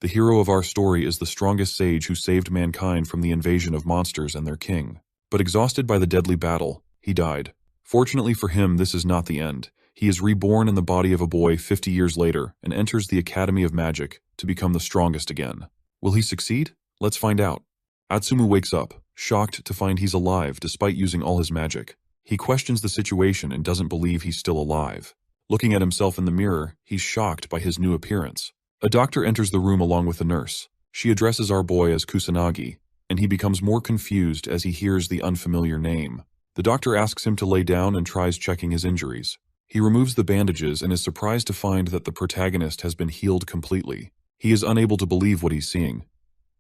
The hero of our story is the strongest sage who saved mankind from the invasion of monsters and their king. But exhausted by the deadly battle, he died. Fortunately for him, this is not the end. He is reborn in the body of a boy 50 years later and enters the Academy of Magic to become the strongest again. Will he succeed? Let's find out. Atsumu wakes up, shocked to find he's alive despite using all his magic. He questions the situation and doesn't believe he's still alive. Looking at himself in the mirror, he's shocked by his new appearance. A doctor enters the room along with a nurse. She addresses our boy as Kusanagi, and he becomes more confused as he hears the unfamiliar name. The doctor asks him to lay down and tries checking his injuries. He removes the bandages and is surprised to find that the protagonist has been healed completely. He is unable to believe what he's seeing.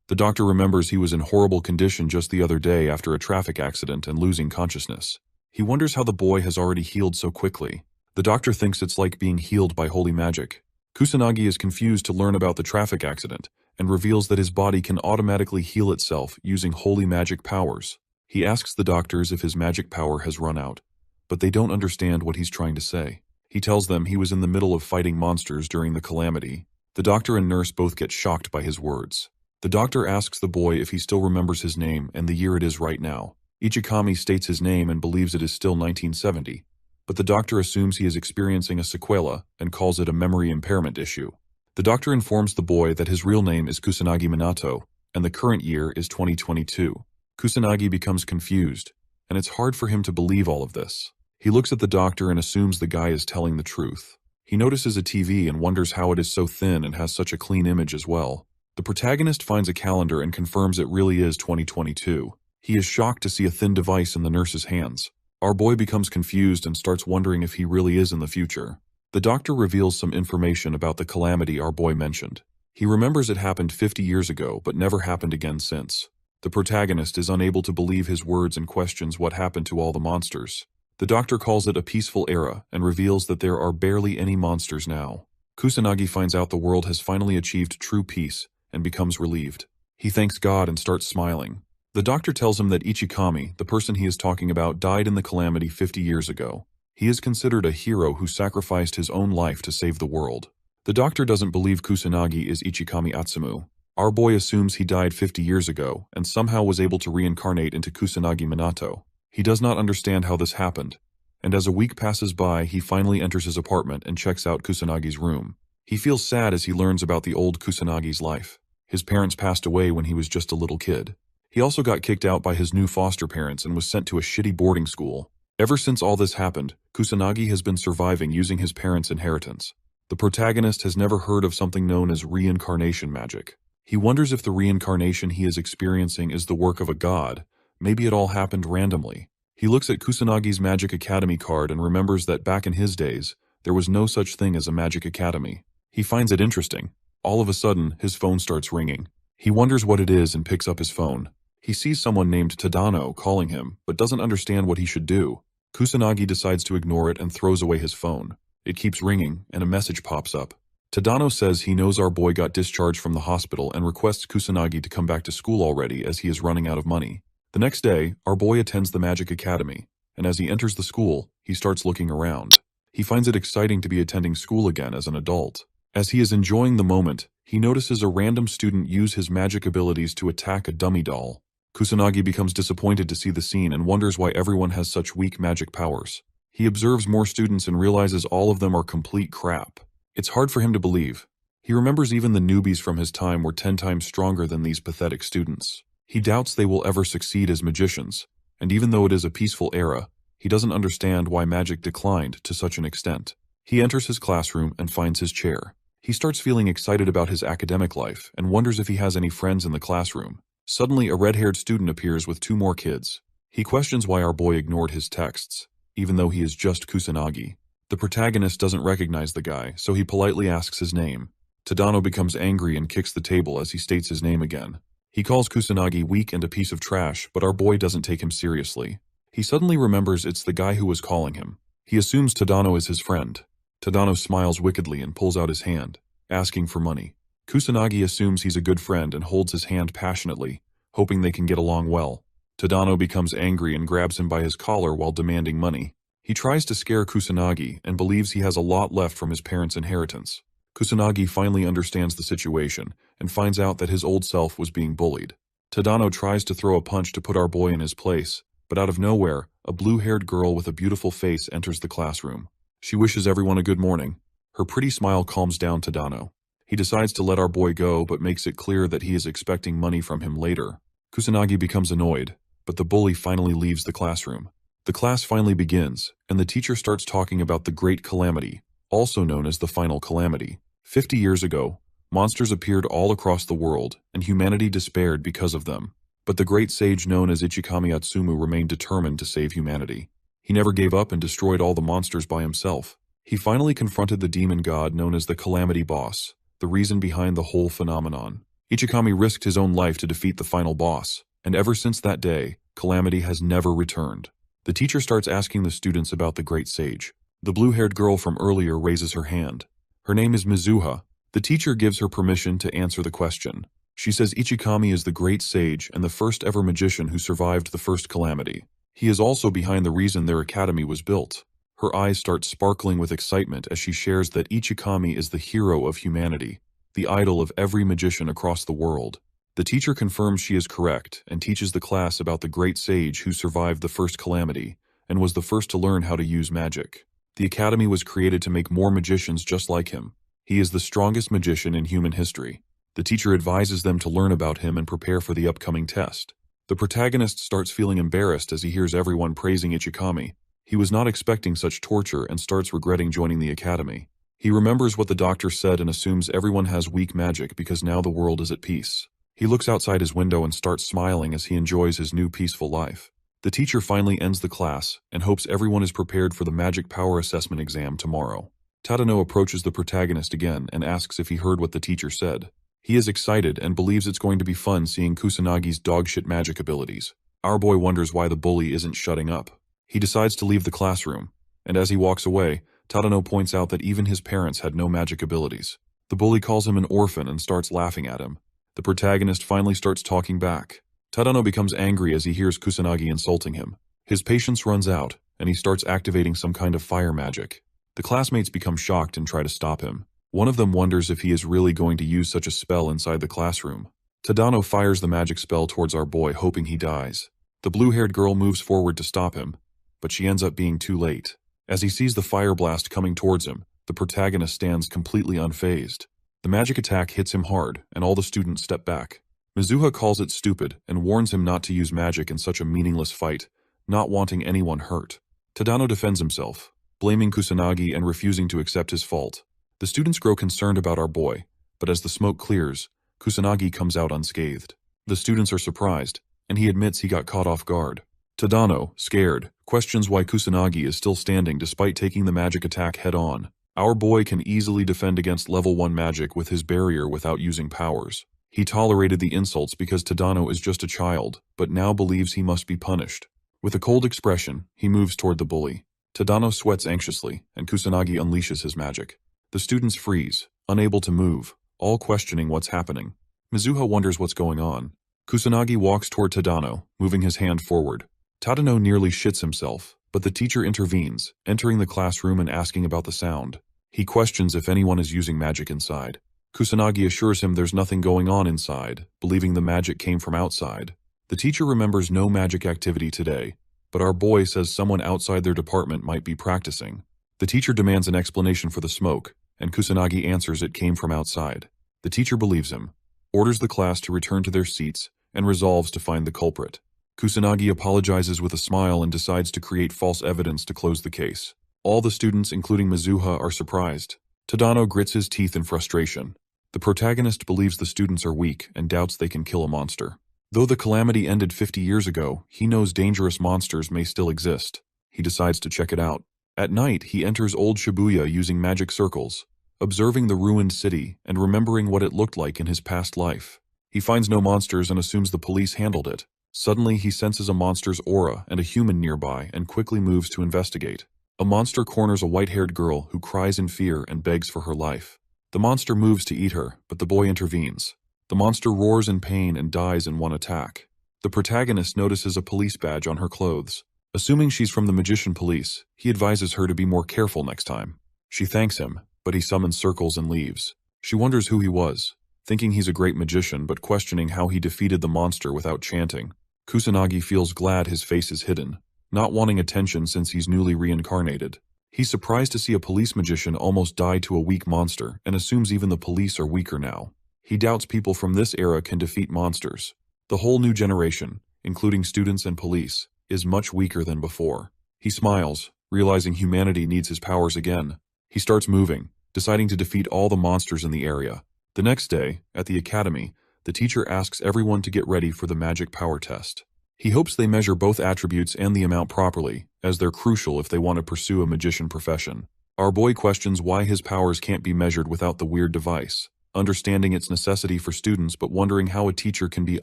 The doctor remembers he was in horrible condition just the other day after a traffic accident and losing consciousness. He wonders how the boy has already healed so quickly. The doctor thinks it's like being healed by holy magic. Kusanagi is confused to learn about the traffic accident and reveals that his body can automatically heal itself using holy magic powers. He asks the doctors if his magic power has run out, but they don't understand what he's trying to say. He tells them he was in the middle of fighting monsters during the calamity. The doctor and nurse both get shocked by his words. The doctor asks the boy if he still remembers his name and the year it is right now. Ichikami states his name and believes it is still 1970, but the doctor assumes he is experiencing a sequela and calls it a memory impairment issue. The doctor informs the boy that his real name is Kusanagi Minato, and the current year is 2022. Kusanagi becomes confused, and it's hard for him to believe all of this. He looks at the doctor and assumes the guy is telling the truth. He notices a TV and wonders how it is so thin and has such a clean image as well. The protagonist finds a calendar and confirms it really is 2022. He is shocked to see a thin device in the nurse's hands. Our boy becomes confused and starts wondering if he really is in the future. The doctor reveals some information about the calamity our boy mentioned. He remembers it happened 50 years ago, but never happened again since. The protagonist is unable to believe his words and questions what happened to all the monsters. The doctor calls it a peaceful era and reveals that there are barely any monsters now. Kusanagi finds out the world has finally achieved true peace and becomes relieved. He thanks God and starts smiling. The doctor tells him that Ichikami, the person he is talking about, died in the calamity 50 years ago. He is considered a hero who sacrificed his own life to save the world. The doctor doesn't believe Kusanagi is Ichikami Atsumu. Our boy assumes he died 50 years ago and somehow was able to reincarnate into Kusanagi Minato. He does not understand how this happened, and as a week passes by, he finally enters his apartment and checks out Kusanagi's room. He feels sad as he learns about the old Kusanagi's life. His parents passed away when he was just a little kid. He also got kicked out by his new foster parents and was sent to a shitty boarding school. Ever since all this happened, Kusanagi has been surviving using his parents' inheritance. The protagonist has never heard of something known as reincarnation magic. He wonders if the reincarnation he is experiencing is the work of a god. Maybe it all happened randomly. He looks at Kusanagi's Magic Academy card and remembers that back in his days, there was no such thing as a Magic Academy. He finds it interesting. All of a sudden, his phone starts ringing. He wonders what it is and picks up his phone. He sees someone named Tadano calling him, but doesn't understand what he should do. Kusanagi decides to ignore it and throws away his phone. It keeps ringing, and a message pops up. Tadano says he knows our boy got discharged from the hospital and requests Kusanagi to come back to school already as he is running out of money. The next day, our boy attends the Magic Academy, and as he enters the school, he starts looking around. He finds it exciting to be attending school again as an adult. As he is enjoying the moment, he notices a random student use his magic abilities to attack a dummy doll. Kusanagi becomes disappointed to see the scene and wonders why everyone has such weak magic powers. He observes more students and realizes all of them are complete crap. It's hard for him to believe. He remembers even the newbies from his time were 10 times stronger than these pathetic students. He doubts they will ever succeed as magicians, and even though it is a peaceful era, he doesn't understand why magic declined to such an extent. He enters his classroom and finds his chair. He starts feeling excited about his academic life and wonders if he has any friends in the classroom. Suddenly, a red-haired student appears with 2 more kids. He questions why our boy ignored his texts, even though he is just Kusanagi. The protagonist doesn't recognize the guy, so he politely asks his name. Tadano becomes angry and kicks the table as he states his name again. He calls Kusanagi weak and a piece of trash, but our boy doesn't take him seriously. He suddenly remembers it's the guy who was calling him. He assumes Tadano is his friend. Tadano smiles wickedly and pulls out his hand, asking for money. Kusanagi assumes he's a good friend and holds his hand passionately, hoping they can get along well. Tadano becomes angry and grabs him by his collar while demanding money. He tries to scare Kusanagi and believes he has a lot left from his parents' inheritance. Kusanagi finally understands the situation and finds out that his old self was being bullied. Tadano tries to throw a punch to put our boy in his place, but out of nowhere, a blue-haired girl with a beautiful face enters the classroom. She wishes everyone a good morning. Her pretty smile calms down Tadano. He decides to let our boy go but makes it clear that he is expecting money from him later. Kusanagi becomes annoyed, but the bully finally leaves the classroom. The class finally begins, and the teacher starts talking about the Great Calamity, also known as the Final Calamity. 50 years ago, monsters appeared all across the world, and humanity despaired because of them. But the great sage known as Ichikami Atsumu remained determined to save humanity. He never gave up and destroyed all the monsters by himself. He finally confronted the demon god known as the Calamity Boss, the reason behind the whole phenomenon. Ichikami risked his own life to defeat the final boss, and ever since that day, Calamity has never returned. The teacher starts asking the students about the great sage. The blue-haired girl from earlier raises her hand. Her name is Mizuha. The teacher gives her permission to answer the question. She says Ichikami is the great sage and the first ever magician who survived the first calamity. He is also behind the reason their academy was built. Her eyes start sparkling with excitement as she shares that Ichikami is the hero of humanity, the idol of every magician across the world. The teacher confirms she is correct and teaches the class about the great sage who survived the first calamity and was the first to learn how to use magic. The academy was created to make more magicians just like him. He is the strongest magician in human history. The teacher advises them to learn about him and prepare for the upcoming test. The protagonist starts feeling embarrassed as he hears everyone praising Ichikami. He was not expecting such torture and starts regretting joining the academy. He remembers what the doctor said and assumes everyone has weak magic because now the world is at peace. He looks outside his window and starts smiling as he enjoys his new peaceful life. The teacher finally ends the class and hopes everyone is prepared for the magic power assessment exam tomorrow. Tadano approaches the protagonist again and asks if he heard what the teacher said. He is excited and believes it's going to be fun seeing Kusanagi's dogshit magic abilities. Our boy wonders why the bully isn't shutting up. He decides to leave the classroom, and as he walks away, Tadano points out that even his parents had no magic abilities. The bully calls him an orphan and starts laughing at him. The protagonist finally starts talking back. Tadano becomes angry as he hears Kusanagi insulting him. His patience runs out, and he starts activating some kind of fire magic. The classmates become shocked and try to stop him. One of them wonders if he is really going to use such a spell inside the classroom. Tadano fires the magic spell towards our boy, hoping he dies. The blue-haired girl moves forward to stop him, but she ends up being too late. As he sees the fire blast coming towards him, the protagonist stands completely unfazed. The magic attack hits him hard, and all the students step back. Mizuha calls it stupid and warns him not to use magic in such a meaningless fight, not wanting anyone hurt. Tadano defends himself, blaming Kusanagi and refusing to accept his fault. The students grow concerned about our boy, but as the smoke clears, Kusanagi comes out unscathed. The students are surprised, and he admits he got caught off guard. Tadano, scared, questions why Kusanagi is still standing despite taking the magic attack head-on. Our boy can easily defend against level 1 magic with his barrier without using powers. He tolerated the insults because Tadano is just a child, but now believes he must be punished. With a cold expression, he moves toward the bully. Tadano sweats anxiously, and Kusanagi unleashes his magic. The students freeze, unable to move, all questioning what's happening. Mizuha wonders what's going on. Kusanagi walks toward Tadano, moving his hand forward. Tadano nearly shits himself, but the teacher intervenes, entering the classroom and asking about the sound. He questions if anyone is using magic inside. Kusanagi assures him there's nothing going on inside, believing the magic came from outside. The teacher remembers no magic activity today, but our boy says someone outside their department might be practicing. The teacher demands an explanation for the smoke, and Kusanagi answers it came from outside. The teacher believes him, orders the class to return to their seats, and resolves to find the culprit. Kusanagi apologizes with a smile and decides to create false evidence to close the case. All the students, including Mizuha, are surprised. Tadano grits his teeth in frustration. The protagonist believes the students are weak and doubts they can kill a monster. Though the calamity ended 50 years ago, he knows dangerous monsters may still exist. He decides to check it out. At night, he enters old Shibuya using magic circles, observing the ruined city and remembering what it looked like in his past life. He finds no monsters and assumes the police handled it. Suddenly, he senses a monster's aura and a human nearby and quickly moves to investigate. A monster corners a white-haired girl who cries in fear and begs for her life. The monster moves to eat her, but the boy intervenes. The monster roars in pain and dies in one attack. The protagonist notices a police badge on her clothes. Assuming she's from the magician police, he advises her to be more careful next time. She thanks him, but he summons circles and leaves. She wonders who he was, thinking he's a great magician but questioning how he defeated the monster without chanting. Kusanagi feels glad his face is hidden, not wanting attention since he's newly reincarnated. He's surprised to see a police magician almost die to a weak monster and assumes even the police are weaker now. He doubts people from this era can defeat monsters. The whole new generation, including students and police, is much weaker than before. He smiles, realizing humanity needs his powers again. He starts moving, deciding to defeat all the monsters in the area. The next day, at the academy, the teacher asks everyone to get ready for the magic power test. He hopes they measure both attributes and the amount properly, as they're crucial if they want to pursue a magician profession. Our boy questions why his powers can't be measured without the weird device, understanding its necessity for students but wondering how a teacher can be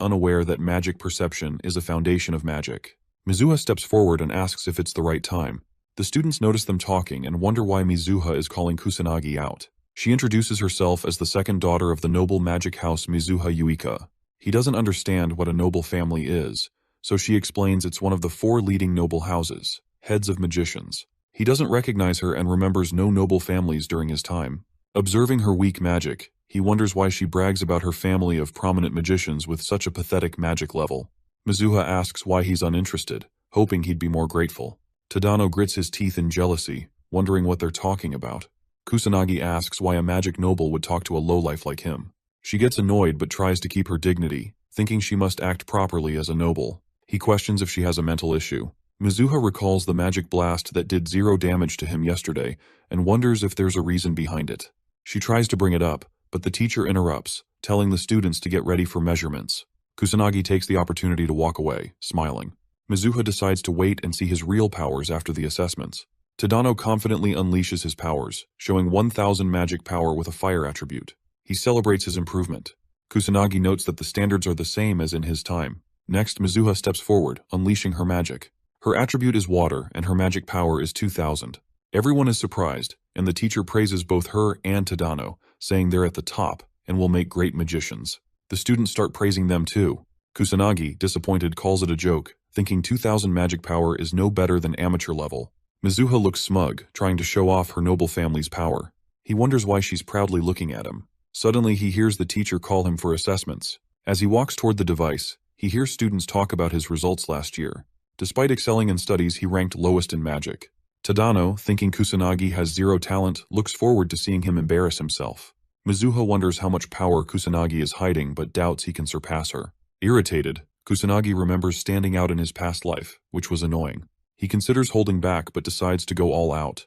unaware that magic perception is a foundation of magic. Mizuha steps forward and asks if it's the right time. The students notice them talking and wonder why Mizuha is calling Kusanagi out. She introduces herself as the second daughter of the noble magic house Mizuha Yuika. He doesn't understand what a noble family is, so she explains it's one of the 4 leading noble houses, heads of magicians. He doesn't recognize her and remembers no noble families during his time. Observing her weak magic, he wonders why she brags about her family of prominent magicians with such a pathetic magic level. Mizuha asks why he's uninterested, hoping he'd be more grateful. Tadano grits his teeth in jealousy, wondering what they're talking about. Kusanagi asks why a magic noble would talk to a lowlife like him. She gets annoyed but tries to keep her dignity, thinking she must act properly as a noble. He questions if she has a mental issue. Mizuha recalls the magic blast that did 0 damage to him yesterday and wonders if there's a reason behind it. She tries to bring it up, but the teacher interrupts, telling the students to get ready for measurements. Kusanagi takes the opportunity to walk away, smiling. Mizuha decides to wait and see his real powers after the assessments. Tadano confidently unleashes his powers, showing 1000 magic power with a fire attribute. He celebrates his improvement. Kusanagi notes that the standards are the same as in his time. Next, Mizuha steps forward, unleashing her magic. Her attribute is water, and her magic power is 2000. Everyone is surprised, and the teacher praises both her and Tadano, saying they're at the top and will make great magicians. The students start praising them too. Kusanagi, disappointed, calls it a joke, thinking 2000 magic power is no better than amateur level. Mizuha looks smug, trying to show off her noble family's power. He wonders why she's proudly looking at him. Suddenly he hears the teacher call him for assessments. As he walks toward the device, he hears students talk about his results last year. Despite excelling in studies, he ranked lowest in magic. Tadano, thinking Kusanagi has 0 talent, looks forward to seeing him embarrass himself. Mizuha wonders how much power Kusanagi is hiding but doubts he can surpass her. Irritated, Kusanagi remembers standing out in his past life, which was annoying. He considers holding back but decides to go all out,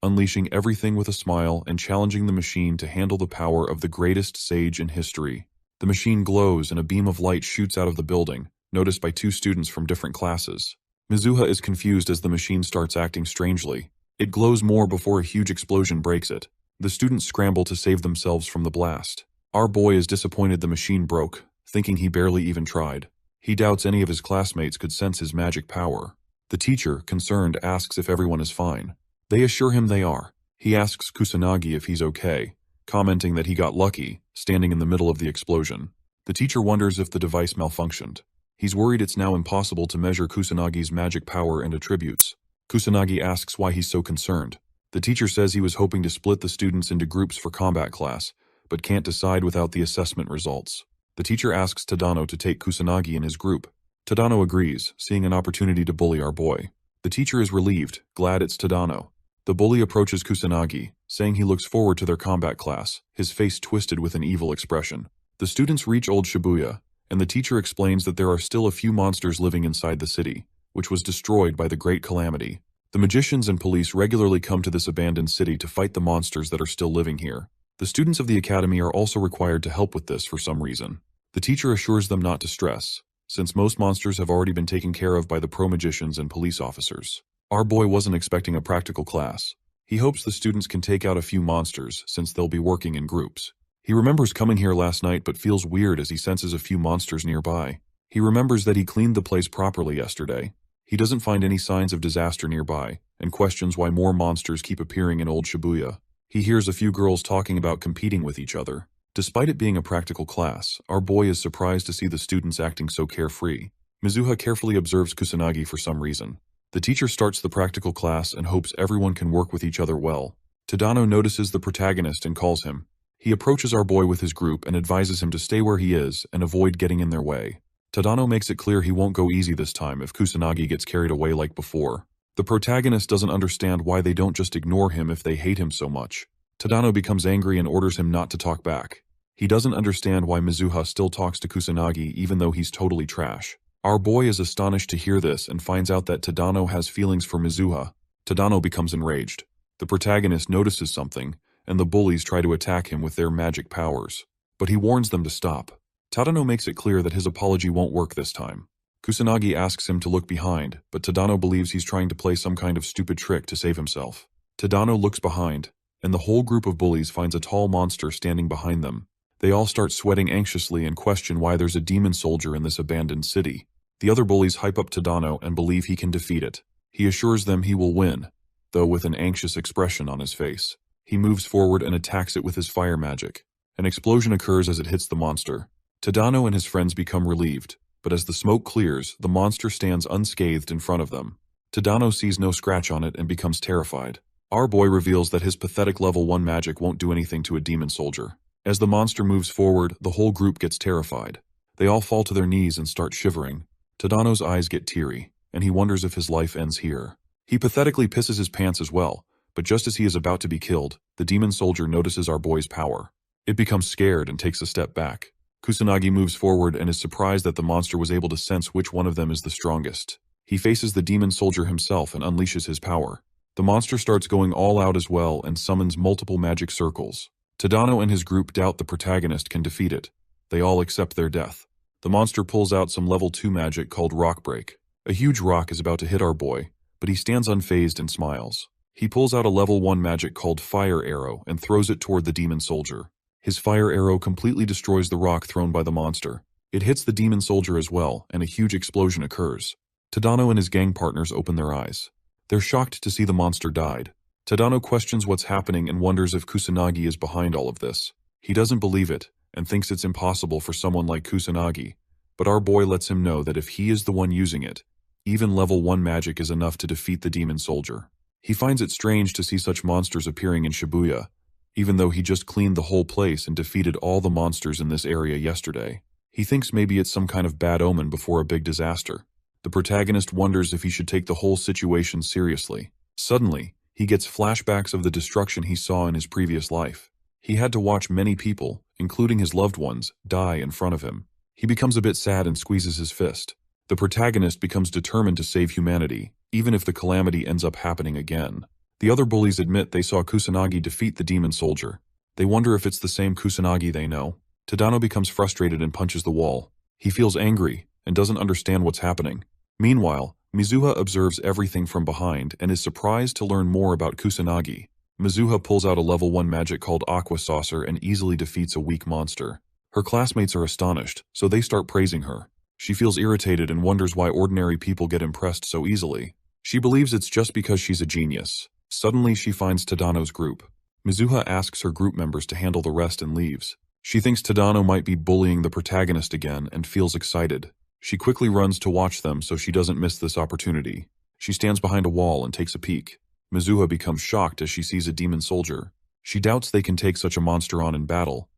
unleashing everything with a smile and challenging the machine to handle the power of the greatest sage in history. The machine glows and a beam of light shoots out of the building, noticed by 2 students from different classes. Mizuha is confused as the machine starts acting strangely. It glows more before a huge explosion breaks it. The students scramble to save themselves from the blast. Our boy is disappointed the machine broke, thinking he barely even tried. He doubts any of his classmates could sense his magic power. The teacher, concerned, asks if everyone is fine. They assure him they are. He asks Kusanagi if he's okay, commenting that he got lucky, standing in the middle of the explosion. The teacher wonders if the device malfunctioned. He's worried it's now impossible to measure Kusanagi's magic power and attributes. Kusanagi asks why he's so concerned. The teacher says he was hoping to split the students into groups for combat class, but can't decide without the assessment results. The teacher asks Tadano to take Kusanagi in his group. Tadano agrees, seeing an opportunity to bully our boy. The teacher is relieved, glad it's Tadano. The bully approaches Kusanagi, saying he looks forward to their combat class, his face twisted with an evil expression. The students reach Old Shibuya, and the teacher explains that there are still a few monsters living inside the city, which was destroyed by the Great Calamity. The magicians and police regularly come to this abandoned city to fight the monsters that are still living here. The students of the academy are also required to help with this for some reason. The teacher assures them not to stress, since most monsters have already been taken care of by the pro-magicians and police officers. Our boy wasn't expecting a practical class. He hopes the students can take out a few monsters, since they'll be working in groups. He remembers coming here last night but feels weird as he senses a few monsters nearby. He remembers that he cleaned the place properly yesterday. He doesn't find any signs of disaster nearby, and questions why more monsters keep appearing in Old Shibuya. He hears a few girls talking about competing with each other. Despite it being a practical class, our boy is surprised to see the students acting so carefree. Mizuha carefully observes Kusanagi for some reason. The teacher starts the practical class and hopes everyone can work with each other well. Tadano notices the protagonist and calls him. He approaches our boy with his group and advises him to stay where he is and avoid getting in their way. Tadano makes it clear he won't go easy this time if Kusanagi gets carried away like before. The protagonist doesn't understand why they don't just ignore him if they hate him so much. Tadano becomes angry and orders him not to talk back. He doesn't understand why Mizuha still talks to Kusanagi even though he's totally trash. Our boy is astonished to hear this and finds out that Tadano has feelings for Mizuha. Tadano becomes enraged. The protagonist notices something, and the bullies try to attack him with their magic powers. But he warns them to stop. Tadano makes it clear that his apology won't work this time. Kusanagi asks him to look behind, but Tadano believes he's trying to play some kind of stupid trick to save himself. Tadano looks behind, and the whole group of bullies finds a tall monster standing behind them. They all start sweating anxiously and question why there's a demon soldier in this abandoned city. The other bullies hype up Tadano and believe he can defeat it. He assures them he will win, though with an anxious expression on his face. He moves forward and attacks it with his fire magic. An explosion occurs as it hits the monster. Tadano and his friends become relieved, but as the smoke clears, the monster stands unscathed in front of them. Tadano sees no scratch on it and becomes terrified. Our boy reveals that his pathetic level 1 magic won't do anything to a demon soldier. As the monster moves forward, the whole group gets terrified. They all fall to their knees and start shivering. Tadano's eyes get teary, and he wonders if his life ends here. He pathetically pisses his pants as well, but just as he is about to be killed, the demon soldier notices our boy's power. It becomes scared and takes a step back. Kusanagi moves forward and is surprised that the monster was able to sense which one of them is the strongest. He faces the demon soldier himself and unleashes his power. The monster starts going all out as well and summons multiple magic circles. Tadano and his group doubt the protagonist can defeat it. They all accept their death. The monster pulls out some level 2 magic called Rock Break. A huge rock is about to hit our boy, but he stands unfazed and smiles. He pulls out a level 1 magic called Fire Arrow and throws it toward the demon soldier. His fire arrow completely destroys the rock thrown by the monster. It hits the demon soldier as well, and a huge explosion occurs. Tadano and his gang partners open their eyes. They're shocked to see the monster died. Tadano questions what's happening and wonders if Kusanagi is behind all of this. He doesn't believe it, and thinks it's impossible for someone like Kusanagi, but our boy lets him know that if he is the one using it, even level 1 magic is enough to defeat the demon soldier. He finds it strange to see such monsters appearing in Shibuya, even though he just cleaned the whole place and defeated all the monsters in this area yesterday. He thinks maybe it's some kind of bad omen before a big disaster. The protagonist wonders if he should take the whole situation seriously. Suddenly, he gets flashbacks of the destruction he saw in his previous life. He had to watch many people, including his loved ones, die in front of him. He becomes a bit sad and squeezes his fist. The protagonist becomes determined to save humanity, even if the calamity ends up happening again. The other bullies admit they saw Kusanagi defeat the demon soldier. They wonder if it's the same Kusanagi they know. Tadano becomes frustrated and punches the wall. He feels angry and doesn't understand what's happening. Meanwhile, Mizuha observes everything from behind and is surprised to learn more about Kusanagi. Mizuha pulls out a level 1 magic called Aqua Saucer and easily defeats a weak monster. Her classmates are astonished, so they start praising her. She feels irritated and wonders why ordinary people get impressed so easily. She believes it's just because she's a genius. Suddenly, she finds Tadano's group. Mizuha asks her group members to handle the rest and leaves. She thinks Tadano might be bullying the protagonist again and feels excited. She quickly runs to watch them so she doesn't miss this opportunity. She stands behind a wall and takes a peek. Mizuha becomes shocked as she sees a demon soldier. She doubts they can take such a monster on in battle.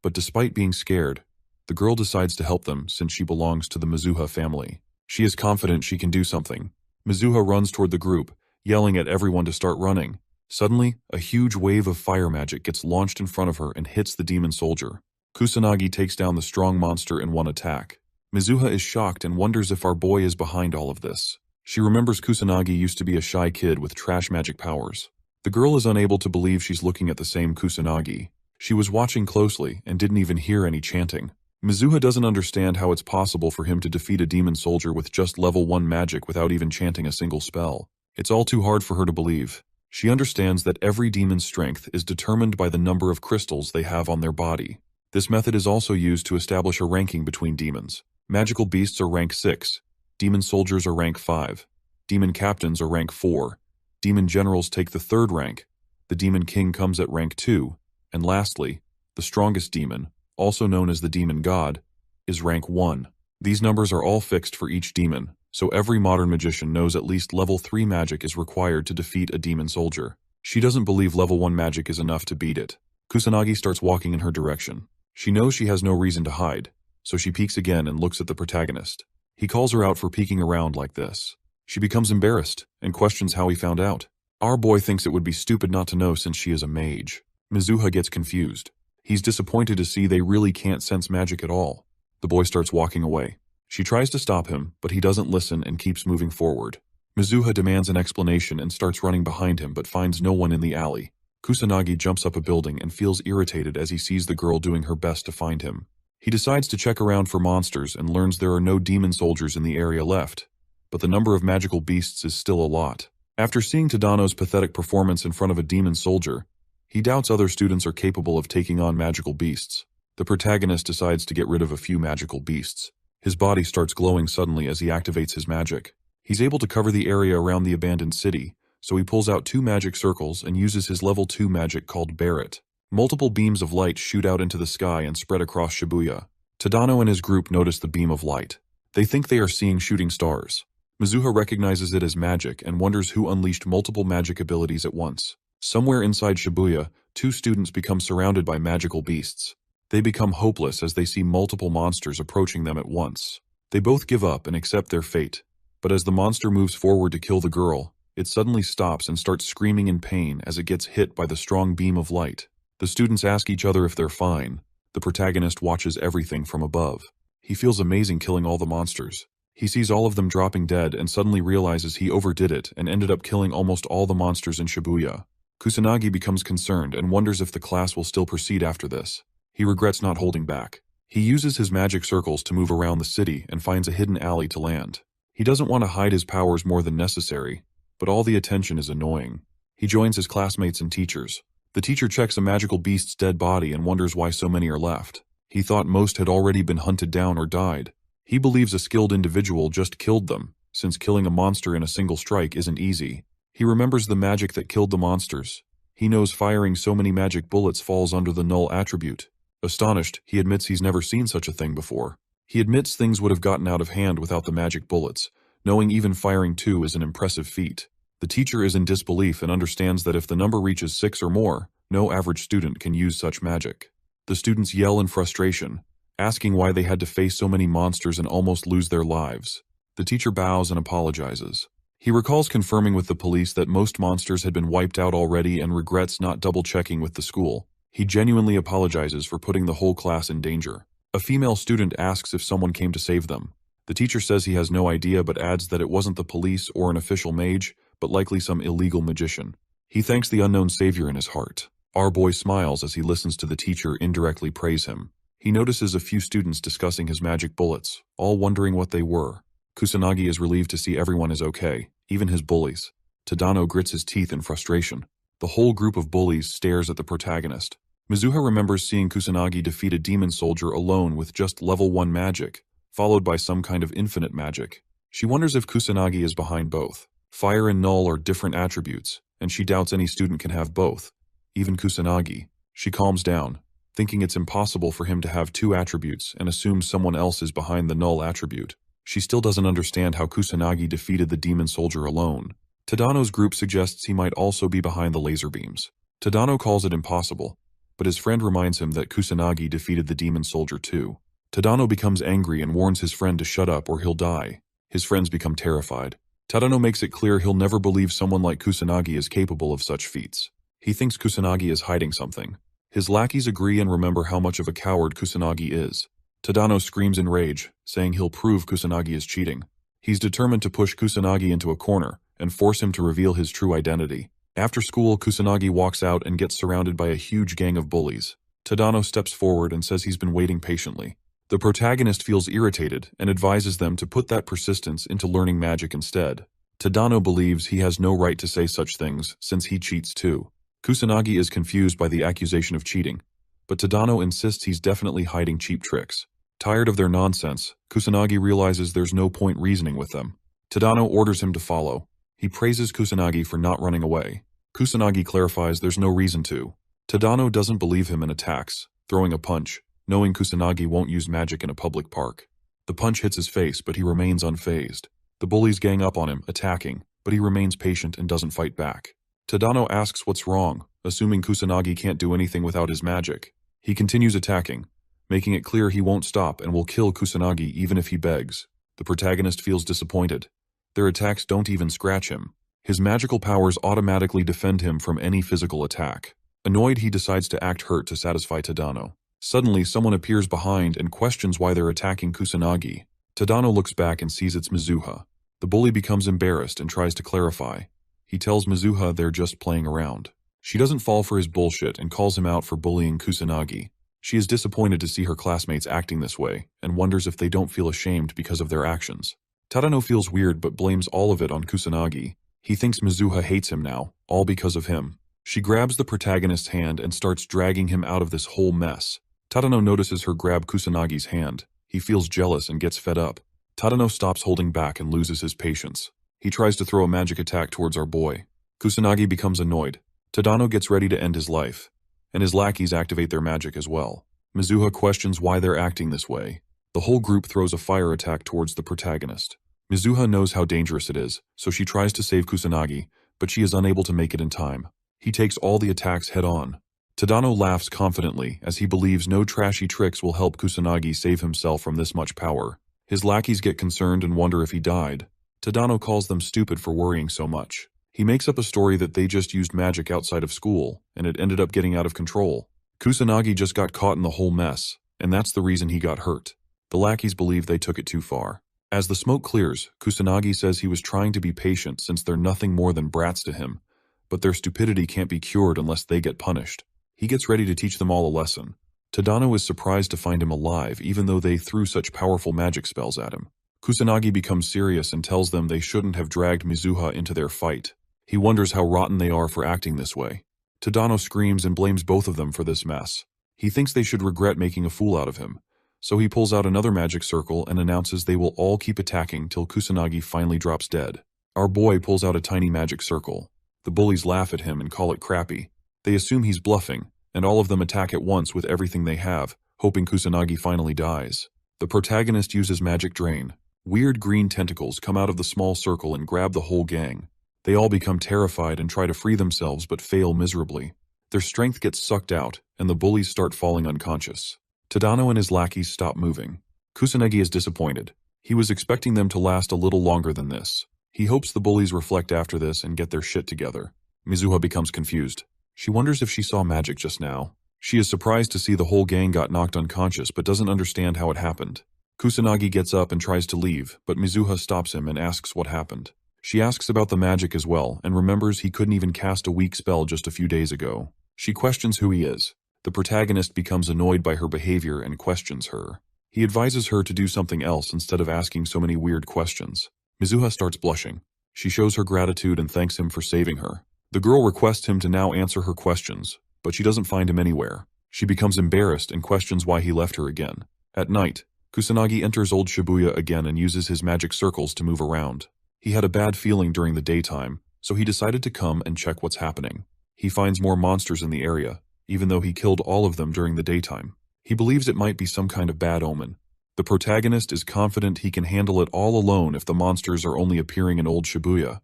But despite being scared, the girl decides to help them since she belongs to the Mizuha family. She is confident she can do something. Mizuha runs toward the group, yelling at everyone to start running. Suddenly, a huge wave of fire magic gets launched in front of her and hits the demon soldier. Kusanagi takes down the strong monster in one attack. Mizuha is shocked and wonders if our boy is behind all of this. She remembers Kusanagi used to be a shy kid with trash magic powers. The girl is unable to believe she's looking at the same Kusanagi. She was watching closely and didn't even hear any chanting. Mizuha doesn't understand how it's possible for him to defeat a demon soldier with just level 1 magic without even chanting a single spell. It's all too hard for her to believe. She understands that every demon's strength is determined by the number of crystals they have on their body. This method is also used to establish a ranking between demons. Magical beasts are rank 6, demon soldiers are rank 5, demon captains are rank 4, demon generals take the 3rd rank, the demon king comes at rank 2, and lastly, the strongest demon, also known as the demon god, is rank 1. These numbers are all fixed for each demon, so every modern magician knows at least level 3 magic is required to defeat a demon soldier. She doesn't believe level 1 magic is enough to beat it. Kusanagi starts walking in her direction. She knows she has no reason to hide, so she peeks again and looks at the protagonist. He calls her out for peeking around like this. She becomes embarrassed and questions how he found out. Our boy thinks it would be stupid not to know since she is a mage. Mizuha gets confused. He's disappointed to see they really can't sense magic at all. The boy starts walking away. She tries to stop him, but he doesn't listen and keeps moving forward. Mizuha demands an explanation and starts running behind him but finds no one in the alley. Kusanagi jumps up a building and feels irritated as he sees the girl doing her best to find him. He decides to check around for monsters and learns there are no demon soldiers in the area left, but the number of magical beasts is still a lot. After seeing Tadano's pathetic performance in front of a demon soldier, he doubts other students are capable of taking on magical beasts. The protagonist decides to get rid of a few magical beasts. His body starts glowing suddenly as he activates his magic. He's able to cover the area around the abandoned city, so he pulls out 2 magic circles and uses his level 2 magic called Barret. Multiple beams of light shoot out into the sky and spread across Shibuya. Tadano and his group notice the beam of light. They think they are seeing shooting stars. Mizuha recognizes it as magic and wonders who unleashed multiple magic abilities at once. Somewhere inside Shibuya, 2 students become surrounded by magical beasts. They become hopeless as they see multiple monsters approaching them at once. They both give up and accept their fate, but as the monster moves forward to kill the girl, it suddenly stops and starts screaming in pain as it gets hit by the strong beam of light. The students ask each other if they're fine. The protagonist watches everything from above. He feels amazing killing all the monsters. He sees all of them dropping dead and suddenly realizes he overdid it and ended up killing almost all the monsters in Shibuya. Kusanagi becomes concerned and wonders if the class will still proceed after this. He regrets not holding back. He uses his magic circles to move around the city and finds a hidden alley to land. He doesn't want to hide his powers more than necessary, but all the attention is annoying. He joins his classmates and teachers. The teacher checks a magical beast's dead body and wonders why so many are left. He thought most had already been hunted down or died. He believes a skilled individual just killed them, since killing a monster in a single strike isn't easy. He remembers the magic that killed the monsters. He knows firing so many magic bullets falls under the null attribute. Astonished, he admits he's never seen such a thing before. He admits things would have gotten out of hand without the magic bullets, knowing even firing 2 is an impressive feat. The teacher is in disbelief and understands that if the number reaches 6 or more, no average student can use such magic. The students yell in frustration, asking why they had to face so many monsters and almost lose their lives. The teacher bows and apologizes. He recalls confirming with the police that most monsters had been wiped out already and regrets not double-checking with the school. He genuinely apologizes for putting the whole class in danger. A female student asks if someone came to save them. The teacher says he has no idea but adds that it wasn't the police or an official mage, but likely some illegal magician. He thanks the unknown savior in his heart. Our boy smiles as he listens to the teacher indirectly praise him. He notices a few students discussing his magic bullets, all wondering what they were. Kusanagi is relieved to see everyone is okay, even his bullies. Tadano grits his teeth in frustration. The whole group of bullies stares at the protagonist. Mizuha remembers seeing Kusanagi defeat a demon soldier alone with just level 1 magic, followed by some kind of infinite magic. She wonders if Kusanagi is behind both. Fire and null are different attributes, and she doubts any student can have both, even Kusanagi. She calms down, thinking it's impossible for him to have 2 attributes and assumes someone else is behind the null attribute. She still doesn't understand how Kusanagi defeated the demon soldier alone. Tadano's group suggests he might also be behind the laser beams. Tadano calls it impossible, but his friend reminds him that Kusanagi defeated the demon soldier too. Tadano becomes angry and warns his friend to shut up or he'll die. His friends become terrified. Tadano makes it clear he'll never believe someone like Kusanagi is capable of such feats. He thinks Kusanagi is hiding something. His lackeys agree and remember how much of a coward Kusanagi is. Tadano screams in rage, saying he'll prove Kusanagi is cheating. He's determined to push Kusanagi into a corner and force him to reveal his true identity. After school, Kusanagi walks out and gets surrounded by a huge gang of bullies. Tadano steps forward and says he's been waiting patiently. The protagonist feels irritated and advises them to put that persistence into learning magic instead. Tadano believes he has no right to say such things since he cheats too. Kusanagi is confused by the accusation of cheating, but Tadano insists he's definitely hiding cheap tricks. Tired of their nonsense, Kusanagi realizes there's no point reasoning with them. Tadano orders him to follow. He praises Kusanagi for not running away. Kusanagi clarifies there's no reason to. Tadano doesn't believe him and attacks, throwing a punch, knowing Kusanagi won't use magic in a public park. The punch hits his face, but he remains unfazed. The bullies gang up on him, attacking, but he remains patient and doesn't fight back. Tadano asks what's wrong, assuming Kusanagi can't do anything without his magic. He continues attacking, making it clear he won't stop and will kill Kusanagi even if he begs. The protagonist feels disappointed. Their attacks don't even scratch him. His magical powers automatically defend him from any physical attack. Annoyed, he decides to act hurt to satisfy Tadano. Suddenly, someone appears behind and questions why they're attacking Kusanagi. Tadano looks back and sees it's Mizuha. The bully becomes embarrassed and tries to clarify. He tells Mizuha they're just playing around. She doesn't fall for his bullshit and calls him out for bullying Kusanagi. She is disappointed to see her classmates acting this way and wonders if they don't feel ashamed because of their actions. Tadano feels weird but blames all of it on Kusanagi. He thinks Mizuha hates him now, all because of him. She grabs the protagonist's hand and starts dragging him out of this whole mess. Tadano notices her grab Kusanagi's hand. He feels jealous and gets fed up. Tadano stops holding back and loses his patience. He tries to throw a magic attack towards our boy. Kusanagi becomes annoyed. Tadano gets ready to end his life, and his lackeys activate their magic as well. Mizuha questions why they're acting this way. The whole group throws a fire attack towards the protagonist. Mizuha knows how dangerous it is, so she tries to save Kusanagi, but she is unable to make it in time. He takes all the attacks head-on. Tadano laughs confidently, as he believes no trashy tricks will help Kusanagi save himself from this much power. His lackeys get concerned and wonder if he died. Tadano calls them stupid for worrying so much. He makes up a story that they just used magic outside of school, and it ended up getting out of control. Kusanagi just got caught in the whole mess, and that's the reason he got hurt. The lackeys believe they took it too far. As the smoke clears, Kusanagi says he was trying to be patient since they're nothing more than brats to him, but their stupidity can't be cured unless they get punished. He gets ready to teach them all a lesson. Tadano is surprised to find him alive even though they threw such powerful magic spells at him. Kusanagi becomes serious and tells them they shouldn't have dragged Mizuha into their fight. He wonders how rotten they are for acting this way. Tadano screams and blames both of them for this mess. He thinks they should regret making a fool out of him, so he pulls out another magic circle and announces they will all keep attacking till Kusanagi finally drops dead. Our boy pulls out a tiny magic circle. The bullies laugh at him and call it crappy. They assume he's bluffing, and all of them attack at once with everything they have, hoping Kusanagi finally dies. The protagonist uses magic drain. Weird green tentacles come out of the small circle and grab the whole gang. They all become terrified and try to free themselves but fail miserably. Their strength gets sucked out, and the bullies start falling unconscious. Tadano and his lackeys stop moving. Kusanagi is disappointed. He was expecting them to last a little longer than this. He hopes the bullies reflect after this and get their shit together. Mizuha becomes confused. She wonders if she saw magic just now. She is surprised to see the whole gang got knocked unconscious but doesn't understand how it happened. Kusanagi gets up and tries to leave, but Mizuha stops him and asks what happened. She asks about the magic as well and remembers he couldn't even cast a weak spell just a few days ago. She questions who he is. The protagonist becomes annoyed by her behavior and questions her. He advises her to do something else instead of asking so many weird questions. Mizuha starts blushing. She shows her gratitude and thanks him for saving her. The girl requests him to now answer her questions, but she doesn't find him anywhere. She becomes embarrassed and questions why he left her again. At night, Kusanagi enters Old Shibuya again and uses his magic circles to move around. He had a bad feeling during the daytime, so he decided to come and check what's happening. He finds more monsters in the area, even though he killed all of them during the daytime. He believes it might be some kind of bad omen. The protagonist is confident he can handle it all alone if the monsters are only appearing in Old Shibuya,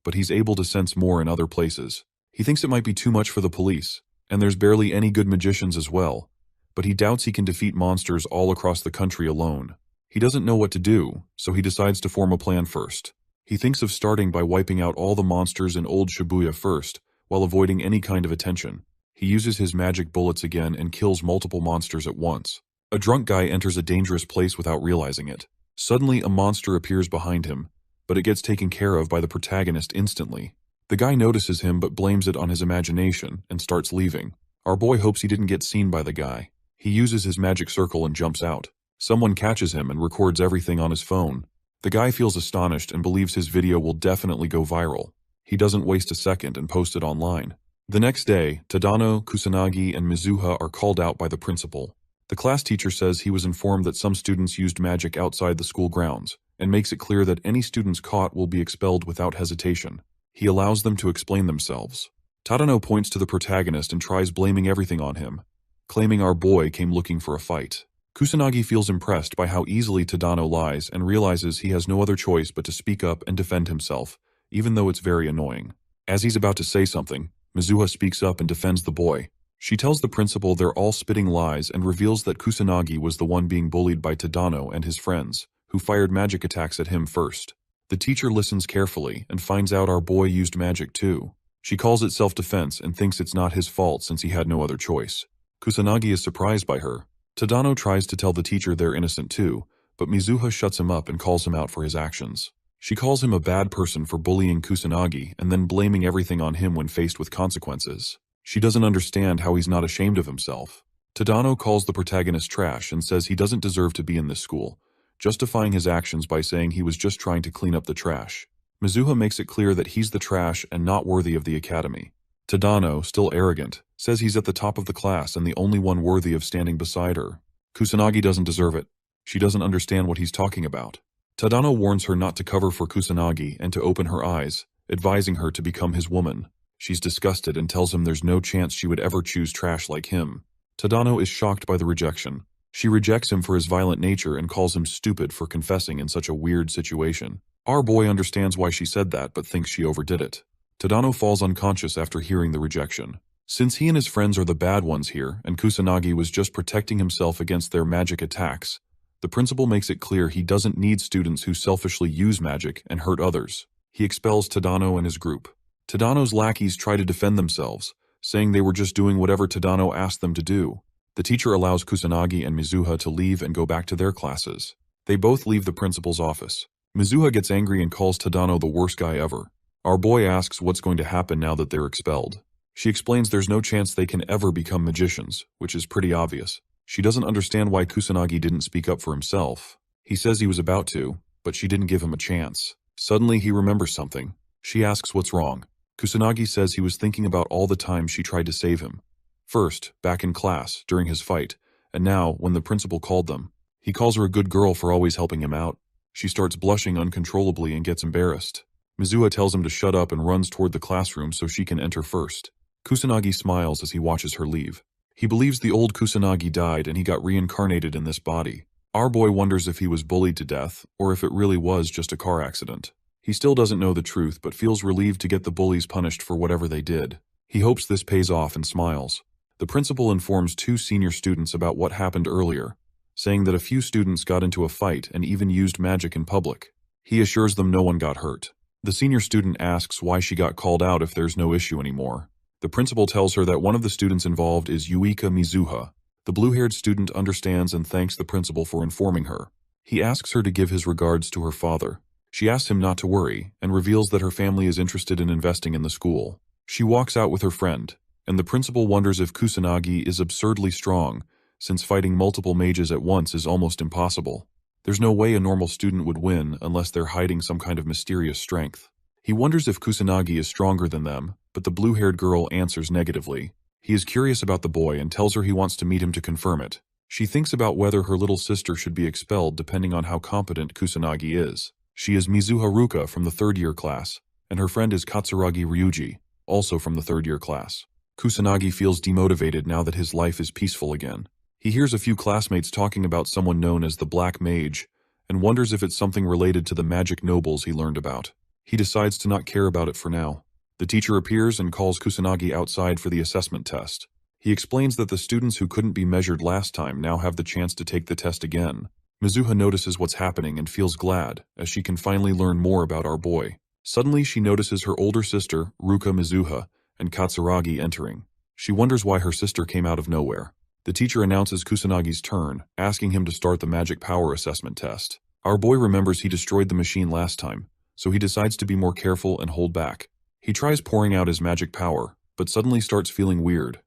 but he's able to sense more in other places. He thinks it might be too much for the police, and there's barely any good magicians as well, but he doubts he can defeat monsters all across the country alone. He doesn't know what to do, so he decides to form a plan first. He thinks of starting by wiping out all the monsters in Old Shibuya first, while avoiding any kind of attention. He uses his magic bullets again and kills multiple monsters at once. A drunk guy enters a dangerous place without realizing it. Suddenly, a monster appears behind him, but it gets taken care of by the protagonist instantly. The guy notices him but blames it on his imagination and starts leaving. Our boy hopes he didn't get seen by the guy. He uses his magic circle and jumps out. Someone catches him and records everything on his phone. The guy feels astonished and believes his video will definitely go viral. He doesn't waste a second and posts it online. The next day, Tadano, Kusanagi, and Mizuha are called out by the principal. The class teacher says he was informed that some students used magic outside the school grounds, and makes it clear that any students caught will be expelled without hesitation. He allows them to explain themselves. Tadano points to the protagonist and tries blaming everything on him, claiming our boy came looking for a fight. Kusanagi feels impressed by how easily Tadano lies and realizes he has no other choice but to speak up and defend himself, even though it's very annoying. As he's about to say something, Mizuha speaks up and defends the boy. She tells the principal they're all spitting lies and reveals that Kusanagi was the one being bullied by Tadano and his friends, who fired magic attacks at him first. The teacher listens carefully and finds out our boy used magic too. She calls it self-defense and thinks it's not his fault since he had no other choice. Kusanagi is surprised by her. Tadano tries to tell the teacher they're innocent too, but Mizuha shuts him up and calls him out for his actions. She calls him a bad person for bullying Kusanagi and then blaming everything on him when faced with consequences. She doesn't understand how he's not ashamed of himself. Tadano calls the protagonist trash and says he doesn't deserve to be in this school, justifying his actions by saying he was just trying to clean up the trash. Mizuha makes it clear that he's the trash and not worthy of the academy. Tadano, still arrogant, says he's at the top of the class and the only one worthy of standing beside her. Kusanagi doesn't deserve it. She doesn't understand what he's talking about. Tadano warns her not to cover for Kusanagi and to open her eyes, advising her to become his woman. She's disgusted and tells him there's no chance she would ever choose trash like him. Tadano is shocked by the rejection. She rejects him for his violent nature and calls him stupid for confessing in such a weird situation. Our boy understands why she said that but thinks she overdid it. Tadano falls unconscious after hearing the rejection. Since he and his friends are the bad ones here and Kusanagi was just protecting himself against their magic attacks, the principal makes it clear he doesn't need students who selfishly use magic and hurt others. He expels Tadano and his group. Tadano's lackeys try to defend themselves, saying they were just doing whatever Tadano asked them to do. The teacher allows Kusanagi and Mizuha to leave and go back to their classes. They both leave the principal's office. Mizuha gets angry and calls Tadano the worst guy ever. Our boy asks what's going to happen now that they're expelled. She explains there's no chance they can ever become magicians, which is pretty obvious. She doesn't understand why Kusanagi didn't speak up for himself. He says he was about to, but she didn't give him a chance. Suddenly he remembers something. She asks what's wrong. Kusanagi says he was thinking about all the times she tried to save him. First, back in class, during his fight, and now, when the principal called them. He calls her a good girl for always helping him out. She starts blushing uncontrollably and gets embarrassed. Mizuha tells him to shut up and runs toward the classroom so she can enter first. Kusanagi smiles as he watches her leave. He believes the old Kusanagi died and he got reincarnated in this body. Our boy wonders if he was bullied to death, or if it really was just a car accident. He still doesn't know the truth but feels relieved to get the bullies punished for whatever they did. He hopes this pays off and smiles. The principal informs 2 senior students about what happened earlier, saying that a few students got into a fight and even used magic in public. He assures them no one got hurt. The senior student asks why she got called out if there's no issue anymore. The principal tells her that one of the students involved is Yuika Mizuha. The blue-haired student understands and thanks the principal for informing her. He asks her to give his regards to her father. She asks him not to worry and reveals that her family is interested in investing in the school. She walks out with her friend, and the principal wonders if Kusanagi is absurdly strong, since fighting multiple mages at once is almost impossible. There's no way a normal student would win unless they're hiding some kind of mysterious strength. He wonders if Kusanagi is stronger than them, but the blue-haired girl answers negatively. He is curious about the boy and tells her he wants to meet him to confirm it. She thinks about whether her little sister should be expelled depending on how competent Kusanagi is. She is Mizuha Ruka from the 3rd year class, and her friend is Katsuragi Ryuji, also from the 3rd year class. Kusanagi feels demotivated now that his life is peaceful again. He hears a few classmates talking about someone known as the Black Mage, and wonders if it's something related to the magic nobles he learned about. He decides to not care about it for now. The teacher appears and calls Kusanagi outside for the assessment test. He explains that the students who couldn't be measured last time now have the chance to take the test again. Mizuha notices what's happening and feels glad, as she can finally learn more about our boy. Suddenly she notices her older sister, Ruka Mizuha, and Katsuragi entering. She wonders why her sister came out of nowhere. The teacher announces Kusanagi's turn, asking him to start the magic power assessment test. Our boy remembers he destroyed the machine last time, so he decides to be more careful and hold back. He tries pouring out his magic power, but suddenly starts feeling weird.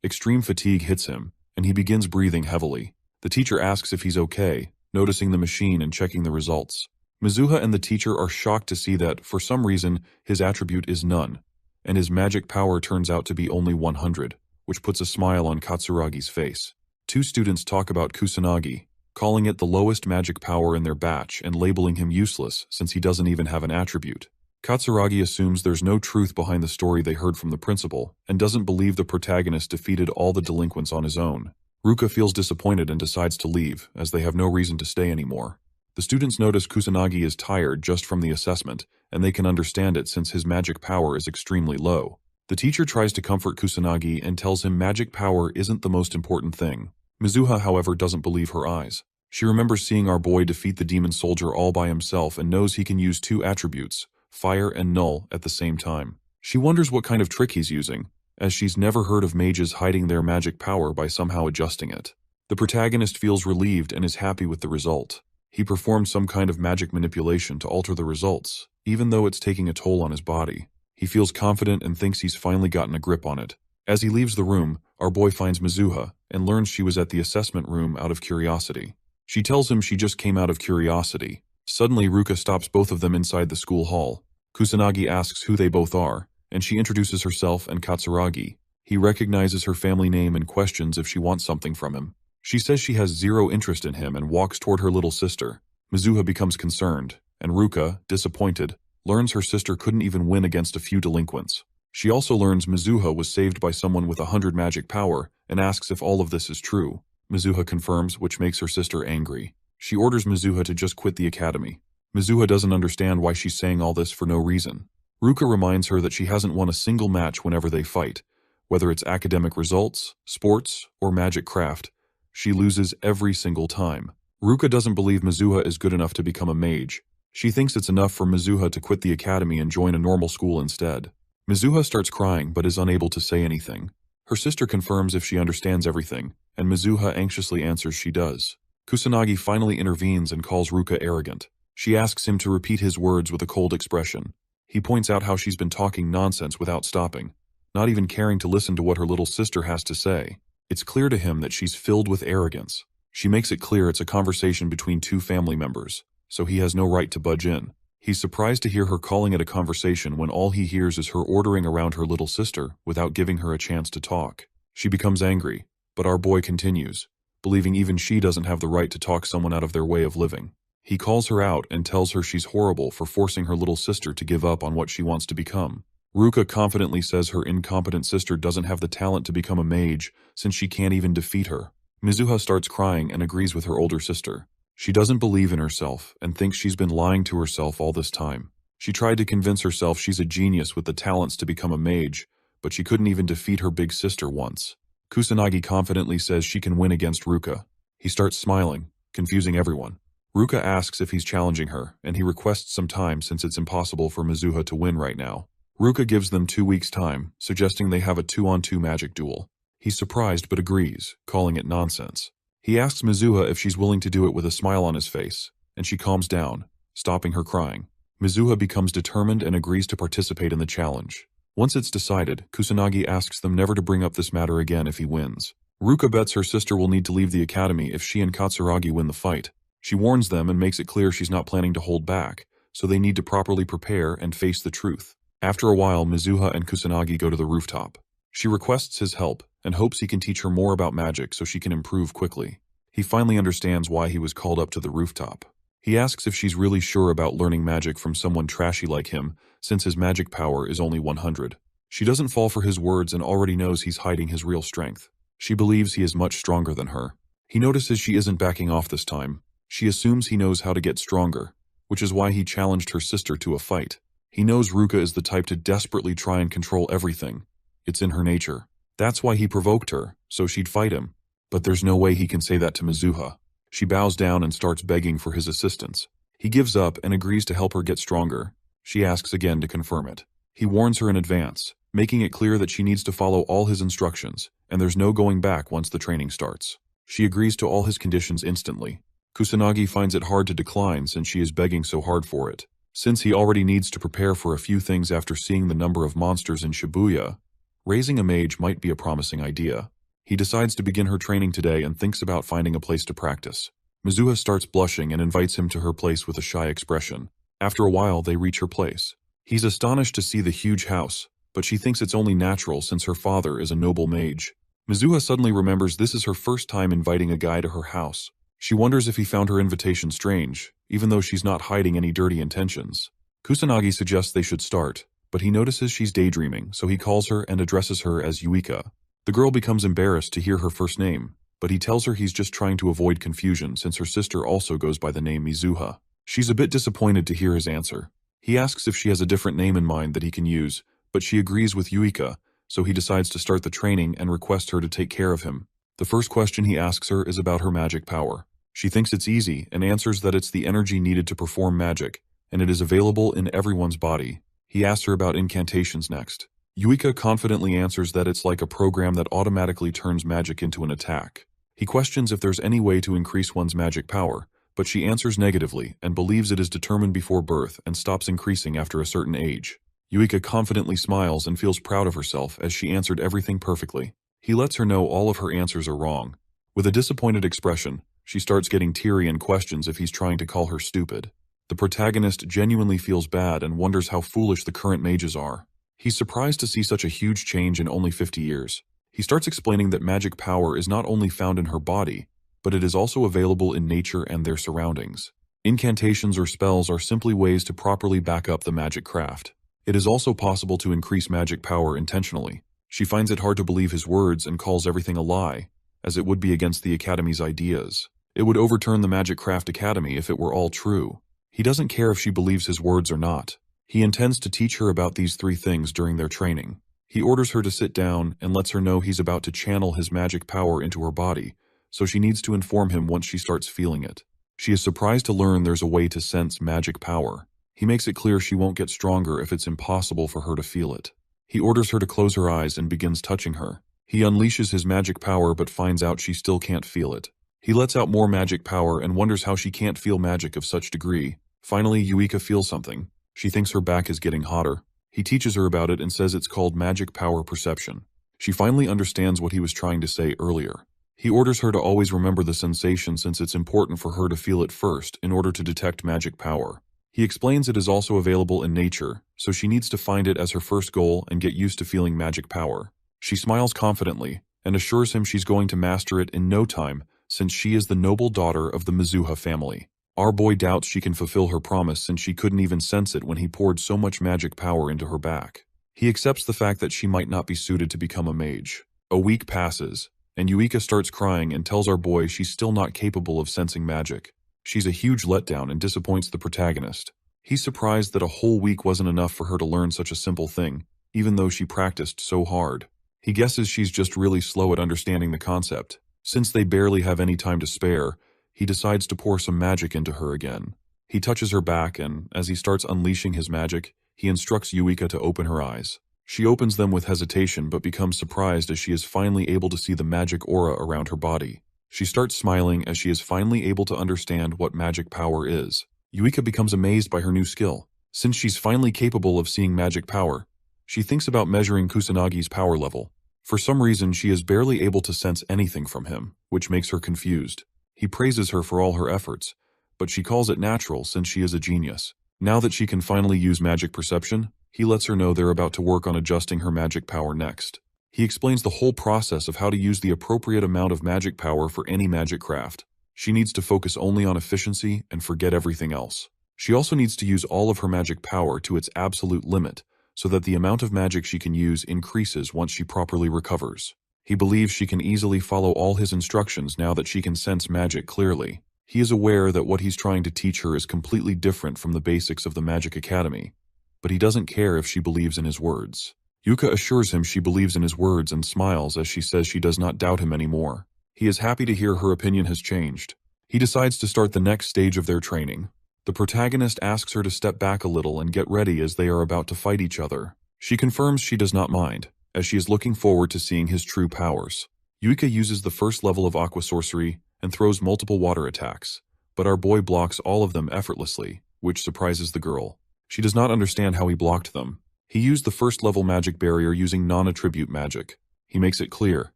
Extreme fatigue hits him, and he begins breathing heavily. The teacher asks if he's okay, noticing the machine and checking the results. Mizuha and the teacher are shocked to see that, for some reason, his attribute is none, and his magic power turns out to be only 100, which puts a smile on Katsuragi's face. 2 students talk about Kusanagi, calling it the lowest magic power in their batch and labeling him useless since he doesn't even have an attribute. Katsuragi assumes there's no truth behind the story they heard from the principal and doesn't believe the protagonist defeated all the delinquents on his own. Ruka feels disappointed and decides to leave, as they have no reason to stay anymore. The students notice Kusanagi is tired just from the assessment and they can understand it since his magic power is extremely low. The teacher tries to comfort Kusanagi and tells him magic power isn't the most important thing. Mizuha, however, doesn't believe her eyes. She remembers seeing our boy defeat the demon soldier all by himself and knows he can use two attributes, fire and null, at the same time. She wonders what kind of trick he's using, as she's never heard of mages hiding their magic power by somehow adjusting it. The protagonist feels relieved and is happy with the result. He performed some kind of magic manipulation to alter the results, even though it's taking a toll on his body. He feels confident and thinks he's finally gotten a grip on it. As he leaves the room, our boy finds Mizuha and learns she was at the assessment room out of curiosity. She tells him she just came out of curiosity. Suddenly, Ruka stops both of them inside the school hall. Kusanagi asks who they both are, and she introduces herself and Katsuragi. He recognizes her family name and questions if she wants something from him. She says she has zero interest in him and walks toward her little sister. Mizuha becomes concerned, and Ruka, disappointed, learns her sister couldn't even win against a few delinquents. She also learns Mizuha was saved by someone with 100 magic power and asks if all of this is true. Mizuha confirms, which makes her sister angry. She orders Mizuha to just quit the academy. Mizuha doesn't understand why she's saying all this for no reason. Ruka reminds her that she hasn't won a single match whenever they fight. Whether it's academic results, sports, or magic craft, she loses every single time. Ruka doesn't believe Mizuha is good enough to become a mage. She thinks it's enough for Mizuha to quit the academy and join a normal school instead. Mizuha starts crying but is unable to say anything. Her sister confirms if she understands everything, and Mizuha anxiously answers she does. Kusanagi finally intervenes and calls Ruka arrogant. She asks him to repeat his words with a cold expression. He points out how she's been talking nonsense without stopping, not even caring to listen to what her little sister has to say. It's clear to him that she's filled with arrogance. She makes it clear it's a conversation between two family members, so he has no right to budge in. He's surprised to hear her calling it a conversation when all he hears is her ordering around her little sister without giving her a chance to talk. She becomes angry, but our boy continues, believing even she doesn't have the right to talk someone out of their way of living. He calls her out and tells her she's horrible for forcing her little sister to give up on what she wants to become. Ruka confidently says her incompetent sister doesn't have the talent to become a mage since she can't even defeat her. Mizuha starts crying and agrees with her older sister. She doesn't believe in herself and thinks she's been lying to herself all this time. She tried to convince herself she's a genius with the talents to become a mage, but she couldn't even defeat her big sister once. Kusanagi confidently says she can win against Ruka. He starts smiling, confusing everyone. Ruka asks if he's challenging her, and he requests some time since it's impossible for Mizuha to win right now. Ruka gives them 2 weeks' time, suggesting they have a 2-on-2 magic duel. He's surprised but agrees, calling it nonsense. He asks Mizuha if she's willing to do it with a smile on his face, and she calms down, stopping her crying. Mizuha becomes determined and agrees to participate in the challenge. Once it's decided, Kusanagi asks them never to bring up this matter again if he wins. Ruka bets her sister will need to leave the academy if she and Katsuragi win the fight. She warns them and makes it clear she's not planning to hold back, so they need to properly prepare and face the truth. After a while, Mizuha and Kusanagi go to the rooftop. She requests his help and hopes he can teach her more about magic so she can improve quickly. He finally understands why he was called up to the rooftop. He asks if she's really sure about learning magic from someone trashy like him, since his magic power is only 100. She doesn't fall for his words and already knows he's hiding his real strength. She believes he is much stronger than her. He notices she isn't backing off this time. She assumes he knows how to get stronger, which is why he challenged her sister to a fight. He knows Ruka is the type to desperately try and control everything. It's in her nature. That's why he provoked her, so she'd fight him. But there's no way he can say that to Mizuha. She bows down and starts begging for his assistance. He gives up and agrees to help her get stronger. She asks again to confirm it. He warns her in advance, making it clear that she needs to follow all his instructions, and there's no going back once the training starts. She agrees to all his conditions instantly. Kusanagi finds it hard to decline since she is begging so hard for it. Since he already needs to prepare for a few things after seeing the number of monsters in Shibuya, raising a mage might be a promising idea. He decides to begin her training today and thinks about finding a place to practice. Mizuha starts blushing and invites him to her place with a shy expression. After a while, they reach her place. He's astonished to see the huge house, but she thinks it's only natural since her father is a noble mage. Mizuha suddenly remembers this is her first time inviting a guy to her house. She wonders if he found her invitation strange, even though she's not hiding any dirty intentions. Kusanagi suggests they should start, but he notices she's daydreaming, so he calls her and addresses her as Yuika. The girl becomes embarrassed to hear her first name, but he tells her he's just trying to avoid confusion since her sister also goes by the name Mizuha. She's a bit disappointed to hear his answer. He asks if she has a different name in mind that he can use, but she agrees with Yuika, so he decides to start the training and requests her to take care of him. The first question he asks her is about her magic power. She thinks it's easy and answers that it's the energy needed to perform magic, and it is available in everyone's body. He asks her about incantations next. Yuika confidently answers that it's like a program that automatically turns magic into an attack. He questions if there's any way to increase one's magic power, but she answers negatively and believes it is determined before birth and stops increasing after a certain age. Yuika confidently smiles and feels proud of herself as she answered everything perfectly. He lets her know all of her answers are wrong. With a disappointed expression, she starts getting teary and questions if he's trying to call her stupid. The protagonist genuinely feels bad and wonders how foolish the current mages are. He's surprised to see such a huge change in only 50 years. He starts explaining that magic power is not only found in her body, but it is also available in nature and their surroundings. Incantations or spells are simply ways to properly back up the magic craft. It is also possible to increase magic power intentionally. She finds it hard to believe his words and calls everything a lie, as it would be against the Academy's ideas. It would overturn the Magic Craft Academy if it were all true. He doesn't care if she believes his words or not. He intends to teach her about these 3 things during their training. He orders her to sit down and lets her know he's about to channel his magic power into her body, so she needs to inform him once she starts feeling it. She is surprised to learn there's a way to sense magic power. He makes it clear she won't get stronger if it's impossible for her to feel it. He orders her to close her eyes and begins touching her. He unleashes his magic power but finds out she still can't feel it. He lets out more magic power and wonders how she can't feel magic of such degree. Finally, Yuika feels something. She thinks her back is getting hotter. He teaches her about it and says it's called magic power perception. She finally understands what he was trying to say earlier. He orders her to always remember the sensation since it's important for her to feel it first in order to detect magic power. He explains it is also available in nature, so she needs to find it as her first goal and get used to feeling magic power. She smiles confidently and assures him she's going to master it in no time since she is the noble daughter of the Mizuha family. Our boy doubts she can fulfill her promise since she couldn't even sense it when he poured so much magic power into her back. He accepts the fact that she might not be suited to become a mage. A week passes, and Yuika starts crying and tells our boy she's still not capable of sensing magic. She's a huge letdown and disappoints the protagonist. He's surprised that a whole week wasn't enough for her to learn such a simple thing, even though she practiced so hard. He guesses she's just really slow at understanding the concept. Since they barely have any time to spare, he decides to pour some magic into her again. He touches her back and, as he starts unleashing his magic, he instructs Yuika to open her eyes. She opens them with hesitation but becomes surprised as she is finally able to see the magic aura around her body. She starts smiling as she is finally able to understand what magic power is. Yuika becomes amazed by her new skill. Since she's finally capable of seeing magic power, she thinks about measuring Kusanagi's power level. For some reason, she is barely able to sense anything from him, which makes her confused. He praises her for all her efforts, but she calls it natural since she is a genius. Now that she can finally use magic perception, he lets her know they're about to work on adjusting her magic power next. He explains the whole process of how to use the appropriate amount of magic power for any magic craft. She needs to focus only on efficiency and forget everything else. She also needs to use all of her magic power to its absolute limit, so that the amount of magic she can use increases once she properly recovers. He believes she can easily follow all his instructions now that she can sense magic clearly. He is aware that what he's trying to teach her is completely different from the basics of the Magic Academy, but he doesn't care if she believes in his words. Yuka assures him she believes in his words and smiles as she says she does not doubt him anymore. He is happy to hear her opinion has changed. He decides to start the next stage of their training. The protagonist asks her to step back a little and get ready as they are about to fight each other. She confirms she does not mind, as she is looking forward to seeing his true powers. Yuika uses the first level of aqua sorcery and throws multiple water attacks, but our boy blocks all of them effortlessly, which surprises the girl. She does not understand how he blocked them. He used the first level magic barrier using non-attribute magic. He makes it clear.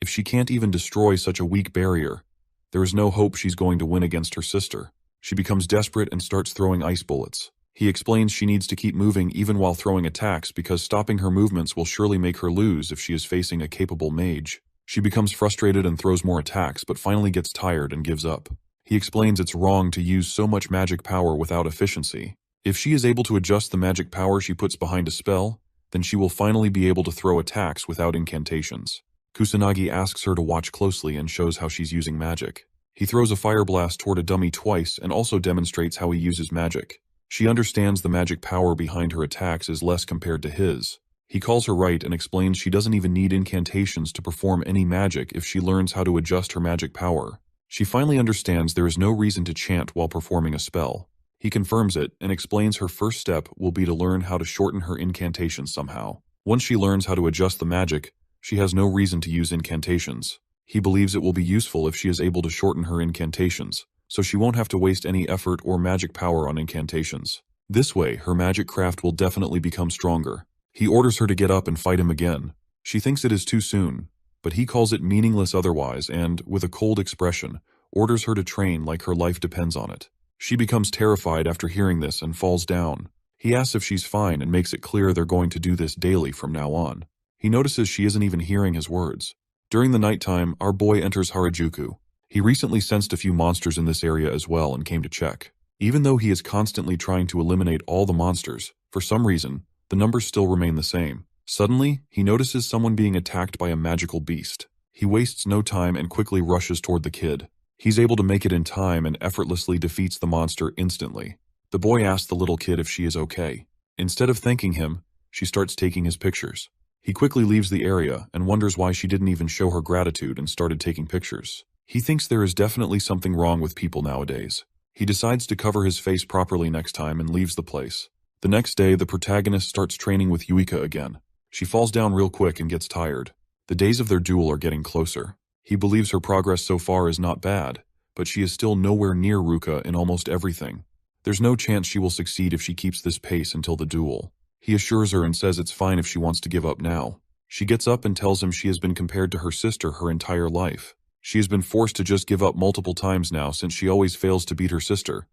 If she can't even destroy such a weak barrier, there is no hope she's going to win against her sister. She becomes desperate and starts throwing ice bullets. He explains she needs to keep moving even while throwing attacks because stopping her movements will surely make her lose if she is facing a capable mage. She becomes frustrated and throws more attacks but finally gets tired and gives up. He explains it's wrong to use so much magic power without efficiency. If she is able to adjust the magic power she puts behind a spell, then she will finally be able to throw attacks without incantations. Kusanagi asks her to watch closely and shows how she's using magic. He throws a fire blast toward a dummy twice and also demonstrates how he uses magic. She understands the magic power behind her attacks is less compared to his. He calls her right and explains she doesn't even need incantations to perform any magic if she learns how to adjust her magic power. She finally understands there is no reason to chant while performing a spell. He confirms it and explains her first step will be to learn how to shorten her incantations somehow. Once she learns how to adjust the magic, she has no reason to use incantations. He believes it will be useful if she is able to shorten her incantations, so she won't have to waste any effort or magic power on incantations. This way, her magic craft will definitely become stronger. He orders her to get up and fight him again. She thinks it is too soon, but he calls it meaningless otherwise and, with a cold expression, orders her to train like her life depends on it. She becomes terrified after hearing this and falls down. He asks if she's fine and makes it clear they're going to do this daily from now on. He notices she isn't even hearing his words. During the nighttime, our boy enters Harajuku. He recently sensed a few monsters in this area as well and came to check. Even though he is constantly trying to eliminate all the monsters, for some reason, the numbers still remain the same. Suddenly, he notices someone being attacked by a magical beast. He wastes no time and quickly rushes toward the kid. He's able to make it in time and effortlessly defeats the monster instantly. The boy asks the little kid if she is okay. Instead of thanking him, she starts taking his pictures. He quickly leaves the area and wonders why she didn't even show her gratitude and started taking pictures. He thinks there is definitely something wrong with people nowadays. He decides to cover his face properly next time and leaves the place. The next day, the protagonist starts training with Yuika again. She falls down real quick and gets tired. The days of their duel are getting closer. He believes her progress so far is not bad, but she is still nowhere near Ruka in almost everything. There's no chance she will succeed if she keeps this pace until the duel. He assures her and says it's fine if she wants to give up now. She gets up and tells him she has been compared to her sister her entire life. She has been forced to just give up multiple times now since she always fails to beat her sister.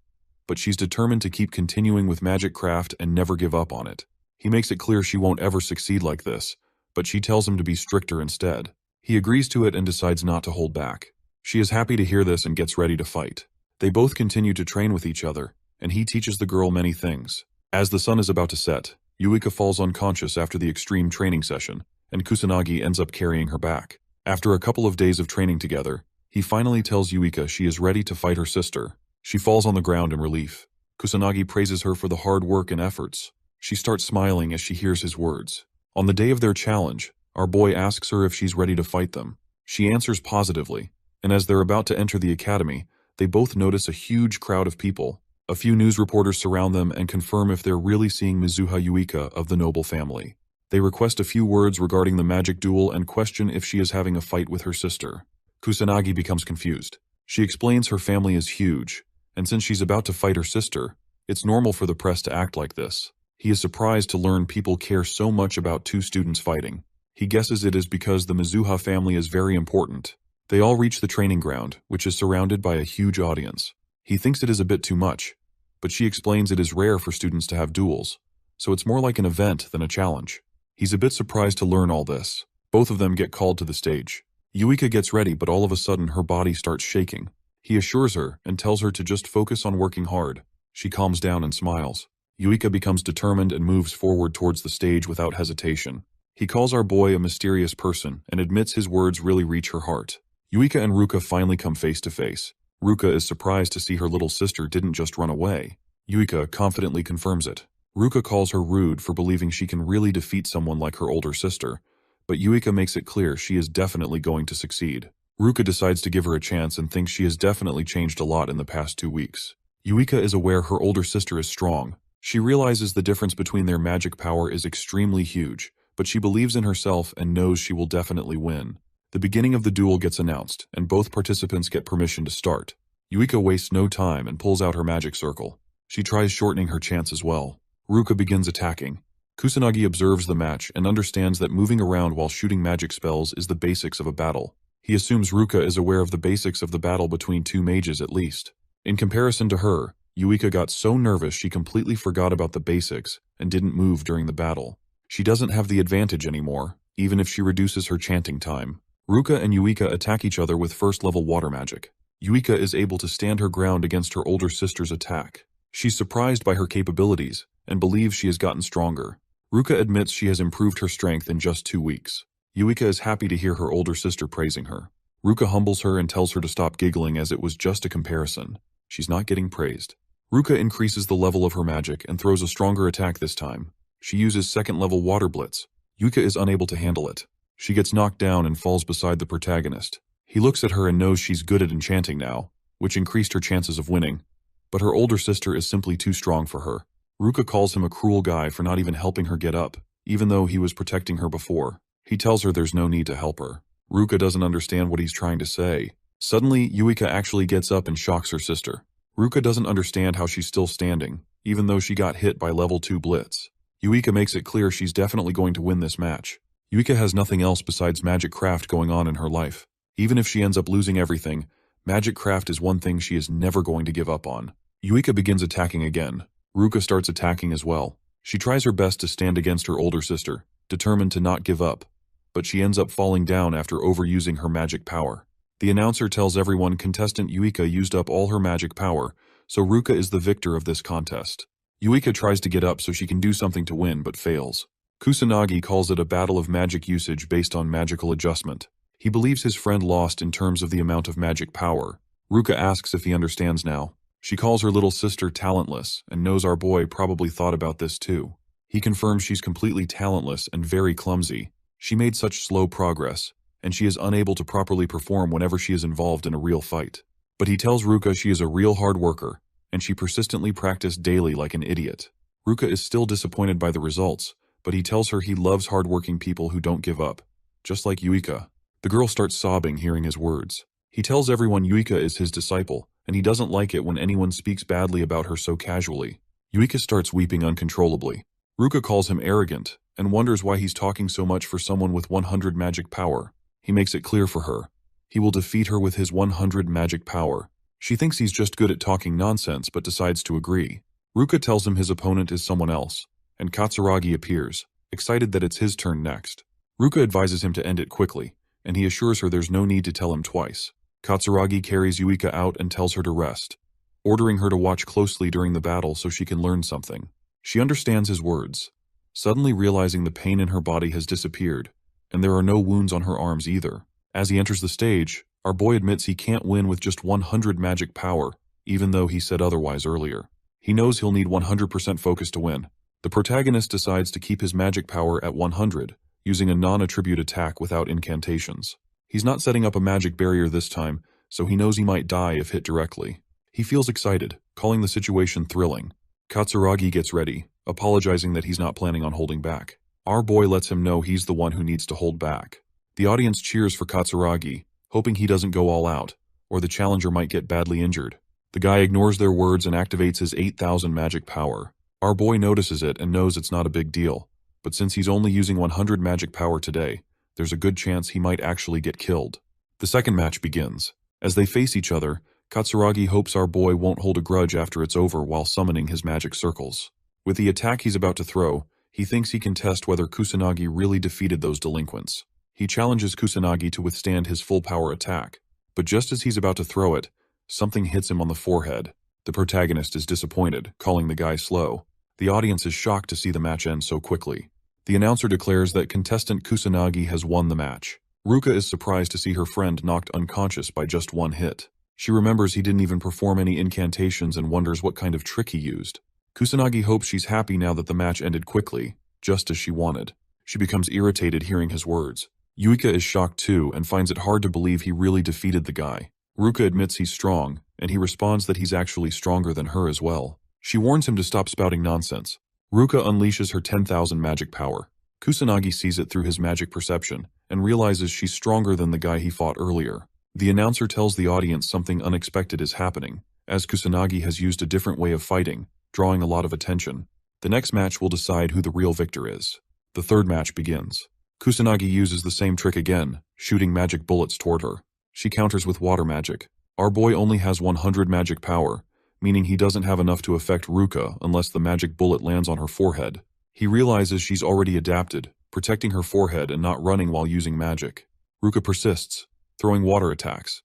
But she's determined to keep continuing with magic craft and never give up on it. He makes it clear she won't ever succeed like this, but she tells him to be stricter instead. He agrees to it and decides not to hold back. She is happy to hear this and gets ready to fight. They both continue to train with each other, and he teaches the girl many things. As the sun is about to set, Yuika falls unconscious after the extreme training session, and Kusanagi ends up carrying her back. After a couple of days of training together, he finally tells Yuika she is ready to fight her sister. She falls on the ground in relief. Kusanagi praises her for the hard work and efforts. She starts smiling as she hears his words. On the day of their challenge, our boy asks her if she's ready to fight them. She answers positively, and as they're about to enter the academy, they both notice a huge crowd of people. A few news reporters surround them and confirm if they're really seeing Mizuha Yuika of the noble family. They request a few words regarding the magic duel and question if she is having a fight with her sister. Kusanagi becomes confused. She explains her family is huge, and since she's about to fight her sister, it's normal for the press to act like this. He is surprised to learn people care so much about two students fighting. He guesses it is because the Mizuha family is very important. They all reach the training ground, which is surrounded by a huge audience. He thinks it is a bit too much, but she explains it is rare for students to have duels, so it's more like an event than a challenge. He's a bit surprised to learn all this. Both of them get called to the stage. Yuika gets ready, but all of a sudden her body starts shaking. He assures her and tells her to just focus on working hard. She calms down and smiles. Yuika becomes determined and moves forward towards the stage without hesitation. He calls our boy a mysterious person and admits his words really reach her heart. Yuika and Ruka finally come face to face. Ruka is surprised to see her little sister didn't just run away. Yuika confidently confirms it. Ruka calls her rude for believing she can really defeat someone like her older sister, but Yuika makes it clear she is definitely going to succeed. Ruka decides to give her a chance and thinks she has definitely changed a lot in the past 2 weeks. Yuika is aware her older sister is strong. She realizes the difference between their magic power is extremely huge, but she believes in herself and knows she will definitely win. The beginning of the duel gets announced, and both participants get permission to start. Yuika wastes no time and pulls out her magic circle. She tries shortening her chance as well. Ruka begins attacking. Kusanagi observes the match and understands that moving around while shooting magic spells is the basics of a battle. He assumes Ruka is aware of the basics of the battle between two mages at least. In comparison to her, Yuika got so nervous she completely forgot about the basics and didn't move during the battle. She doesn't have the advantage anymore, even if she reduces her chanting time. Ruka and Yuika attack each other with first-level water magic. Yuika is able to stand her ground against her older sister's attack. She's surprised by her capabilities and believes she has gotten stronger. Ruka admits she has improved her strength in just 2 weeks. Yuika is happy to hear her older sister praising her. Ruka humbles her and tells her to stop giggling as it was just a comparison. She's not getting praised. Ruka increases the level of her magic and throws a stronger attack this time. She uses second-level water blitz. Yuika is unable to handle it. She gets knocked down and falls beside the protagonist. He looks at her and knows she's good at enchanting now, which increased her chances of winning. But her older sister is simply too strong for her. Ruka calls him a cruel guy for not even helping her get up, even though he was protecting her before. He tells her there's no need to help her. Ruka doesn't understand what he's trying to say. Suddenly, Yuika actually gets up and shocks her sister. Ruka doesn't understand how she's still standing, even though she got hit by level 2 blitz. Yuika makes it clear she's definitely going to win this match. Yuika has nothing else besides magic craft going on in her life. Even if she ends up losing everything, magic craft is one thing she is never going to give up on. Yuika begins attacking again. Ruka starts attacking as well. She tries her best to stand against her older sister, determined to not give up, but she ends up falling down after overusing her magic power. The announcer tells everyone contestant Yuika used up all her magic power, so Ruka is the victor of this contest. Yuika tries to get up so she can do something to win, but fails. Kusanagi calls it a battle of magic usage based on magical adjustment. He believes his friend lost in terms of the amount of magic power. Ruka asks if he understands now. She calls her little sister talentless, and knows our boy probably thought about this too. He confirms she's completely talentless and very clumsy. She made such slow progress, and she is unable to properly perform whenever she is involved in a real fight. But he tells Ruka she is a real hard worker, and she persistently practiced daily like an idiot. Ruka is still disappointed by the results, but he tells her he loves hardworking people who don't give up, just like Yuika. The girl starts sobbing hearing his words. He tells everyone Yuika is his disciple, and he doesn't like it when anyone speaks badly about her so casually. Yuika starts weeping uncontrollably. Ruka calls him arrogant, and wonders why he's talking so much for someone with 100 magic power. He makes it clear for her. He will defeat her with his 100 magic power. She thinks he's just good at talking nonsense, but decides to agree. Ruka tells him his opponent is someone else, and Katsuragi appears, excited that it's his turn next. Ruka advises him to end it quickly, and he assures her there's no need to tell him twice. Katsuragi carries Yuika out and tells her to rest, ordering her to watch closely during the battle so she can learn something. She understands his words, suddenly realizing the pain in her body has disappeared, and there are no wounds on her arms either. As he enters the stage, our boy admits he can't win with just 100 magic power, even though he said otherwise earlier. He knows he'll need 100% focus to win. The protagonist decides to keep his magic power at 100, using a non-attribute attack without incantations. He's not setting up a magic barrier this time, so he knows he might die if hit directly. He feels excited, calling the situation thrilling. Katsuragi gets ready, apologizing that he's not planning on holding back. Our boy lets him know he's the one who needs to hold back. The audience cheers for Katsuragi, hoping he doesn't go all out, or the challenger might get badly injured. The guy ignores their words and activates his 8,000 magic power. Our boy notices it and knows it's not a big deal, but since he's only using 100 magic power today, there's a good chance he might actually get killed. The second match begins. As they face each other, Katsuragi hopes our boy won't hold a grudge after it's over while summoning his magic circles. With the attack he's about to throw, he thinks he can test whether Kusanagi really defeated those delinquents. He challenges Kusanagi to withstand his full power attack, but just as he's about to throw it, something hits him on the forehead. The protagonist is disappointed, calling the guy slow. The audience is shocked to see the match end so quickly. The announcer declares that contestant Kusanagi has won the match. Ruka is surprised to see her friend knocked unconscious by just one hit. She remembers he didn't even perform any incantations and wonders what kind of trick he used. Kusanagi hopes she's happy now that the match ended quickly, just as she wanted. She becomes irritated hearing his words. Yuika is shocked too and finds it hard to believe he really defeated the guy. Ruka admits he's strong, and he responds that he's actually stronger than her as well. She warns him to stop spouting nonsense. Ruka unleashes her 10,000 magic power. Kusanagi sees it through his magic perception and realizes she's stronger than the guy he fought earlier. The announcer tells the audience something unexpected is happening, as Kusanagi has used a different way of fighting, drawing a lot of attention. The next match will decide who the real victor is. The third match begins. Kusanagi uses the same trick again, shooting magic bullets toward her. She counters with water magic. Our boy only has 100 magic power, meaning he doesn't have enough to affect Ruka unless the magic bullet lands on her forehead. He realizes she's already adapted, protecting her forehead and not running while using magic. Ruka persists, throwing water attacks.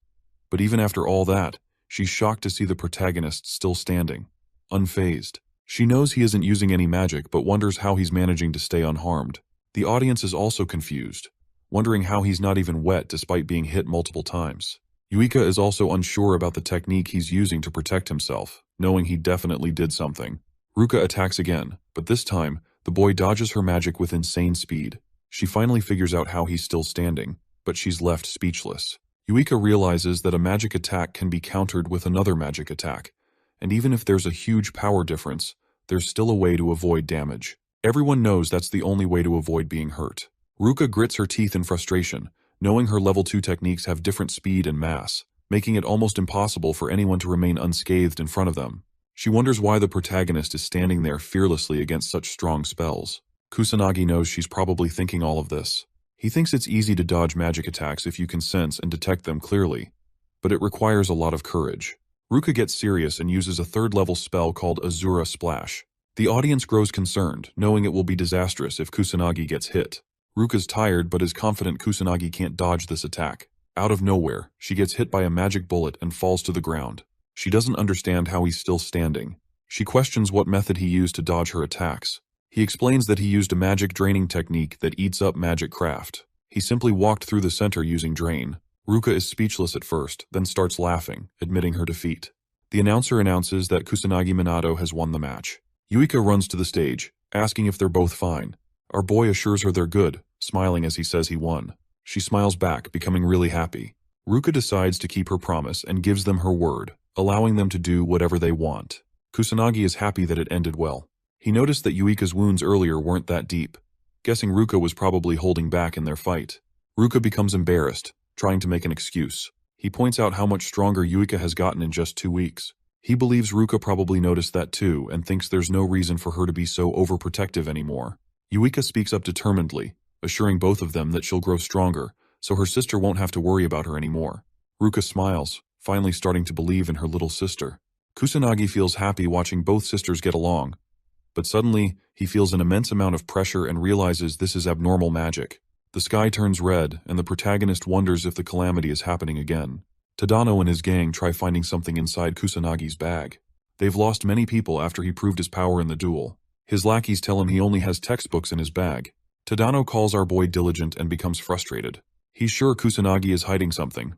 But even after all that, she's shocked to see the protagonist still standing, unfazed. She knows he isn't using any magic but wonders how he's managing to stay unharmed. The audience is also confused, wondering how he's not even wet despite being hit multiple times. Yuika is also unsure about the technique he's using to protect himself. knowing he definitely did something. Ruka attacks again, but this time, the boy dodges her magic with insane speed. She finally figures out how he's still standing, but she's left speechless. Yuika realizes that a magic attack can be countered with another magic attack, and even if there's a huge power difference, there's still a way to avoid damage. Everyone knows that's the only way to avoid being hurt. Ruka grits her teeth in frustration, knowing her level 2 techniques have different speed and mass, making it almost impossible for anyone to remain unscathed in front of them. She wonders why the protagonist is standing there fearlessly against such strong spells. Kusanagi knows she's probably thinking all of this. He thinks it's easy to dodge magic attacks if you can sense and detect them clearly, but it requires a lot of courage. Ruka gets serious and uses a third-level spell called Azura Splash. The audience grows concerned, knowing it will be disastrous if Kusanagi gets hit. Ruka's tired but is confident Kusanagi can't dodge this attack. Out of nowhere, she gets hit by a magic bullet and falls to the ground. She doesn't understand how he's still standing. She questions what method he used to dodge her attacks. He explains that he used a magic draining technique that eats up magic craft. He simply walked through the center using drain. Ruka is speechless at first, then starts laughing, admitting her defeat. The announcer announces that Kusanagi Minato has won the match. Yuika runs to the stage, asking if they're both fine. Our boy assures her they're good, smiling as he says he won. She smiles back, becoming really happy. Ruka decides to keep her promise and gives them her word, allowing them to do whatever they want. Kusanagi is happy that it ended well. He noticed that Yuika's wounds earlier weren't that deep, guessing Ruka was probably holding back in their fight. Ruka becomes embarrassed, trying to make an excuse. He points out how much stronger Yuika has gotten in just 2 weeks. He believes Ruka probably noticed that too and thinks there's no reason for her to be so overprotective anymore. Yuika speaks up determinedly, assuring both of them that she'll grow stronger, so her sister won't have to worry about her anymore. Ruka smiles, finally starting to believe in her little sister. Kusanagi feels happy watching both sisters get along, but suddenly, he feels an immense amount of pressure and realizes this is abnormal magic. The sky turns red, and the protagonist wonders if the calamity is happening again. Tadano and his gang try finding something inside Kusanagi's bag. They've lost many people after he proved his power in the duel. His lackeys tell him he only has textbooks in his bag. Tadano calls our boy diligent and becomes frustrated. He's sure Kusanagi is hiding something.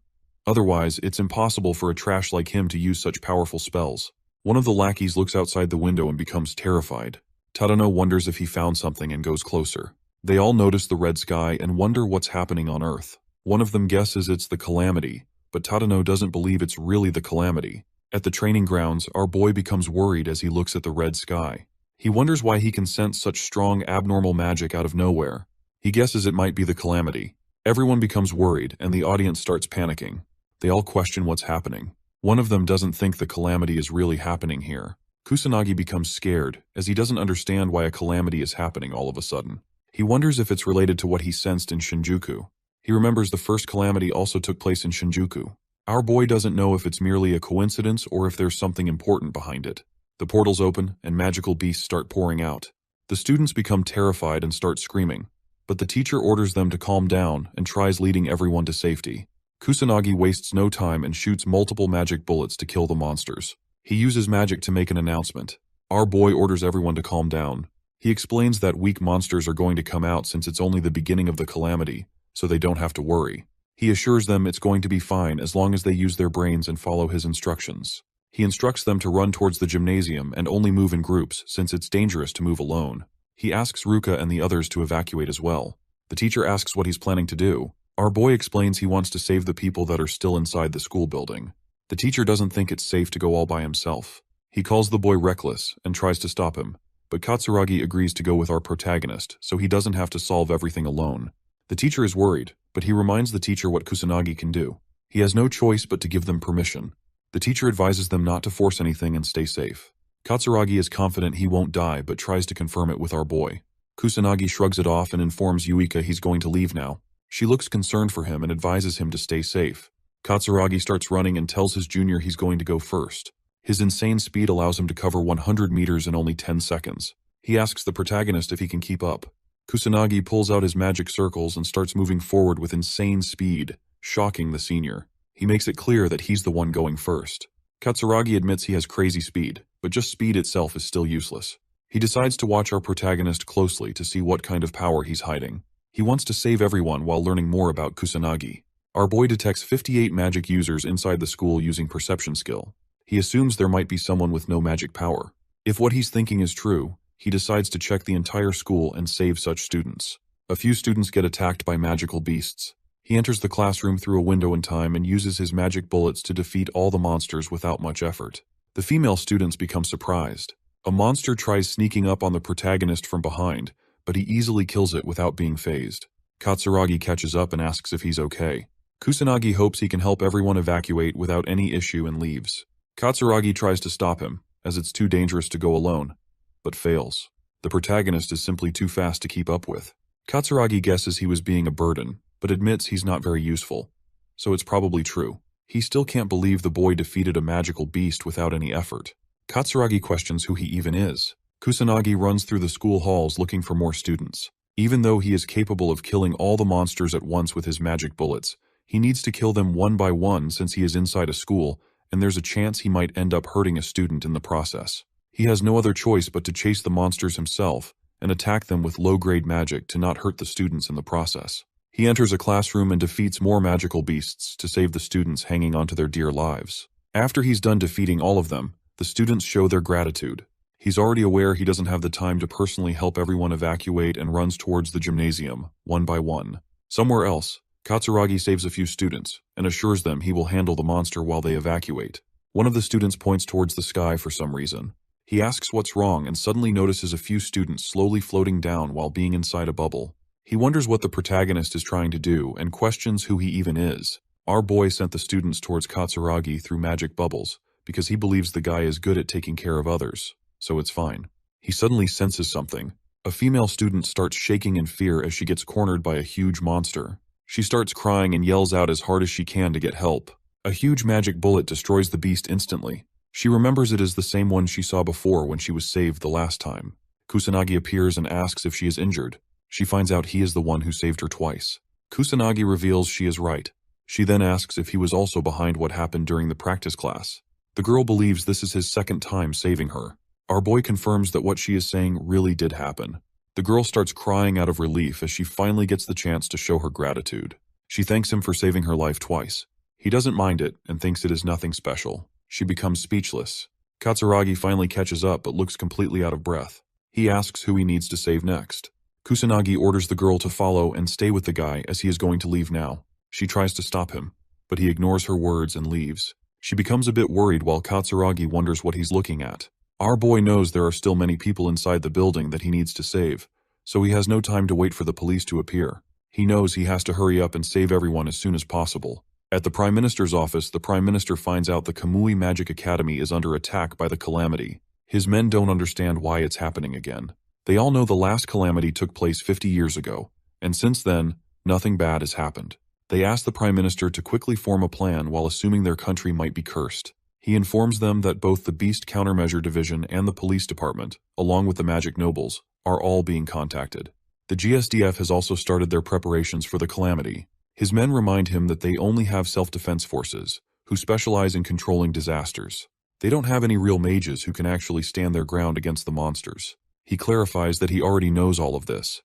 Otherwise, it's impossible for a trash like him to use such powerful spells. One of the lackeys looks outside the window and becomes terrified. Tadano wonders if he found something and goes closer. They all notice the red sky and wonder what's happening on Earth. One of them guesses it's the calamity, but Tadano doesn't believe it's really the calamity. At the training grounds, our boy becomes worried as he looks at the red sky. He wonders why he can sense such strong abnormal magic out of nowhere. He guesses it might be the calamity. Everyone becomes worried and the audience starts panicking. They all question what's happening. One of them doesn't think the calamity is really happening here. Kusanagi becomes scared, as he doesn't understand why a calamity is happening all of a sudden. He wonders if it's related to what he sensed in Shinjuku. He remembers the first calamity also took place in Shinjuku. Our boy doesn't know if it's merely a coincidence or if there's something important behind it. The portals open, and magical beasts start pouring out. The students become terrified and start screaming, but the teacher orders them to calm down and tries leading everyone to safety. Kusanagi wastes no time and shoots multiple magic bullets to kill the monsters. He uses magic to make an announcement. Our boy orders everyone to calm down. He explains that weak monsters are going to come out since it's only the beginning of the calamity, so they don't have to worry. He assures them it's going to be fine as long as they use their brains and follow his instructions. He instructs them to run towards the gymnasium and only move in groups since it's dangerous to move alone. He asks Ruka and the others to evacuate as well. The teacher asks what he's planning to do. Our boy explains he wants to save the people that are still inside the school building. The teacher doesn't think it's safe to go all by himself. He calls the boy reckless and tries to stop him, but Katsuragi agrees to go with our protagonist so he doesn't have to solve everything alone. The teacher is worried, but he reminds the teacher what Kusanagi can do. He has no choice but to give them permission. The teacher advises them not to force anything and stay safe. Katsuragi is confident he won't die but tries to confirm it with our boy. Kusanagi shrugs it off and informs Yuika he's going to leave now. She looks concerned for him and advises him to stay safe. Katsuragi starts running and tells his junior he's going to go first. His insane speed allows him to cover 100 meters in only 10 seconds. He asks the protagonist if he can keep up. Kusanagi pulls out his magic circles and starts moving forward with insane speed, shocking the senior. He makes it clear that he's the one going first. Katsuragi admits he has crazy speed, but just speed itself is still useless. He decides to watch our protagonist closely to see what kind of power he's hiding. He wants to save everyone while learning more about Kusanagi. Our boy detects 58 magic users inside the school using perception skill. He assumes there might be someone with no magic power. If what he's thinking is true, he decides to check the entire school and save such students. A few students get attacked by magical beasts. He enters the classroom through a window in time and uses his magic bullets to defeat all the monsters without much effort. The female students become surprised. A monster tries sneaking up on the protagonist from behind, but he easily kills it without being phased. Katsuragi catches up and asks if he's okay. Kusanagi hopes he can help everyone evacuate without any issue and leaves. Katsuragi tries to stop him, as it's too dangerous to go alone, but fails. The protagonist is simply too fast to keep up with. Katsuragi guesses he was being a burden, but admits he's not very useful. So it's probably true. He still can't believe the boy defeated a magical beast without any effort. Katsuragi questions who he even is. Kusanagi runs through the school halls looking for more students. Even though he is capable of killing all the monsters at once with his magic bullets, he needs to kill them one by one since he is inside a school, and there's a chance he might end up hurting a student in the process. He has no other choice but to chase the monsters himself and attack them with low-grade magic to not hurt the students in the process. He enters a classroom and defeats more magical beasts to save the students hanging onto their dear lives. After he's done defeating all of them, the students show their gratitude. He's already aware he doesn't have the time to personally help everyone evacuate and runs towards the gymnasium, one by one. Somewhere else, Katsuragi saves a few students and assures them he will handle the monster while they evacuate. One of the students points towards the sky for some reason. He asks what's wrong and suddenly notices a few students slowly floating down while being inside a bubble. He wonders what the protagonist is trying to do and questions who he even is. Our boy sent the students towards Katsuragi through magic bubbles because he believes the guy is good at taking care of others, so it's fine. He suddenly senses something. A female student starts shaking in fear as she gets cornered by a huge monster. She starts crying and yells out as hard as she can to get help. A huge magic bullet destroys the beast instantly. She remembers it as the same one she saw before when she was saved the last time. Kusanagi appears and asks if she is injured. She finds out he is the one who saved her twice. Kusanagi reveals she is right. She then asks if he was also behind what happened during the practice class. The girl believes this is his second time saving her. Our boy confirms that what she is saying really did happen. The girl starts crying out of relief as she finally gets the chance to show her gratitude. She thanks him for saving her life twice. He doesn't mind it and thinks it is nothing special. She becomes speechless. Katsuragi finally catches up but looks completely out of breath. He asks who he needs to save next. Kusanagi orders the girl to follow and stay with the guy as he is going to leave now. She tries to stop him, but he ignores her words and leaves. She becomes a bit worried while Katsuragi wonders what he's looking at. Our boy knows there are still many people inside the building that he needs to save, so he has no time to wait for the police to appear. He knows he has to hurry up and save everyone as soon as possible. At the Prime Minister's office, the Prime Minister finds out the Kamui Magic Academy is under attack by the Calamity. His men don't understand why it's happening again. They all know the last calamity took place 50 years ago, and since then, nothing bad has happened. They ask the Prime Minister to quickly form a plan while assuming their country might be cursed. He informs them that both the Beast Countermeasure Division and the Police Department, along with the Magic Nobles, are all being contacted. The GSDF has also started their preparations for the calamity. His men remind him that they only have self-defense forces, who specialize in controlling disasters. They don't have any real mages who can actually stand their ground against the monsters. He clarifies that he already knows all of this.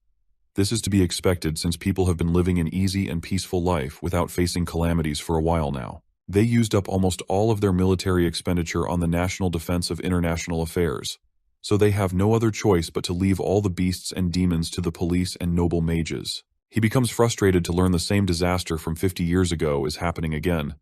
This is to be expected since people have been living an easy and peaceful life without facing calamities for a while now. They used up almost all of their military expenditure on the national defense of international affairs, so they have no other choice but to leave all the beasts and demons to the police and noble mages. He becomes frustrated to learn the same disaster from 50 years ago is happening again,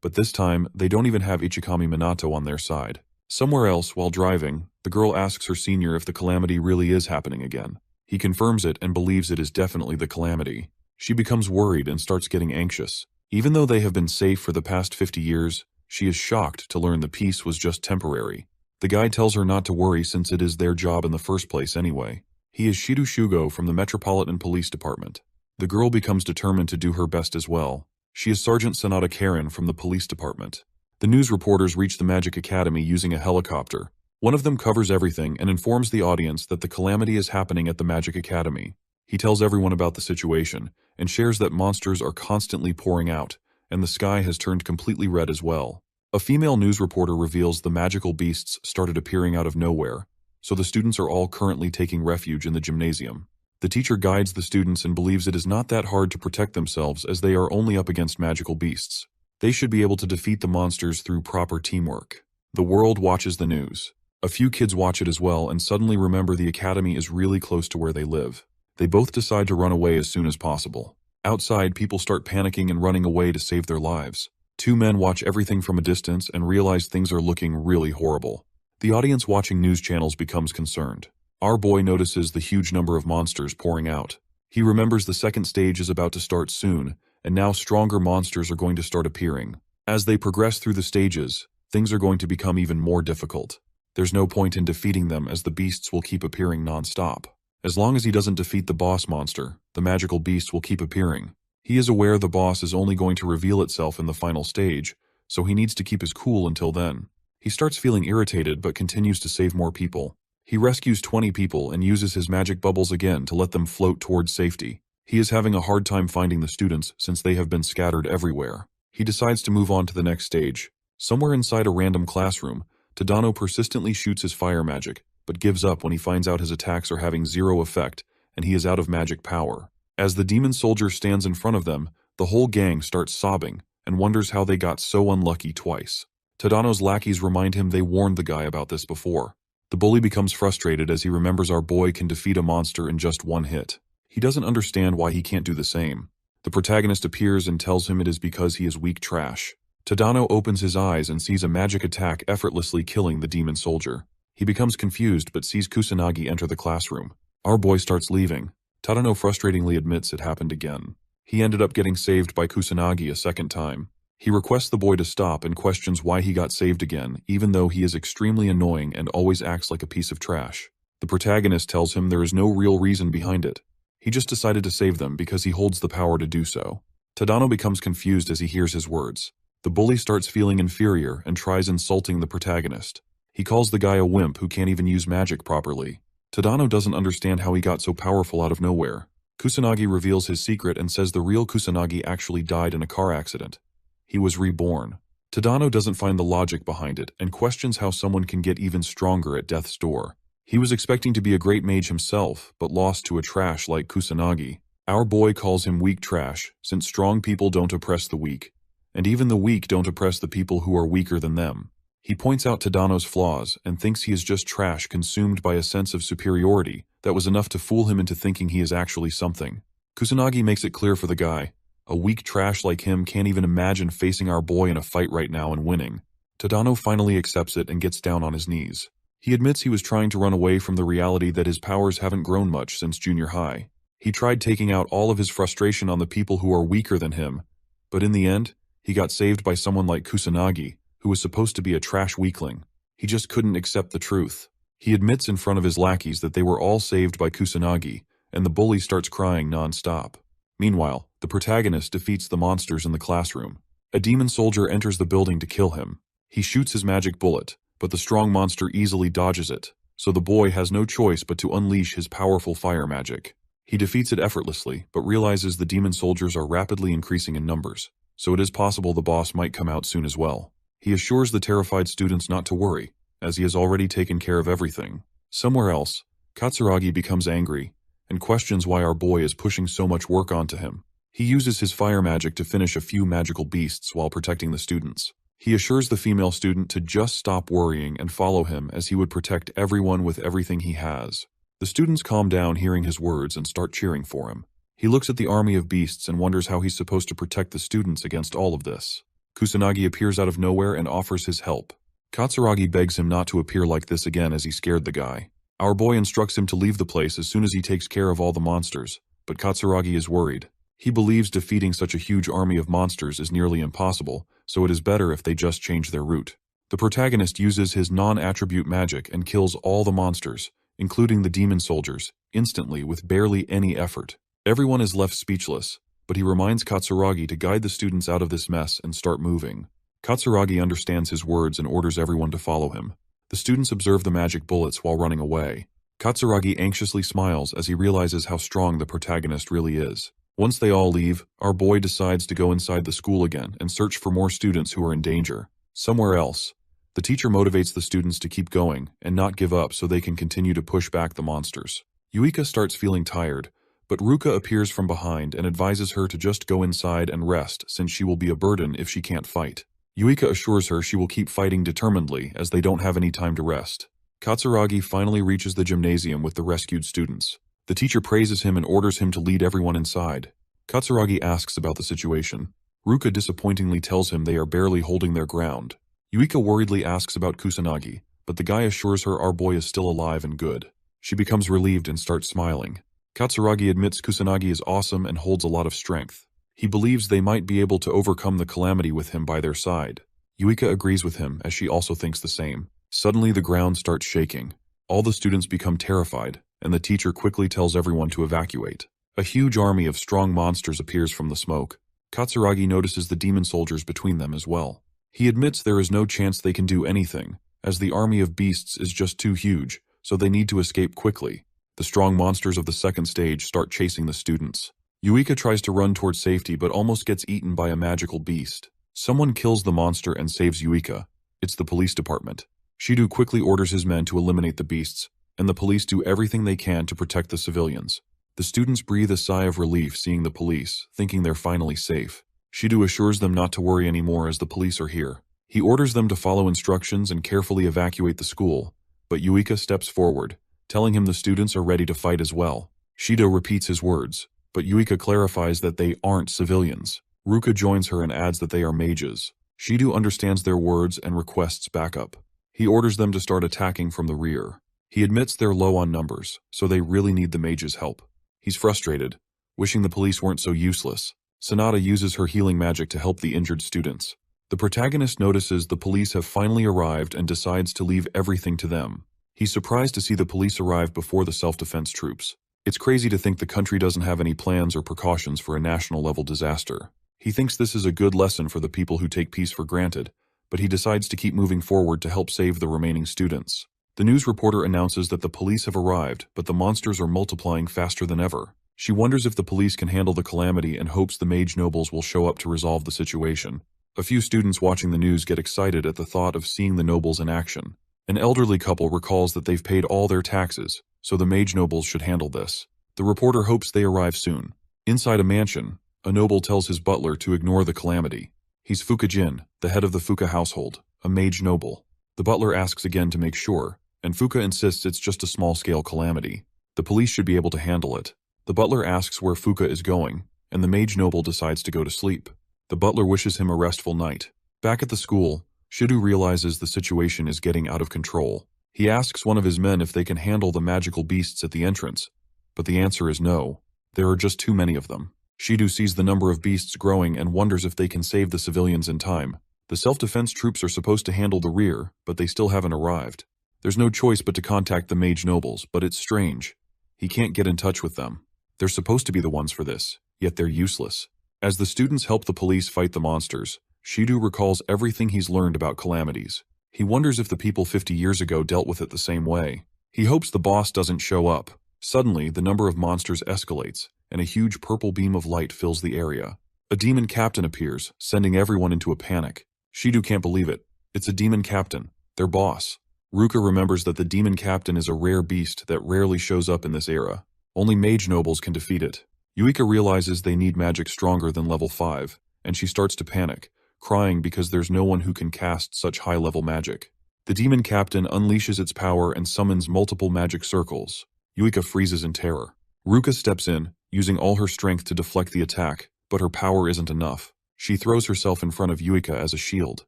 but this time they don't even have Ichikami Minato on their side. Somewhere else, while driving, the girl asks her senior if the calamity really is happening again. He confirms it and believes it is definitely the calamity. She becomes worried and starts getting anxious. Even though they have been safe for the past 50 years, she is shocked to learn the peace was just temporary. The guy tells her not to worry since it is their job in the first place anyway. He is Shido Shugo from the Metropolitan Police Department. The girl becomes determined to do her best as well. She is Sergeant Sanada Karen from the police department. The news reporters reach the Magic Academy using a helicopter. One of them covers everything and informs the audience that the calamity is happening at the Magic Academy. He tells everyone about the situation and shares that monsters are constantly pouring out, and the sky has turned completely red as well. A female news reporter reveals the magical beasts started appearing out of nowhere, so the students are all currently taking refuge in the gymnasium. The teacher guides the students and believes it is not that hard to protect themselves as they are only up against magical beasts. They should be able to defeat the monsters through proper teamwork. The world watches the news. A few kids watch it as well and suddenly remember the academy is really close to where they live. They both decide to run away as soon as possible. Outside, people start panicking and running away to save their lives. Two men watch everything from a distance and realize things are looking really horrible. The audience watching news channels becomes concerned. Our boy notices the huge number of monsters pouring out. He remembers the second stage is about to start soon, and now stronger monsters are going to start appearing. As they progress through the stages, things are going to become even more difficult. There's no point in defeating them as the beasts will keep appearing non-stop. As long as he doesn't defeat the boss monster, the magical beast will keep appearing. He is aware the boss is only going to reveal itself in the final stage, so he needs to keep his cool until then. He starts feeling irritated but continues to save more people. He rescues 20 people and uses his magic bubbles again to let them float towards safety. He is having a hard time finding the students since they have been scattered everywhere. He decides to move on to the next stage. Somewhere inside a random classroom, Tadano persistently shoots his fire magic, but gives up when he finds out his attacks are having zero effect and he is out of magic power. As the demon soldier stands in front of them, the whole gang starts sobbing and wonders how they got so unlucky twice. Tadano's lackeys remind him they warned the guy about this before. The bully becomes frustrated as he remembers our boy can defeat a monster in just one hit. He doesn't understand why he can't do the same. The protagonist appears and tells him it is because he is weak trash. Tadano opens his eyes and sees a magic attack effortlessly killing the demon soldier. He becomes confused but sees Kusanagi enter the classroom. Our boy starts leaving. Tadano frustratingly admits it happened again. He ended up getting saved by Kusanagi a second time. He requests the boy to stop and questions why he got saved again, even though he is extremely annoying and always acts like a piece of trash. The protagonist tells him there is no real reason behind it. He just decided to save them because he holds the power to do so. Tadano becomes confused as he hears his words. The bully starts feeling inferior and tries insulting the protagonist. He calls the guy a wimp who can't even use magic properly. Tadano doesn't understand how he got so powerful out of nowhere. Kusanagi reveals his secret and says the real Kusanagi actually died in a car accident. He was reborn. Tadano doesn't find the logic behind it and questions how someone can get even stronger at death's door. He was expecting to be a great mage himself, but lost to a trash like Kusanagi. Our boy calls him weak trash, since strong people don't oppress the weak, and even the weak don't oppress the people who are weaker than them. He points out Tadano's flaws and thinks he is just trash consumed by a sense of superiority that was enough to fool him into thinking he is actually something. Kusanagi makes it clear for the guy. A weak trash like him can't even imagine facing our boy in a fight right now and winning. Tadano finally accepts it and gets down on his knees. He admits he was trying to run away from the reality that his powers haven't grown much since junior high. He tried taking out all of his frustration on the people who are weaker than him, but in the end, he got saved by someone like Kusanagi, who was supposed to be a trash weakling. He just couldn't accept the truth. He admits in front of his lackeys that they were all saved by Kusanagi, and the bully starts crying non-stop. Meanwhile, the protagonist defeats the monsters in the classroom. A demon soldier enters the building to kill him. He shoots his magic bullet, but the strong monster easily dodges it, so the boy has no choice but to unleash his powerful fire magic. He defeats it effortlessly, but realizes the demon soldiers are rapidly increasing in numbers, so it is possible the boss might come out soon as well. He assures the terrified students not to worry, as he has already taken care of everything. Somewhere else, Katsuragi becomes angry and questions why our boy is pushing so much work onto him. He uses his fire magic to finish a few magical beasts while protecting the students. He assures the female student to just stop worrying and follow him as he would protect everyone with everything he has. The students calm down hearing his words and start cheering for him. He looks at the army of beasts and wonders how he's supposed to protect the students against all of this. Kusanagi appears out of nowhere and offers his help. Katsuragi begs him not to appear like this again as he scared the guy. Our boy instructs him to leave the place as soon as he takes care of all the monsters, but Katsuragi is worried. He believes defeating such a huge army of monsters is nearly impossible, so it is better if they just change their route. The protagonist uses his non-attribute magic and kills all the monsters, including the demon soldiers, instantly with barely any effort. Everyone is left speechless, but he reminds Katsuragi to guide the students out of this mess and start moving. Katsuragi understands his words and orders everyone to follow him. The students observe the magic bullets while running away. Katsuragi anxiously smiles as he realizes how strong the protagonist really is. Once they all leave, our boy decides to go inside the school again and search for more students who are in danger. Somewhere else, the teacher motivates the students to keep going and not give up so they can continue to push back the monsters. Yuika starts feeling tired, but Ruka appears from behind and advises her to just go inside and rest since she will be a burden if she can't fight. Yuika assures her she will keep fighting determinedly as they don't have any time to rest. Katsuragi finally reaches the gymnasium with the rescued students. The teacher praises him and orders him to lead everyone inside. Katsuragi asks about the situation. Ruka disappointingly tells him they are barely holding their ground. Yuika worriedly asks about Kusanagi, but the guy assures her our boy is still alive and good. She becomes relieved and starts smiling. Katsuragi admits Kusanagi is awesome and holds a lot of strength. He believes they might be able to overcome the calamity with him by their side. Yuika agrees with him as she also thinks the same. Suddenly the ground starts shaking. All the students become terrified, and the teacher quickly tells everyone to evacuate. A huge army of strong monsters appears from the smoke. Katsuragi notices the demon soldiers between them as well. He admits there is no chance they can do anything, as the army of beasts is just too huge, so they need to escape quickly. The strong monsters of the second stage start chasing the students. Yuika tries to run towards safety but almost gets eaten by a magical beast. Someone kills the monster and saves Yuika. It's the police department. Shido quickly orders his men to eliminate the beasts, and the police do everything they can to protect the civilians. The students breathe a sigh of relief seeing the police, thinking they're finally safe. Shido assures them not to worry anymore as the police are here. He orders them to follow instructions and carefully evacuate the school, but Yuika steps forward, telling him the students are ready to fight as well. Shido repeats his words, but Yuika clarifies that they aren't civilians. Ruka joins her and adds that they are mages. Shido understands their words and requests backup. He orders them to start attacking from the rear. He admits they're low on numbers, so they really need the mages' help. He's frustrated, wishing the police weren't so useless. Sanada uses her healing magic to help the injured students. The protagonist notices the police have finally arrived and decides to leave everything to them. He's surprised to see the police arrive before the self-defense troops. It's crazy to think the country doesn't have any plans or precautions for a national-level disaster. He thinks this is a good lesson for the people who take peace for granted, but he decides to keep moving forward to help save the remaining students. The news reporter announces that the police have arrived, but the monsters are multiplying faster than ever. She wonders if the police can handle the calamity and hopes the mage nobles will show up to resolve the situation. A few students watching the news get excited at the thought of seeing the nobles in action. An elderly couple recalls that they've paid all their taxes, so the mage nobles should handle this. The reporter hopes they arrive soon. Inside a mansion, a noble tells his butler to ignore the calamity. He's Fukajin, the head of the Fuka household, a mage noble. The butler asks again to make sure, and Fuka insists it's just a small-scale calamity. The police should be able to handle it. The butler asks where Fuka is going, and the mage noble decides to go to sleep. The butler wishes him a restful night. Back at the school, Shido realizes the situation is getting out of control. He asks one of his men if they can handle the magical beasts at the entrance, but the answer is no. There are just too many of them. Shido sees the number of beasts growing and wonders if they can save the civilians in time. The self-defense troops are supposed to handle the rear, but they still haven't arrived. There's no choice but to contact the mage nobles, but it's strange. He can't get in touch with them. They're supposed to be the ones for this, yet they're useless. As the students help the police fight the monsters, Shido recalls everything he's learned about calamities. He wonders if the people 50 years ago dealt with it the same way. He hopes the boss doesn't show up. Suddenly, the number of monsters escalates, and a huge purple beam of light fills the area. A demon captain appears, sending everyone into a panic. Shido can't believe it. It's a demon captain, their boss. Ruka remembers that the demon captain is a rare beast that rarely shows up in this era. Only mage nobles can defeat it. Yuika realizes they need magic stronger than level 5, and she starts to panic, crying because there's no one who can cast such high-level magic. The demon captain unleashes its power and summons multiple magic circles. Yuika freezes in terror. Ruka steps in, using all her strength to deflect the attack, but her power isn't enough. She throws herself in front of Yuika as a shield.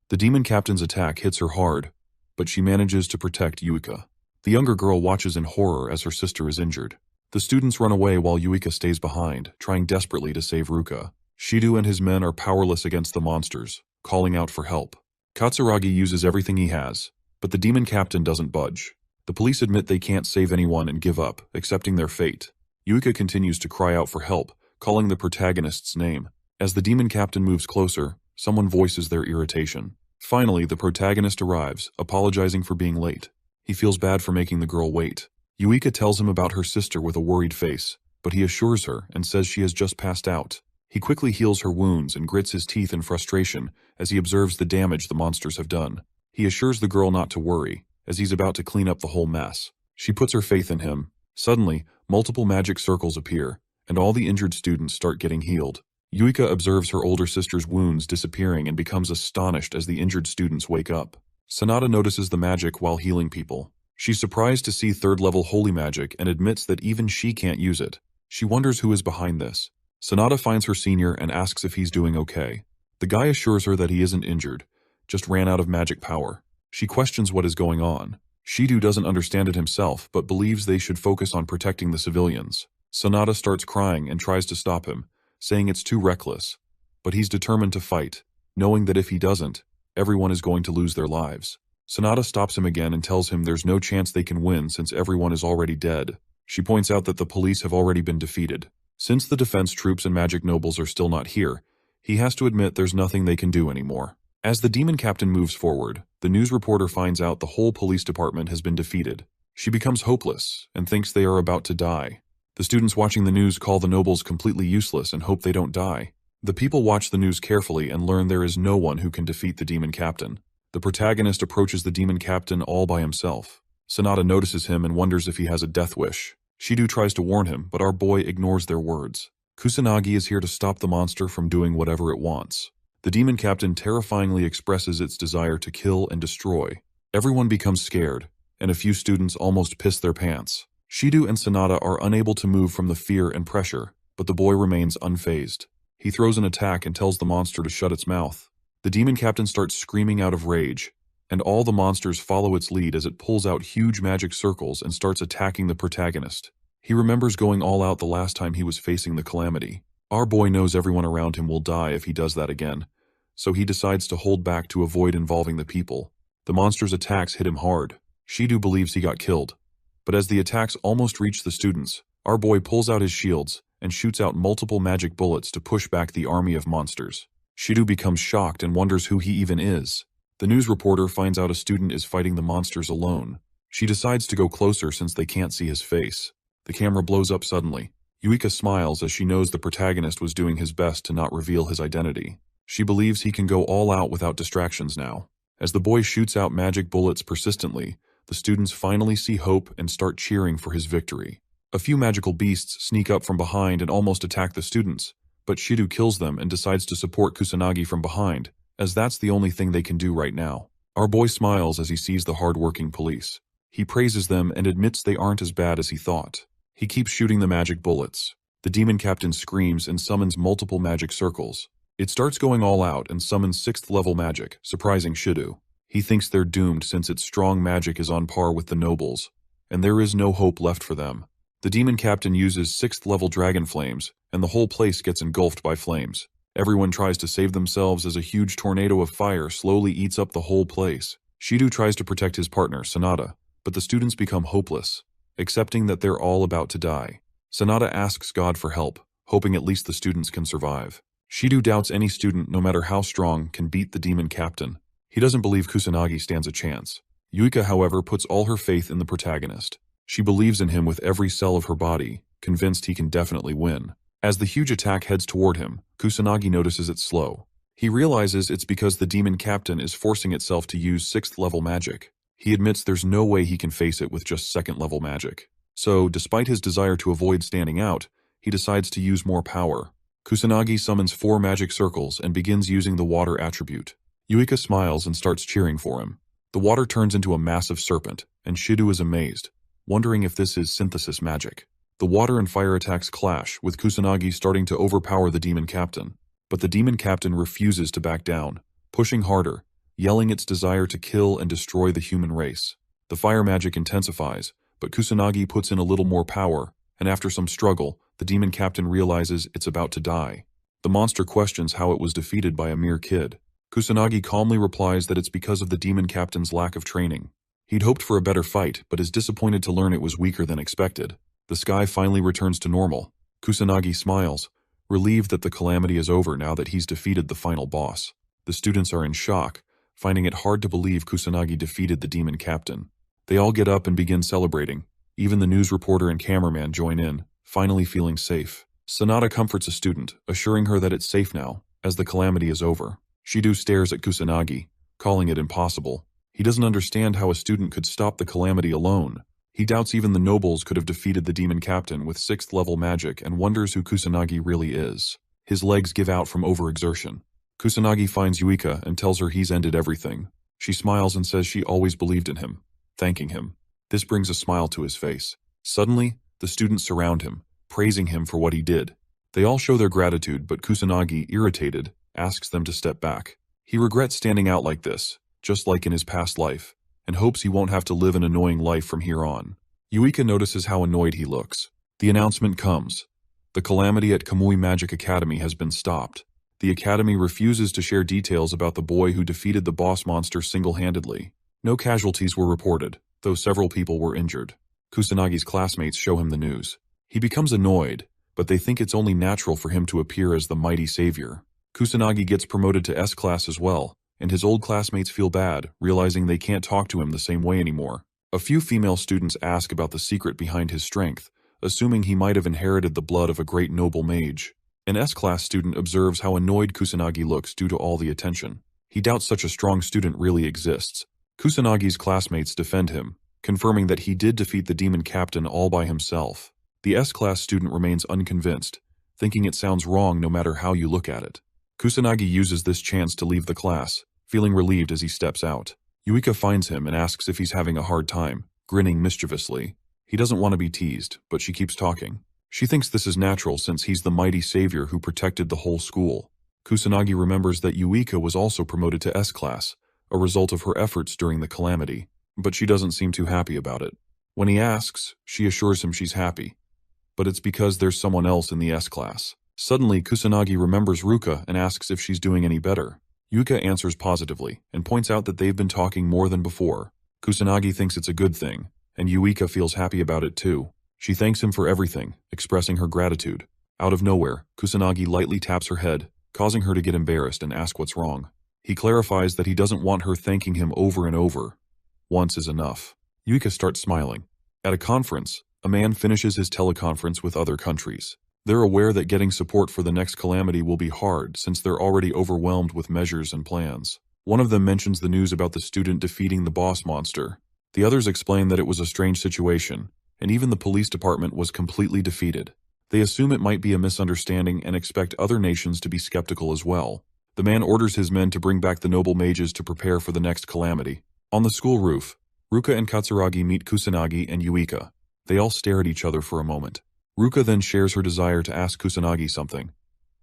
The demon captain's attack hits her hard, but she manages to protect Yuika. The younger girl watches in horror as her sister is injured. The students run away while Yuika stays behind, trying desperately to save Ruka. Shido and his men are powerless against the monsters, calling out for help. Katsuragi uses everything he has, but the demon captain doesn't budge. The police admit they can't save anyone and give up, accepting their fate. Yuika continues to cry out for help, calling the protagonist's name. As the demon captain moves closer, someone voices their irritation. Finally, the protagonist arrives, apologizing for being late. He feels bad for making the girl wait. Yuika tells him about her sister with a worried face, but he assures her and says she has just passed out. He quickly heals her wounds and grits his teeth in frustration as he observes the damage the monsters have done. He assures the girl not to worry, as he's about to clean up the whole mess. She puts her faith in him. Suddenly, multiple magic circles appear, and all the injured students start getting healed. Yuika observes her older sister's wounds disappearing and becomes astonished as the injured students wake up. Sanada notices the magic while healing people. She's surprised to see third-level holy magic and admits that even she can't use it. She wonders who is behind this. Sanada finds her senior and asks if he's doing okay. The guy assures her that he isn't injured, just ran out of magic power. She questions what is going on. Shido doesn't understand it himself, but believes they should focus on protecting the civilians. Sanada starts crying and tries to stop him, saying it's too reckless. But he's determined to fight, knowing that if he doesn't, everyone is going to lose their lives. Sanada stops him again and tells him there's no chance they can win since everyone is already dead. She points out that the police have already been defeated. Since the defense troops and magic nobles are still not here, he has to admit there's nothing they can do anymore. As the demon captain moves forward, the news reporter finds out the whole police department has been defeated. She becomes hopeless and thinks they are about to die. The students watching the news call the nobles completely useless and hope they don't die. The people watch the news carefully and learn there is no one who can defeat the demon captain. The protagonist approaches the demon captain all by himself. Sanada notices him and wonders if he has a death wish. Shido tries to warn him, but our boy ignores their words. Kusanagi is here to stop the monster from doing whatever it wants. The demon captain terrifyingly expresses its desire to kill and destroy. Everyone becomes scared, and a few students almost piss their pants. Shido and Sanada are unable to move from the fear and pressure, but the boy remains unfazed. He throws an attack and tells the monster to shut its mouth. The demon captain starts screaming out of rage, and all the monsters follow its lead as it pulls out huge magic circles and starts attacking the protagonist. He remembers going all out the last time he was facing the calamity. Our boy knows everyone around him will die if he does that again, so he decides to hold back to avoid involving the people. The monster's attacks hit him hard. Shido believes he got killed, but as the attacks almost reach the students, our boy pulls out his shields and shoots out multiple magic bullets to push back the army of monsters. Shido becomes shocked and wonders who he even is. The news reporter finds out a student is fighting the monsters alone. She decides to go closer since they can't see his face. The camera blows up suddenly. Yuika smiles as she knows the protagonist was doing his best to not reveal his identity. She believes he can go all out without distractions now. As the boy shoots out magic bullets persistently, the students finally see hope and start cheering for his victory. A few magical beasts sneak up from behind and almost attack the students, but Shido kills them and decides to support Kusanagi from behind, as that's the only thing they can do right now. Our boy smiles as he sees the hard-working police. He praises them and admits they aren't as bad as he thought. He keeps shooting the magic bullets. The demon captain screams and summons multiple magic circles. It starts going all out and summons 6th level magic, surprising Shido. He thinks they're doomed since its strong magic is on par with the nobles, and there is no hope left for them. The demon captain uses 6th level dragon flames, and the whole place gets engulfed by flames. Everyone tries to save themselves as a huge tornado of fire slowly eats up the whole place. Shido tries to protect his partner, Sanada, but the students become hopeless, accepting that they're all about to die. Sanada asks God for help, hoping at least the students can survive. Shido doubts any student, no matter how strong, can beat the demon captain. He doesn't believe Kusanagi stands a chance. Yuika, however, puts all her faith in the protagonist. She believes in him with every cell of her body, convinced he can definitely win. As the huge attack heads toward him, Kusanagi notices it's slow. He realizes it's because the demon captain is forcing itself to use 6th level magic. He admits there's no way he can face it with just 2nd level magic. So, despite his desire to avoid standing out, he decides to use more power. Kusanagi summons 4 magic circles and begins using the water attribute. Yuika smiles and starts cheering for him. The water turns into a massive serpent, and Shido is amazed, wondering if this is synthesis magic. The water and fire attacks clash, with Kusanagi starting to overpower the demon captain. But the demon captain refuses to back down, pushing harder, yelling its desire to kill and destroy the human race. The fire magic intensifies, but Kusanagi puts in a little more power, and after some struggle, the demon captain realizes it's about to die. The monster questions how it was defeated by a mere kid. Kusanagi calmly replies that it's because of the demon captain's lack of training. He'd hoped for a better fight, but is disappointed to learn it was weaker than expected. The sky finally returns to normal. Kusanagi smiles, relieved that the calamity is over now that he's defeated the final boss. The students are in shock, finding it hard to believe Kusanagi defeated the demon captain. They all get up and begin celebrating. Even the news reporter and cameraman join in, finally feeling safe. Sanada comforts a student, assuring her that it's safe now, as the calamity is over. Shido stares at Kusanagi, calling it impossible. He doesn't understand how a student could stop the calamity alone. He doubts even the nobles could have defeated the demon captain with 6th level magic and wonders who Kusanagi really is. His legs give out from overexertion. Kusanagi finds Yuika and tells her he's ended everything. She smiles and says she always believed in him, thanking him. This brings a smile to his face. Suddenly, the students surround him, praising him for what he did. They all show their gratitude, but Kusanagi, irritated, asks them to step back. He regrets standing out like this, just like in his past life, and hopes he won't have to live an annoying life from here on. Yuika notices how annoyed he looks. The announcement comes. The calamity at Kamui Magic Academy has been stopped. The academy refuses to share details about the boy who defeated the boss monster single-handedly. No casualties were reported, though several people were injured. Kusanagi's classmates show him the news. He becomes annoyed, but they think it's only natural for him to appear as the mighty savior. Kusanagi gets promoted to S class as well, and his old classmates feel bad, realizing they can't talk to him the same way anymore. A few female students ask about the secret behind his strength, assuming he might have inherited the blood of a great noble mage. An S-class student observes how annoyed Kusanagi looks due to all the attention. He doubts such a strong student really exists. Kusanagi's classmates defend him, confirming that he did defeat the demon captain all by himself. The S-class student remains unconvinced, thinking it sounds wrong no matter how you look at it. Kusanagi uses this chance to leave the class, feeling relieved as he steps out. Yuika finds him and asks if he's having a hard time, grinning mischievously. He doesn't want to be teased, but she keeps talking. She thinks this is natural since he's the mighty savior who protected the whole school. Kusanagi remembers that Yuika was also promoted to S-class, a result of her efforts during the calamity, but she doesn't seem too happy about it. When he asks, she assures him she's happy, but it's because there's someone else in the S-class. Suddenly, Kusanagi remembers Ruka and asks if she's doing any better. Yuika answers positively and points out that they've been talking more than before. Kusanagi thinks it's a good thing, and Yuika feels happy about it too. She thanks him for everything, expressing her gratitude. Out of nowhere, Kusanagi lightly taps her head, causing her to get embarrassed and ask what's wrong. He clarifies that he doesn't want her thanking him over and over. Once is enough. Yuika starts smiling. At a conference, a man finishes his teleconference with other countries. They're aware that getting support for the next calamity will be hard since they're already overwhelmed with measures and plans. One of them mentions the news about the student defeating the boss monster. The others explain that it was a strange situation, and even the police department was completely defeated. They assume it might be a misunderstanding and expect other nations to be skeptical as well. The man orders his men to bring back the noble mages to prepare for the next calamity. On the school roof, Ruka and Katsuragi meet Kusanagi and Yuika. They all stare at each other for a moment. Ruka then shares her desire to ask Kusanagi something.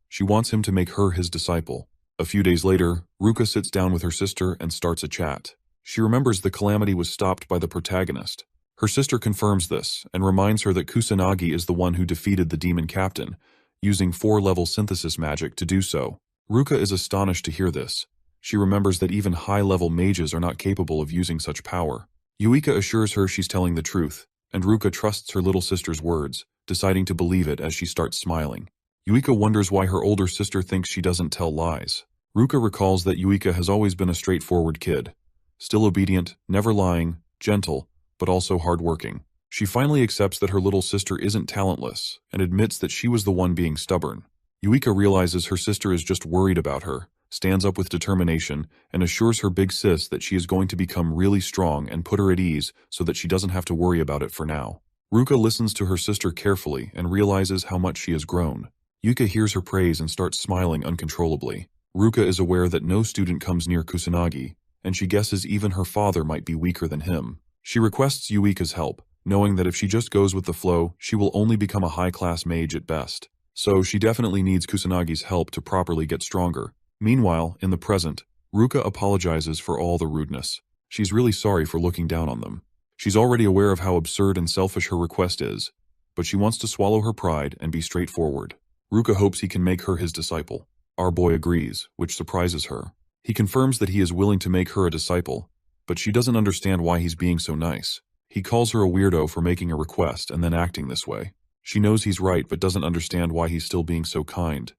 She wants him to make her his disciple. A few days later, Ruka sits down with her sister and starts a chat. She remembers the calamity was stopped by the protagonist. Her sister confirms this and reminds her that Kusanagi is the one who defeated the demon captain, using 4-level synthesis magic to do so. Ruka is astonished to hear this. She remembers that even high-level mages are not capable of using such power. Yuika assures her she's telling the truth, and Ruka trusts her little sister's words, deciding to believe it as she starts smiling. Yuika wonders why her older sister thinks she doesn't tell lies. Ruka recalls that Yuika has always been a straightforward kid, still obedient, never lying, gentle, but also hardworking. She finally accepts that her little sister isn't talentless and admits that she was the one being stubborn. Yuika realizes her sister is just worried about her, stands up with determination, and assures her big sis that she is going to become really strong and put her at ease so that she doesn't have to worry about it for now. Ruka listens to her sister carefully and realizes how much she has grown. Yuika hears her praise and starts smiling uncontrollably. Ruka is aware that no student comes near Kusanagi, and she guesses even her father might be weaker than him. She requests Yuika's help, knowing that if she just goes with the flow, she will only become a high-class mage at best. So she definitely needs Kusanagi's help to properly get stronger. Meanwhile, in the present, Ruka apologizes for all the rudeness. She's really sorry for looking down on them. She's already aware of how absurd and selfish her request is, but she wants to swallow her pride and be straightforward. Ruka hopes he can make her his disciple. Our boy agrees, which surprises her. He confirms that he is willing to make her a disciple, but she doesn't understand why he's being so nice. He calls her a weirdo for making a request and then acting this way. She knows he's right but doesn't understand why he's still being so kind,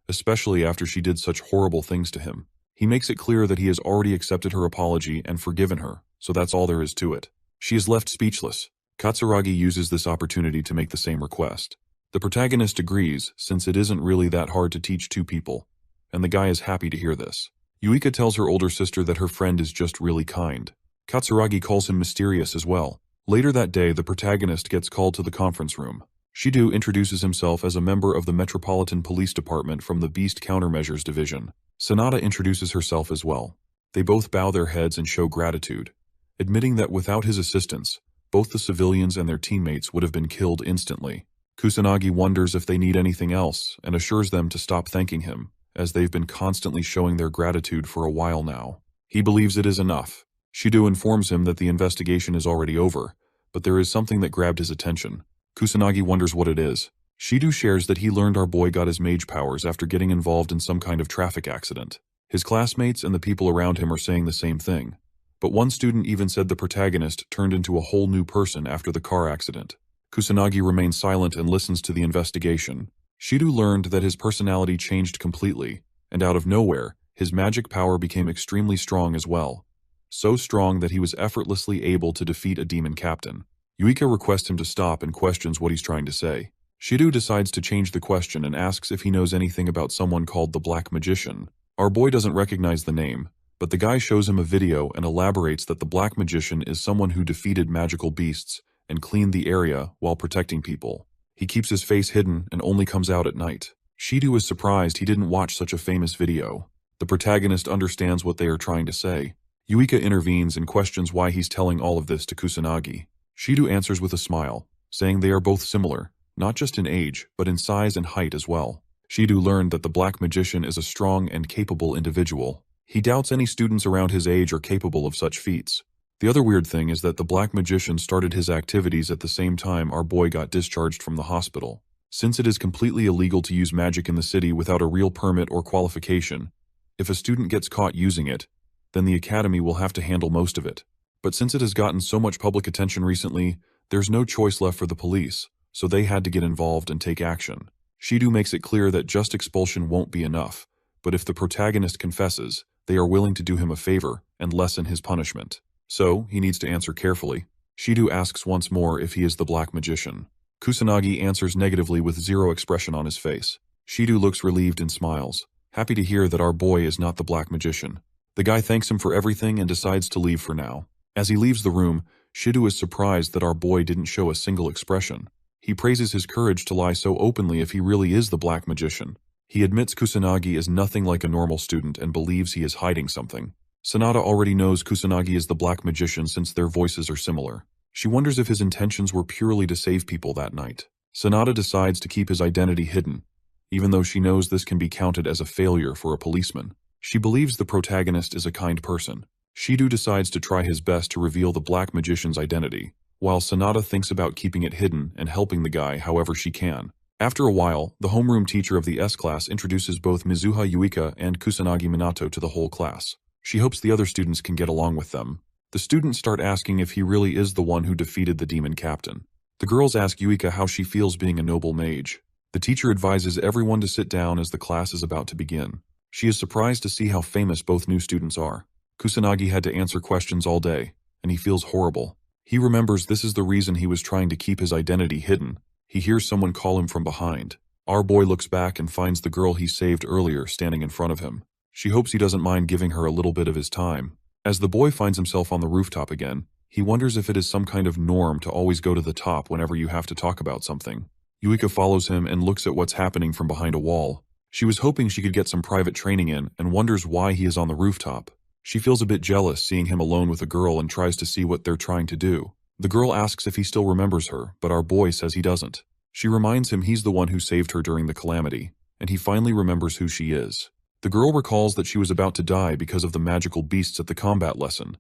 especially after she did such horrible things to him. He makes it clear that he has already accepted her apology and forgiven her, so that's all there is to it. She is left speechless. Katsuragi uses this opportunity to make the same request. The protagonist agrees, since it isn't really that hard to teach two people, and the guy is happy to hear this. Yuika tells her older sister that her friend is just really kind. Katsuragi calls him mysterious as well. Later that day, the protagonist gets called to the conference room. Shido introduces himself as a member of the Metropolitan Police Department from the Beast Countermeasures Division. Sanada introduces herself as well. They both bow their heads and show gratitude, admitting that without his assistance, both the civilians and their teammates would have been killed instantly. Kusanagi wonders if they need anything else and assures them to stop thanking him, as they've been constantly showing their gratitude for a while now. He believes it is enough. Shido informs him that the investigation is already over, but there is something that grabbed his attention. Kusanagi wonders what it is. Shido shares that he learned our boy got his mage powers after getting involved in some kind of traffic accident. His classmates and the people around him are saying the same thing. But one student even said the protagonist turned into a whole new person after the car accident. Kusanagi remains silent and listens to the investigation. Shido learned that his personality changed completely, and out of nowhere, his magic power became extremely strong as well. So strong that he was effortlessly able to defeat a demon captain. Yuika requests him to stop and questions what he's trying to say. Shido decides to change the question and asks if he knows anything about someone called the Black Magician. Our boy doesn't recognize the name, but the guy shows him a video and elaborates that the Black Magician is someone who defeated magical beasts and cleaned the area while protecting people. He keeps his face hidden and only comes out at night. Shido is surprised he didn't watch such a famous video. The protagonist understands what they are trying to say. Yuika intervenes and questions why he's telling all of this to Kusanagi. Shido answers with a smile, saying they are both similar, not just in age, but in size and height as well. Shido learned that the Black Magician is a strong and capable individual. He doubts any students around his age are capable of such feats. The other weird thing is that the Black Magician started his activities at the same time our boy got discharged from the hospital. Since it is completely illegal to use magic in the city without a real permit or qualification, if a student gets caught using it, then the academy will have to handle most of it. But since it has gotten so much public attention recently, there's no choice left for the police, so they had to get involved and take action. Shido makes it clear that just expulsion won't be enough, but if the protagonist confesses, they are willing to do him a favor and lessen his punishment. So, he needs to answer carefully. Shido asks once more if he is the Black Magician. Kusanagi answers negatively with zero expression on his face. Shido looks relieved and smiles, happy to hear that our boy is not the Black Magician. The guy thanks him for everything and decides to leave for now. As he leaves the room, Shido is surprised that our boy didn't show a single expression. He praises his courage to lie so openly if he really is the Black Magician. He admits Kusanagi is nothing like a normal student and believes he is hiding something. Sanada already knows Kusanagi is the Black Magician since their voices are similar. She wonders if his intentions were purely to save people that night. Sanada decides to keep his identity hidden, even though she knows this can be counted as a failure for a policeman. She believes the protagonist is a kind person. Shido decides to try his best to reveal the Black Magician's identity, while Sanada thinks about keeping it hidden and helping the guy however she can. After a while, the homeroom teacher of the S-class introduces both Mizuha Yuika and Kusanagi Minato to the whole class. She hopes the other students can get along with them. The students start asking if he really is the one who defeated the demon captain. The girls ask Yuika how she feels being a noble mage. The teacher advises everyone to sit down as the class is about to begin. She is surprised to see how famous both new students are. Kusanagi had to answer questions all day, and he feels horrible. He remembers this is the reason he was trying to keep his identity hidden. He hears someone call him from behind. Our boy looks back and finds the girl he saved earlier standing in front of him. She hopes he doesn't mind giving her a little bit of his time. As the boy finds himself on the rooftop again, he wonders if it is some kind of norm to always go to the top whenever you have to talk about something. Yuika follows him and looks at what's happening from behind a wall. She was hoping she could get some private training in and wonders why he is on the rooftop. She feels a bit jealous seeing him alone with a girl and tries to see what they're trying to do. The girl asks if he still remembers her, but our boy says he doesn't. She reminds him he's the one who saved her during the calamity, and he finally remembers who she is. The girl recalls that she was about to die because of the magical beasts at the combat lesson,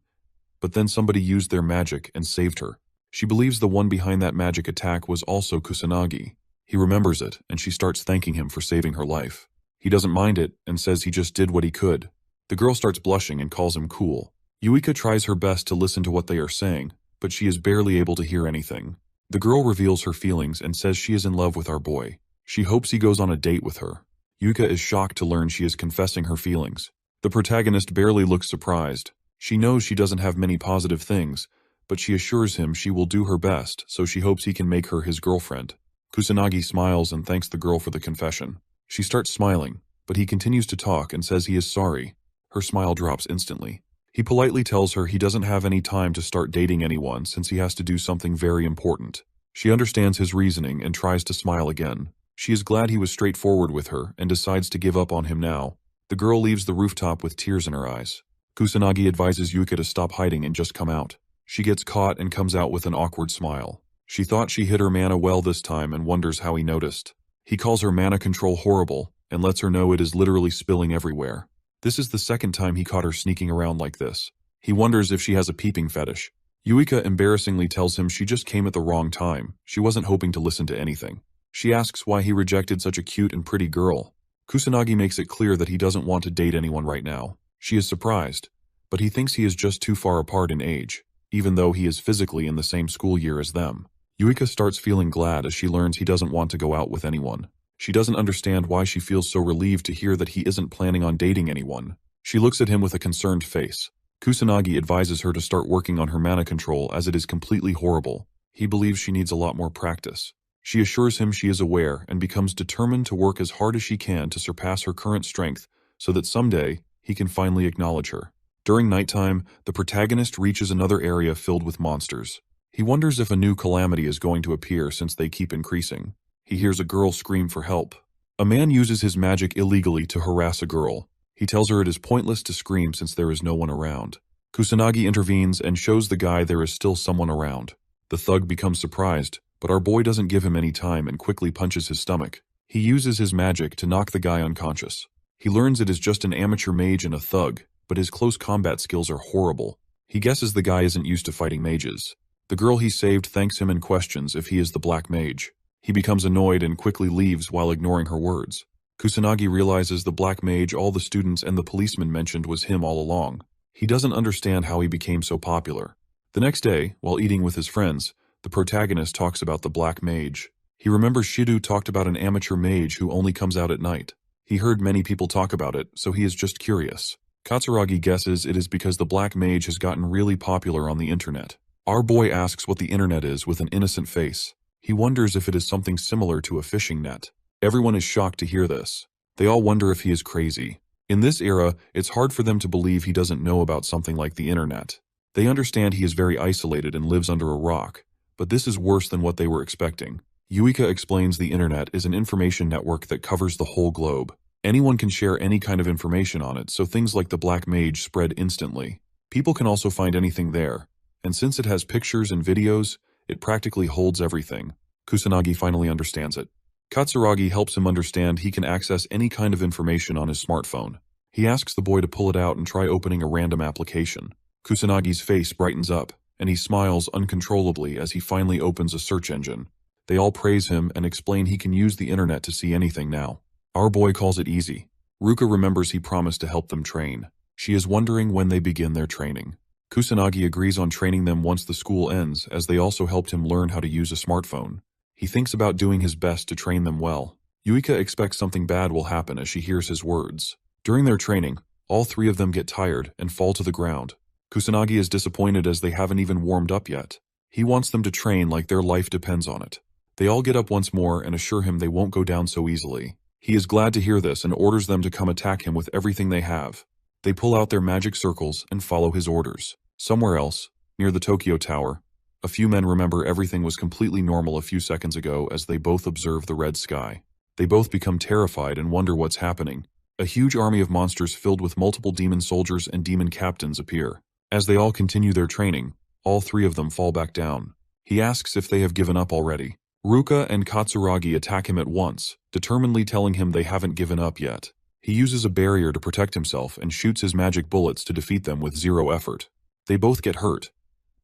but then somebody used their magic and saved her. She believes the one behind that magic attack was also Kusanagi. He remembers it, and she starts thanking him for saving her life. He doesn't mind it and says he just did what he could. The girl starts blushing and calls him cool. Yuika tries her best to listen to what they are saying, but she is barely able to hear anything. The girl reveals her feelings and says she is in love with our boy. She hopes he goes on a date with her. Yuika is shocked to learn she is confessing her feelings. The protagonist barely looks surprised. She knows she doesn't have many positive things, but she assures him she will do her best, so she hopes he can make her his girlfriend. Kusanagi smiles and thanks the girl for the confession. She starts smiling, but he continues to talk and says he is sorry. Her smile drops instantly. He politely tells her he doesn't have any time to start dating anyone since he has to do something very important. She understands his reasoning and tries to smile again. She is glad he was straightforward with her and decides to give up on him now. The girl leaves the rooftop with tears in her eyes. Kusanagi advises Yuka to stop hiding and just come out. She gets caught and comes out with an awkward smile. She thought she hid her mana well this time and wonders how he noticed. He calls her mana control horrible and lets her know it is literally spilling everywhere. This is the second time he caught her sneaking around like this. He wonders if she has a peeping fetish. Yuika embarrassingly tells him she just came at the wrong time. She wasn't hoping to listen to anything. She asks why he rejected such a cute and pretty girl. Kusanagi makes it clear that he doesn't want to date anyone right now. She is surprised, but he thinks he is just too far apart in age, even though he is physically in the same school year as them. Yuika starts feeling glad as she learns he doesn't want to go out with anyone. She doesn't understand why she feels so relieved to hear that he isn't planning on dating anyone. She looks at him with a concerned face. Kusanagi advises her to start working on her mana control as it is completely horrible. He believes she needs a lot more practice. She assures him she is aware and becomes determined to work as hard as she can to surpass her current strength so that someday he can finally acknowledge her. During nighttime, the protagonist reaches another area filled with monsters. He wonders if a new calamity is going to appear since they keep increasing. He hears a girl scream for help. A man uses his magic illegally to harass a girl. He tells her it is pointless to scream since there is no one around. Kusanagi intervenes and shows the guy there is still someone around. The thug becomes surprised, but our boy doesn't give him any time and quickly punches his stomach. He uses his magic to knock the guy unconscious. He learns it is just an amateur mage and a thug, but his close combat skills are horrible. He guesses the guy isn't used to fighting mages. The girl he saved thanks him and questions if he is the black mage. He becomes annoyed and quickly leaves while ignoring her words. Kusanagi realizes the black mage all the students and the policeman mentioned was him all along. He doesn't understand how he became so popular. The next day, while eating with his friends, the protagonist talks about the black mage. He remembers Shido talked about an amateur mage who only comes out at night. He heard many people talk about it, so he is just curious. Katsuragi guesses it is because the black mage has gotten really popular on the internet. Our boy asks what the internet is with an innocent face. He wonders if it is something similar to a fishing net. Everyone is shocked to hear this. They all wonder if he is crazy. In this era, it's hard for them to believe he doesn't know about something like the internet. They understand he is very isolated and lives under a rock, but this is worse than what they were expecting. Yuika explains the internet is an information network that covers the whole globe. Anyone can share any kind of information on it, so things like the black mage spread instantly. People can also find anything there, and since it has pictures and videos, it practically holds everything. Kusanagi finally understands it. Katsuragi helps him understand he can access any kind of information on his smartphone. He asks the boy to pull it out and try opening a random application. Kusanagi's face brightens up, and he smiles uncontrollably as he finally opens a search engine. They all praise him and explain he can use the internet to see anything now. Our boy calls it easy. Ruka remembers he promised to help them train. She is wondering when they begin their training. Kusanagi agrees on training them once the school ends, as they also helped him learn how to use a smartphone. He thinks about doing his best to train them well. Yuika expects something bad will happen as she hears his words. During their training, all three of them get tired and fall to the ground. Kusanagi is disappointed as they haven't even warmed up yet. He wants them to train like their life depends on it. They all get up once more and assure him they won't go down so easily. He is glad to hear this and orders them to come attack him with everything they have. They pull out their magic circles and follow his orders. Somewhere else, near the Tokyo Tower, a few men remember everything was completely normal a few seconds ago as they both observe the red sky. They both become terrified and wonder what's happening. A huge army of monsters filled with multiple demon soldiers and demon captains appear. As they all continue their training, all three of them fall back down. He asks if they have given up already. Ruka and Katsuragi attack him at once, determinedly telling him they haven't given up yet. He uses a barrier to protect himself and shoots his magic bullets to defeat them with zero effort. They both get hurt,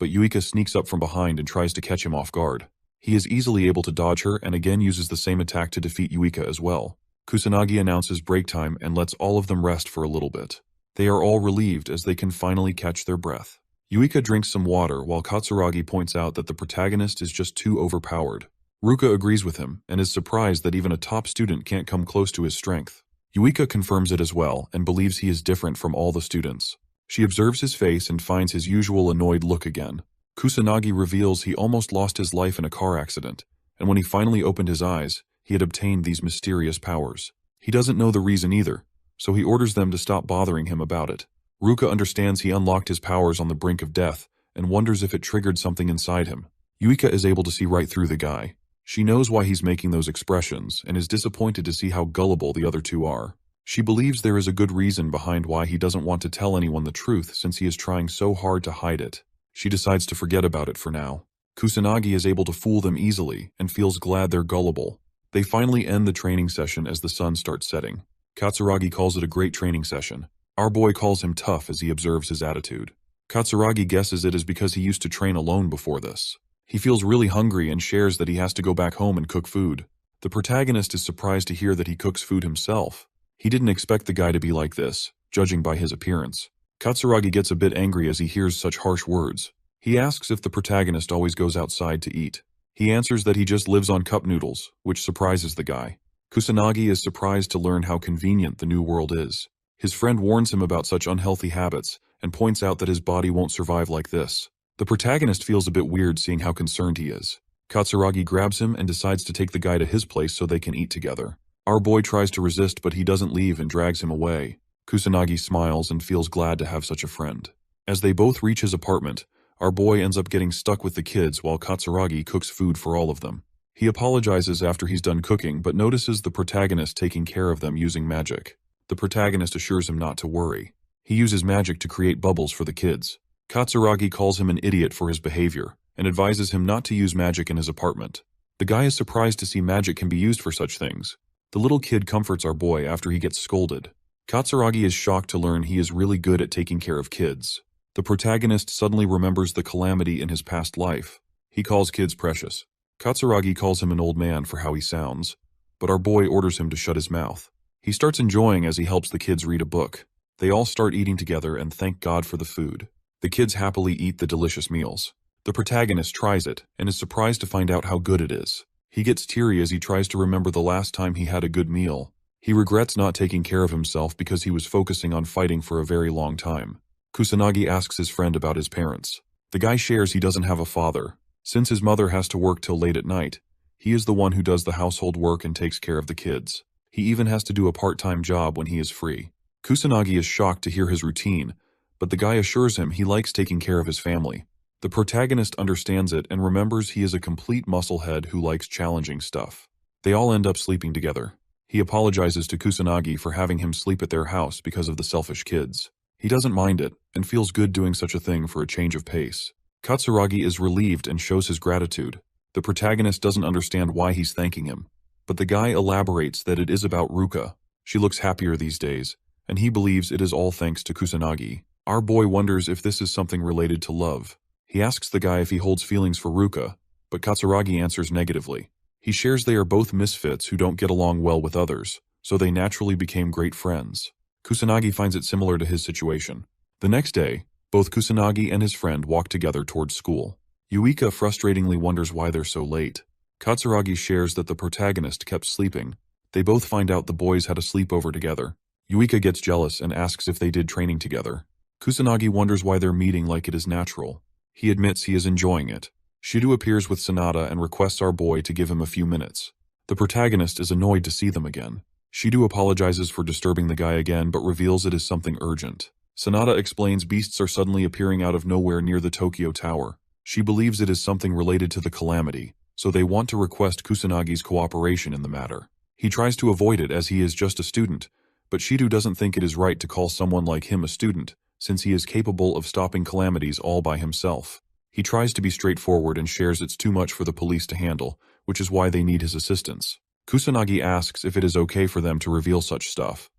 but Yuika sneaks up from behind and tries to catch him off guard. He is easily able to dodge her and again uses the same attack to defeat Yuika as well. Kusanagi announces break time and lets all of them rest for a little bit. They are all relieved as they can finally catch their breath. Yuika drinks some water while Katsuragi points out that the protagonist is just too overpowered. Ruka agrees with him and is surprised that even a top student can't come close to his strength. Yuika confirms it as well and believes he is different from all the students. She observes his face and finds his usual annoyed look again. Kusanagi reveals he almost lost his life in a car accident, and when he finally opened his eyes, he had obtained these mysterious powers. He doesn't know the reason either, so he orders them to stop bothering him about it. Ruka understands he unlocked his powers on the brink of death and wonders if it triggered something inside him. Yuika is able to see right through the guy. She knows why he's making those expressions and is disappointed to see how gullible the other two are. She believes there is a good reason behind why he doesn't want to tell anyone the truth since he is trying so hard to hide it. She decides to forget about it for now. Kusanagi is able to fool them easily and feels glad they're gullible. They finally end the training session as the sun starts setting. Katsuragi calls it a great training session. Our boy calls him tough as he observes his attitude. Katsuragi guesses it is because he used to train alone before this. He feels really hungry and shares that he has to go back home and cook food. The protagonist is surprised to hear that he cooks food himself. He didn't expect the guy to be like this, judging by his appearance. Katsuragi gets a bit angry as he hears such harsh words. He asks if the protagonist always goes outside to eat. He answers that he just lives on cup noodles, which surprises the guy. Kusanagi is surprised to learn how convenient the new world is. His friend warns him about such unhealthy habits and points out that his body won't survive like this. The protagonist feels a bit weird seeing how concerned he is. Katsuragi grabs him and decides to take the guy to his place so they can eat together. Our boy tries to resist, but he doesn't leave and drags him away. Kusanagi smiles and feels glad to have such a friend. As they both reach his apartment, our boy ends up getting stuck with the kids while Katsuragi cooks food for all of them. He apologizes after he's done cooking, but notices the protagonist taking care of them using magic. The protagonist assures him not to worry. He uses magic to create bubbles for the kids. Katsuragi calls him an idiot for his behavior and advises him not to use magic in his apartment. The guy is surprised to see magic can be used for such things. The little kid comforts our boy after he gets scolded. Katsuragi is shocked to learn he is really good at taking care of kids. The protagonist suddenly remembers the calamity in his past life. He calls kids precious. Katsuragi calls him an old man for how he sounds, but our boy orders him to shut his mouth. He starts enjoying as he helps the kids read a book. They all start eating together and thank God for the food. The kids happily eat the delicious meals. The protagonist tries it and is surprised to find out how good it is. He gets teary as he tries to remember the last time he had a good meal. He regrets not taking care of himself because he was focusing on fighting for a very long time. Kusanagi asks his friend about his parents. The guy shares he doesn't have a father. Since his mother has to work till late at night, he is the one who does the household work and takes care of the kids. He even has to do a part-time job when he is free. Kusanagi is shocked to hear his routine, but the guy assures him he likes taking care of his family. The protagonist understands it and remembers he is a complete musclehead who likes challenging stuff. They all end up sleeping together. He apologizes to Kusanagi for having him sleep at their house because of the selfish kids. He doesn't mind it, and feels good doing such a thing for a change of pace. Katsuragi is relieved and shows his gratitude. The protagonist doesn't understand why he's thanking him, but the guy elaborates that it is about Ruka. She looks happier these days, and he believes it is all thanks to Kusanagi. Our boy wonders if this is something related to love. He asks the guy if he holds feelings for Ruka, but Katsuragi answers negatively. He shares they are both misfits who don't get along well with others, so they naturally became great friends. Kusanagi finds it similar to his situation. The next day, both Kusanagi and his friend walk together towards school. Yuika frustratingly wonders why they're so late. Katsuragi shares that the protagonist kept sleeping. They both find out the boys had a sleepover together. Yuika gets jealous and asks if they did training together. Kusanagi wonders why they're meeting like it is natural. He admits he is enjoying it. Shido appears with Sanada and requests our boy to give him a few minutes. The protagonist is annoyed to see them again. Shido apologizes for disturbing the guy again but reveals it is something urgent. Sanada explains beasts are suddenly appearing out of nowhere near the Tokyo Tower. She believes it is something related to the calamity, so they want to request Kusanagi's cooperation in the matter. He tries to avoid it as he is just a student, but Shido doesn't think it is right to call someone like him a student, since he is capable of stopping calamities all by himself. He tries to be straightforward and shares it's too much for the police to handle, which is why they need his assistance. Kusanagi asks if it is okay for them to reveal such stuff,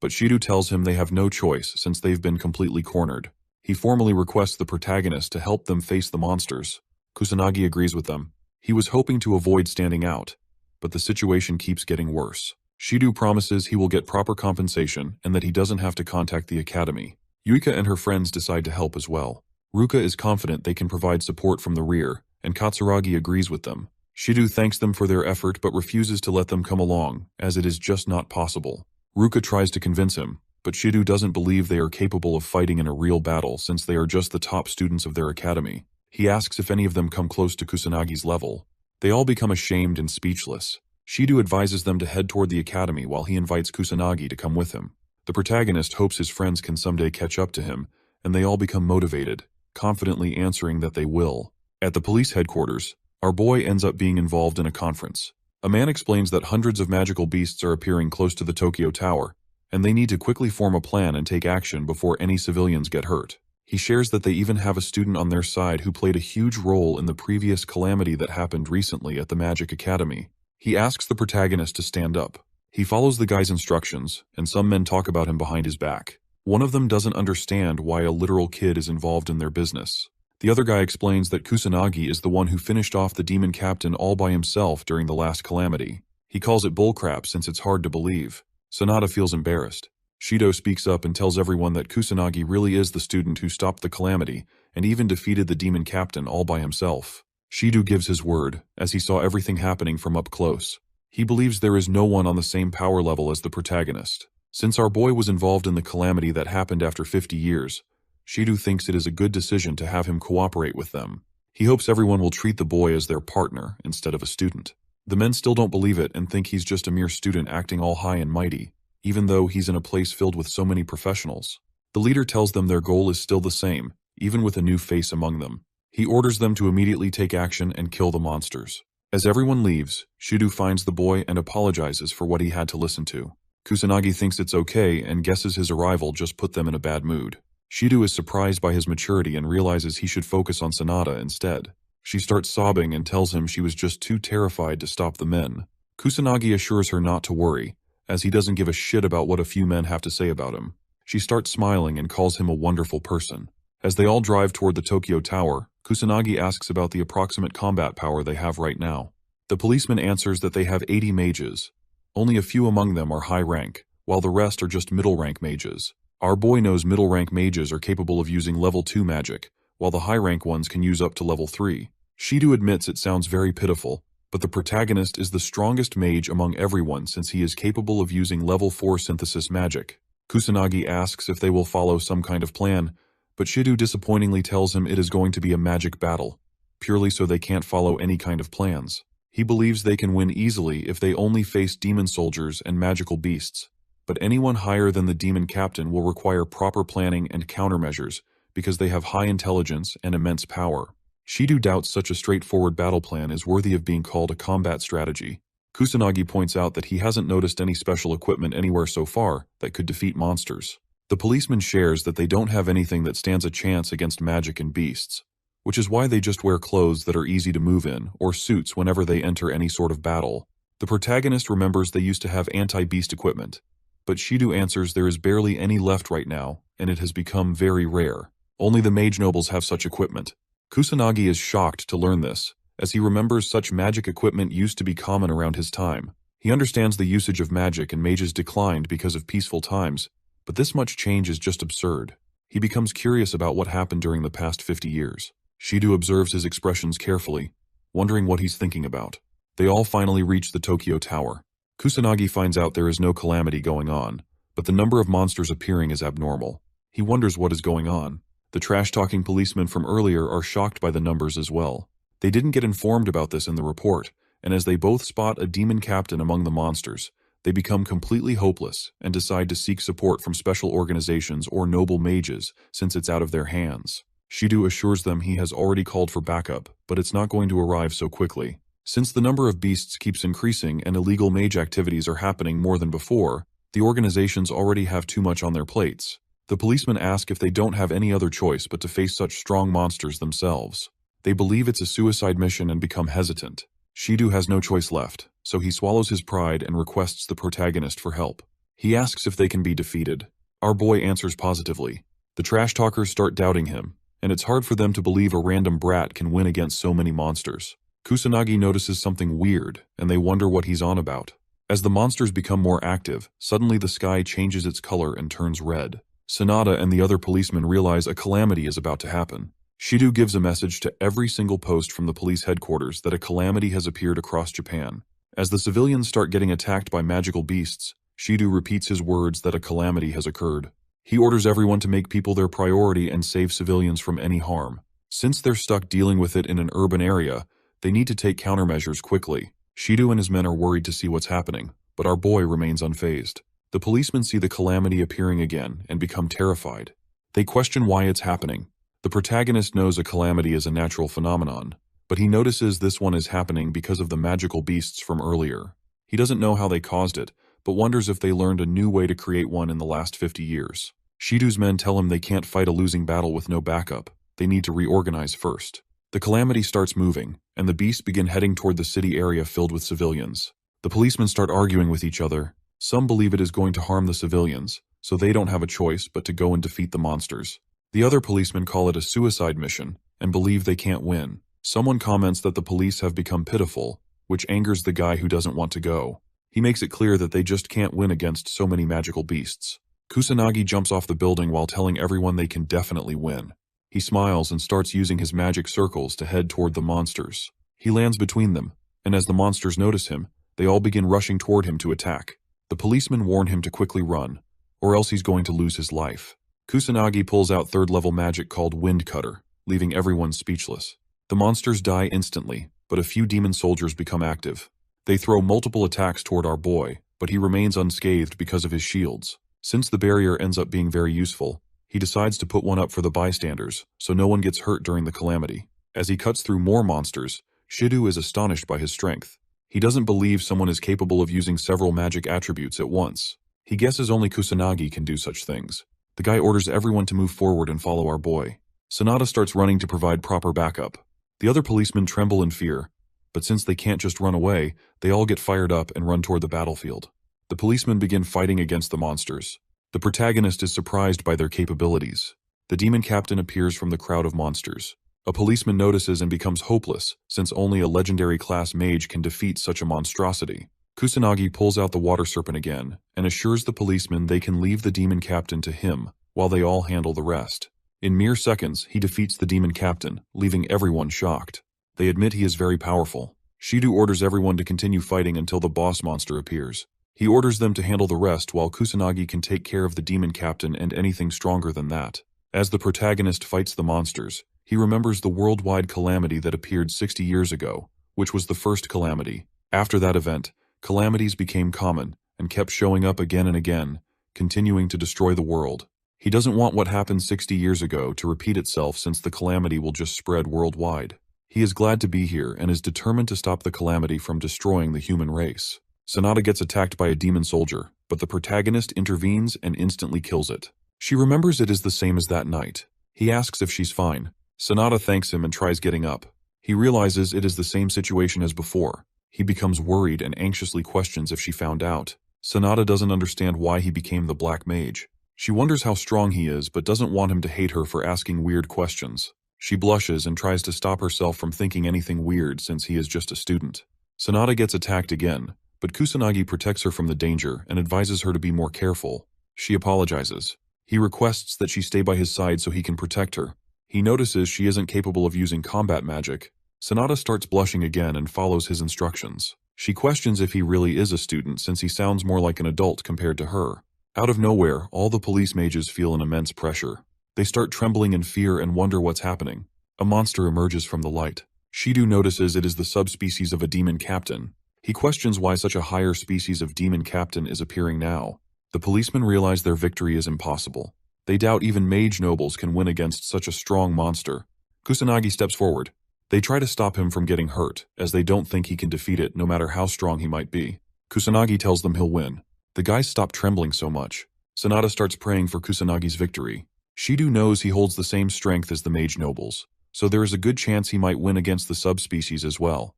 but Shido tells him they have no choice since they've been completely cornered. He formally requests the protagonist to help them face the monsters. Kusanagi agrees with them. He was hoping to avoid standing out, but the situation keeps getting worse. Shido promises he will get proper compensation and that he doesn't have to contact the academy. Yuika and her friends decide to help as well. Ruka is confident they can provide support from the rear, and Katsuragi agrees with them. Shido thanks them for their effort but refuses to let them come along, as it is just not possible. Ruka tries to convince him, but Shido doesn't believe they are capable of fighting in a real battle since they are just the top students of their academy. He asks if any of them come close to Kusanagi's level. They all become ashamed and speechless. Shido advises them to head toward the academy while he invites Kusanagi to come with him. The protagonist hopes his friends can someday catch up to him, and they all become motivated, confidently answering that they will. At the police headquarters, our boy ends up being involved in a conference. A man explains that hundreds of magical beasts are appearing close to the Tokyo Tower, and they need to quickly form a plan and take action before any civilians get hurt. He shares that they even have a student on their side who played a huge role in the previous calamity that happened recently at the Magic Academy. He asks the protagonist to stand up. He follows the guy's instructions, and some men talk about him behind his back. One of them doesn't understand why a literal kid is involved in their business. The other guy explains that Kusanagi is the one who finished off the demon captain all by himself during the last calamity. He calls it bullcrap since it's hard to believe. Sanada feels embarrassed. Shido speaks up and tells everyone that Kusanagi really is the student who stopped the calamity and even defeated the demon captain all by himself. Shido gives his word, as he saw everything happening from up close. He believes there is no one on the same power level as the protagonist. Since our boy was involved in the calamity that happened after 50 years, Shido thinks it is a good decision to have him cooperate with them. He hopes everyone will treat the boy as their partner instead of a student. The men still don't believe it and think he's just a mere student acting all high and mighty, even though he's in a place filled with so many professionals. The leader tells them their goal is still the same, even with a new face among them. He orders them to immediately take action and kill the monsters. As everyone leaves, Shido finds the boy and apologizes for what he had to listen to. Kusanagi thinks it's okay and guesses his arrival just put them in a bad mood. Shido is surprised by his maturity and realizes he should focus on Sanada instead. She starts sobbing and tells him she was just too terrified to stop the men. Kusanagi assures her not to worry, as he doesn't give a shit about what a few men have to say about him. She starts smiling and calls him a wonderful person. As they all drive toward the Tokyo Tower, Kusanagi asks about the approximate combat power they have right now. The policeman answers that they have 80 mages. Only a few among them are high rank, while the rest are just middle rank mages. Our boy knows middle rank mages are capable of using level 2 magic, while the high rank ones can use up to level 3. Shido admits it sounds very pitiful, but the protagonist is the strongest mage among everyone since he is capable of using level 4 synthesis magic. Kusanagi asks if they will follow some kind of plan, but Shido disappointingly tells him it is going to be a magic battle, purely so they can't follow any kind of plans. He believes they can win easily if they only face demon soldiers and magical beasts, but anyone higher than the demon captain will require proper planning and countermeasures because they have high intelligence and immense power. Shido doubts such a straightforward battle plan is worthy of being called a combat strategy. Kusanagi points out that he hasn't noticed any special equipment anywhere so far that could defeat monsters. The policeman shares that they don't have anything that stands a chance against magic and beasts, which is why they just wear clothes that are easy to move in, or suits whenever they enter any sort of battle. The protagonist remembers they used to have anti-beast equipment, but Shido answers there is barely any left right now, and it has become very rare. Only the mage nobles have such equipment. Kusanagi is shocked to learn this, as he remembers such magic equipment used to be common around his time. He understands the usage of magic and mages declined because of peaceful times, but this much change is just absurd. He becomes curious about what happened during the past 50 years. Shido observes his expressions carefully, wondering what he's thinking about. They all finally reach the Tokyo Tower. Kusanagi finds out there is no calamity going on, but the number of monsters appearing is abnormal. He wonders what is going on. The trash-talking policemen from earlier are shocked by the numbers as well. They didn't get informed about this in the report, and as they both spot a demon captain among the monsters, they become completely hopeless and decide to seek support from special organizations or noble mages since it's out of their hands. Shido assures them he has already called for backup, but it's not going to arrive so quickly. Since the number of beasts keeps increasing and illegal mage activities are happening more than before, the organizations already have too much on their plates. The policemen ask if they don't have any other choice but to face such strong monsters themselves. They believe it's a suicide mission and become hesitant. Shido has no choice left, so he swallows his pride and requests the protagonist for help. He asks if they can be defeated. Our boy answers positively. The trash talkers start doubting him, and it's hard for them to believe a random brat can win against so many monsters. Kusanagi notices something weird, and they wonder what he's on about. As the monsters become more active, suddenly the sky changes its color and turns red. Sanada and the other policemen realize a calamity is about to happen. Shido gives a message to every single post from the police headquarters that a calamity has appeared across Japan. As the civilians start getting attacked by magical beasts, Shido repeats his words that a calamity has occurred. He orders everyone to make people their priority and save civilians from any harm. Since they're stuck dealing with it in an urban area, they need to take countermeasures quickly. Shido and his men are worried to see what's happening, but our boy remains unfazed. The policemen see the calamity appearing again and become terrified. They question why it's happening. The protagonist knows a calamity is a natural phenomenon, but he notices this one is happening because of the magical beasts from earlier. He doesn't know how they caused it, but wonders if they learned a new way to create one in the last 50 years. Shidu's men tell him they can't fight a losing battle with no backup. They need to reorganize first. The calamity starts moving, and the beasts begin heading toward the city area filled with civilians. The policemen start arguing with each other. Some believe it is going to harm the civilians, so they don't have a choice but to go and defeat the monsters. The other policemen call it a suicide mission and believe they can't win. Someone comments that the police have become pitiful, which angers the guy who doesn't want to go. He makes it clear that they just can't win against so many magical beasts. Kusanagi jumps off the building while telling everyone they can definitely win. He smiles and starts using his magic circles to head toward the monsters. He lands between them, and as the monsters notice him, they all begin rushing toward him to attack. The policemen warn him to quickly run, or else he's going to lose his life. Kusanagi pulls out third-level magic called Wind Cutter, leaving everyone speechless. The monsters die instantly, but a few demon soldiers become active. They throw multiple attacks toward our boy, but he remains unscathed because of his shields. Since the barrier ends up being very useful, he decides to put one up for the bystanders, so no one gets hurt during the calamity. As he cuts through more monsters, Shidu is astonished by his strength. He doesn't believe someone is capable of using several magic attributes at once. He guesses only Kusanagi can do such things. The guy orders everyone to move forward and follow our boy. Sanada starts running to provide proper backup. The other policemen tremble in fear, but since they can't just run away, they all get fired up and run toward the battlefield. The policemen begin fighting against the monsters. The protagonist is surprised by their capabilities. The demon captain appears from the crowd of monsters. A policeman notices and becomes hopeless, since only a legendary class mage can defeat such a monstrosity. Kusanagi pulls out the water serpent again, and assures the policemen they can leave the demon captain to him, while they all handle the rest. In mere seconds, he defeats the demon captain, leaving everyone shocked. They admit he is very powerful. Shidu orders everyone to continue fighting until the boss monster appears. He orders them to handle the rest while Kusanagi can take care of the demon captain and anything stronger than that. As the protagonist fights the monsters, he remembers the worldwide calamity that appeared 60 years ago, which was the first calamity. After that event, calamities became common and kept showing up again and again, continuing to destroy the world. He doesn't want what happened 60 years ago to repeat itself since the calamity will just spread worldwide. He is glad to be here and is determined to stop the calamity from destroying the human race. Sanada gets attacked by a demon soldier, but the protagonist intervenes and instantly kills it. She remembers it is the same as that night. He asks if she's fine. Sanada thanks him and tries getting up. He realizes it is the same situation as before. He becomes worried and anxiously questions if she found out. Sanada doesn't understand why he became the black mage. She wonders how strong he is but doesn't want him to hate her for asking weird questions. She blushes and tries to stop herself from thinking anything weird since he is just a student. Sanada gets attacked again, but Kusanagi protects her from the danger and advises her to be more careful. She apologizes. He requests that she stay by his side so he can protect her. He notices she isn't capable of using combat magic. Sanada starts blushing again and follows his instructions. She questions if he really is a student since he sounds more like an adult compared to her. Out of nowhere, all the police mages feel an immense pressure. They start trembling in fear and wonder what's happening. A monster emerges from the light. Shidu notices it is the subspecies of a demon captain. He questions why such a higher species of demon captain is appearing now. The policemen realize their victory is impossible. They doubt even mage nobles can win against such a strong monster. Kusanagi steps forward. They try to stop him from getting hurt, as they don't think he can defeat it no matter how strong he might be. Kusanagi tells them he'll win. The guys stop trembling so much. Sanada starts praying for Kusanagi's victory. Shidu knows he holds the same strength as the mage nobles, so there is a good chance he might win against the subspecies as well.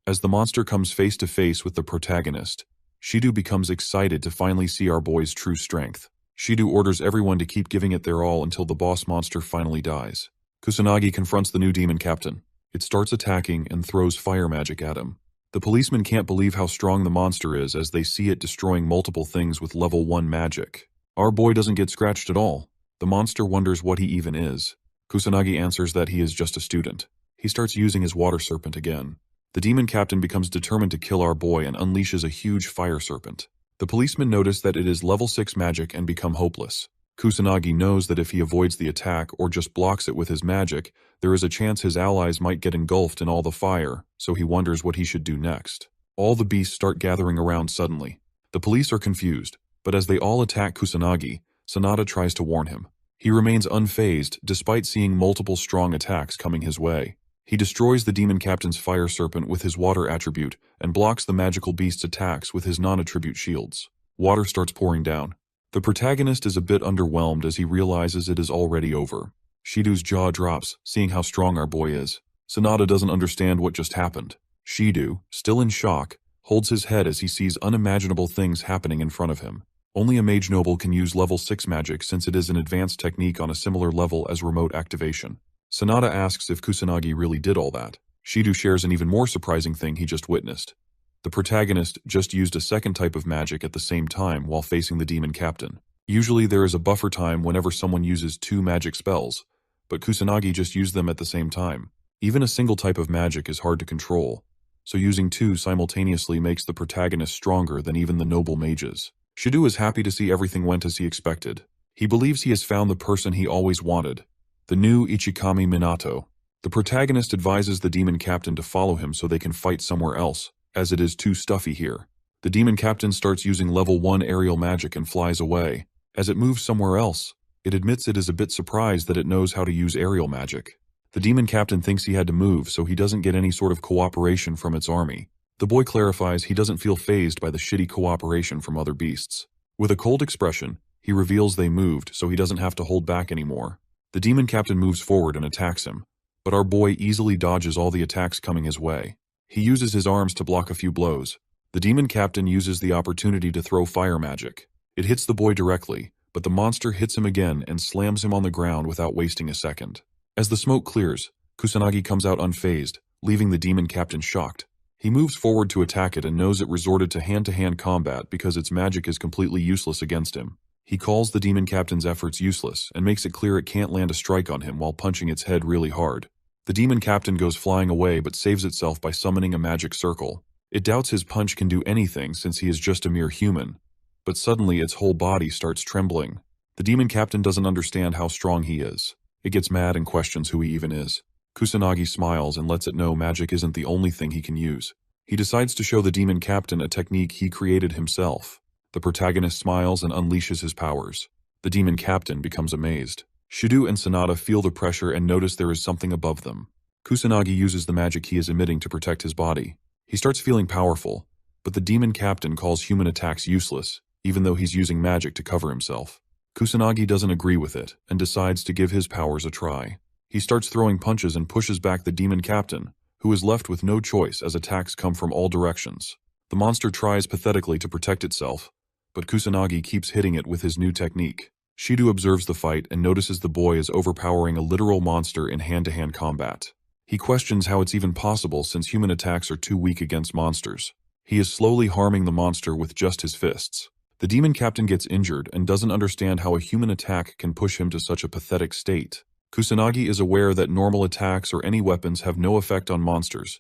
As the monster comes face to face with the protagonist, Shidu becomes excited to finally see our boy's true strength. Shidu orders everyone to keep giving it their all until the boss monster finally dies. Kusanagi confronts the new demon captain. It starts attacking and throws fire magic at him. The policemen can't believe how strong the monster is as they see it destroying multiple things with level 1 magic. Our boy doesn't get scratched at all. The monster wonders what he even is. Kusanagi answers that he is just a student. He starts using his water serpent again. The demon captain becomes determined to kill our boy and unleashes a huge fire serpent. The policemen notice that it is level 6 magic and become hopeless. Kusanagi knows that if he avoids the attack or just blocks it with his magic, there is a chance his allies might get engulfed in all the fire, so he wonders what he should do next. All the beasts start gathering around suddenly. The police are confused, but as they all attack Kusanagi, Sanada tries to warn him. He remains unfazed despite seeing multiple strong attacks coming his way. He destroys the demon captain's fire serpent with his water attribute and blocks the magical beast's attacks with his non-attribute shields. Water starts pouring down. The protagonist is a bit underwhelmed as he realizes it is already over. Shido's jaw drops, seeing how strong our boy is. Sanada doesn't understand what just happened. Shido, still in shock, holds his head as he sees unimaginable things happening in front of him. Only a mage noble can use level 6 magic since it is an advanced technique on a similar level as remote activation. Sanada asks if Kusanagi really did all that. Shido shares an even more surprising thing he just witnessed. The protagonist just used a second type of magic at the same time while facing the demon captain. Usually there is a buffer time whenever someone uses 2 magic spells, but Kusanagi just used them at the same time. Even a single type of magic is hard to control, so using 2 simultaneously makes the protagonist stronger than even the noble mages. Shido is happy to see everything went as he expected. He believes he has found the person he always wanted, the new Ichikami Minato. The protagonist advises the demon captain to follow him so they can fight somewhere else, as it is too stuffy here. The demon captain starts using level 1 aerial magic and flies away. As it moves somewhere else, it admits it is a bit surprised that it knows how to use aerial magic. The demon captain thinks he had to move so he doesn't get any sort of cooperation from its army. The boy clarifies he doesn't feel fazed by the shitty cooperation from other beasts. With a cold expression, he reveals they moved so he doesn't have to hold back anymore. The demon captain moves forward and attacks him, but our boy easily dodges all the attacks coming his way. He uses his arms to block a few blows. The demon captain uses the opportunity to throw fire magic. It hits the boy directly, but the monster hits him again and slams him on the ground without wasting a second. As the smoke clears, Kusanagi comes out unfazed, leaving the demon captain shocked. He moves forward to attack it and knows it resorted to hand-to-hand combat because its magic is completely useless against him. He calls the demon captain's efforts useless and makes it clear it can't land a strike on him while punching its head really hard. The demon captain goes flying away but saves itself by summoning a magic circle. It doubts his punch can do anything since he is just a mere human, but suddenly its whole body starts trembling. The demon captain doesn't understand how strong he is. It gets mad and questions who he even is. Kusanagi smiles and lets it know magic isn't the only thing he can use. He decides to show the demon captain a technique he created himself. The protagonist smiles and unleashes his powers. The demon captain becomes amazed. Shido and Sanada feel the pressure and notice there is something above them. Kusanagi uses the magic he is emitting to protect his body. He starts feeling powerful, but the demon captain calls human attacks useless, even though he's using magic to cover himself. Kusanagi doesn't agree with it and decides to give his powers a try. He starts throwing punches and pushes back the demon captain, who is left with no choice as attacks come from all directions. The monster tries pathetically to protect itself, but Kusanagi keeps hitting it with his new technique. Shido observes the fight and notices the boy is overpowering a literal monster in hand-to-hand combat. He questions how it's even possible since human attacks are too weak against monsters. He is slowly harming the monster with just his fists. The demon captain gets injured and doesn't understand how a human attack can push him to such a pathetic state. Kusanagi is aware that normal attacks or any weapons have no effect on monsters,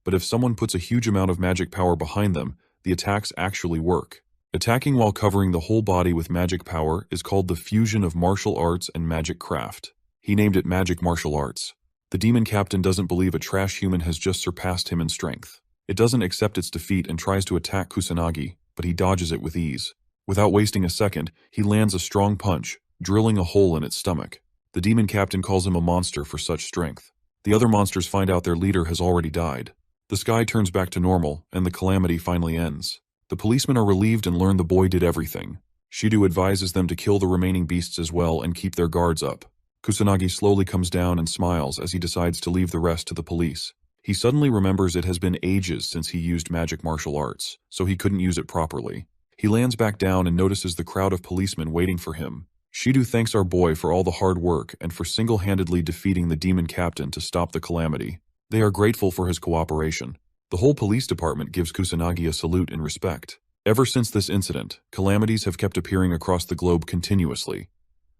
but if someone puts a huge amount of magic power behind them, the attacks actually work. Attacking while covering the whole body with magic power is called the fusion of martial arts and magic craft. He named it magic martial arts. The demon captain doesn't believe a trash human has just surpassed him in strength. It doesn't accept its defeat and tries to attack Kusanagi, but he dodges it with ease. Without wasting a second, he lands a strong punch, drilling a hole in its stomach. The demon captain calls him a monster for such strength. The other monsters find out their leader has already died. The sky turns back to normal, and the calamity finally ends. The policemen are relieved and learn the boy did everything. Shido advises them to kill the remaining beasts as well and keep their guards up. Kusanagi slowly comes down and smiles as he decides to leave the rest to the police. He suddenly remembers it has been ages since he used magic martial arts, so he couldn't use it properly. He lands back down and notices the crowd of policemen waiting for him. Shido thanks our boy for all the hard work and for single-handedly defeating the demon captain to stop the calamity. They are grateful for his cooperation. The whole police department gives Kusanagi a salute in respect. Ever since this incident, calamities have kept appearing across the globe continuously.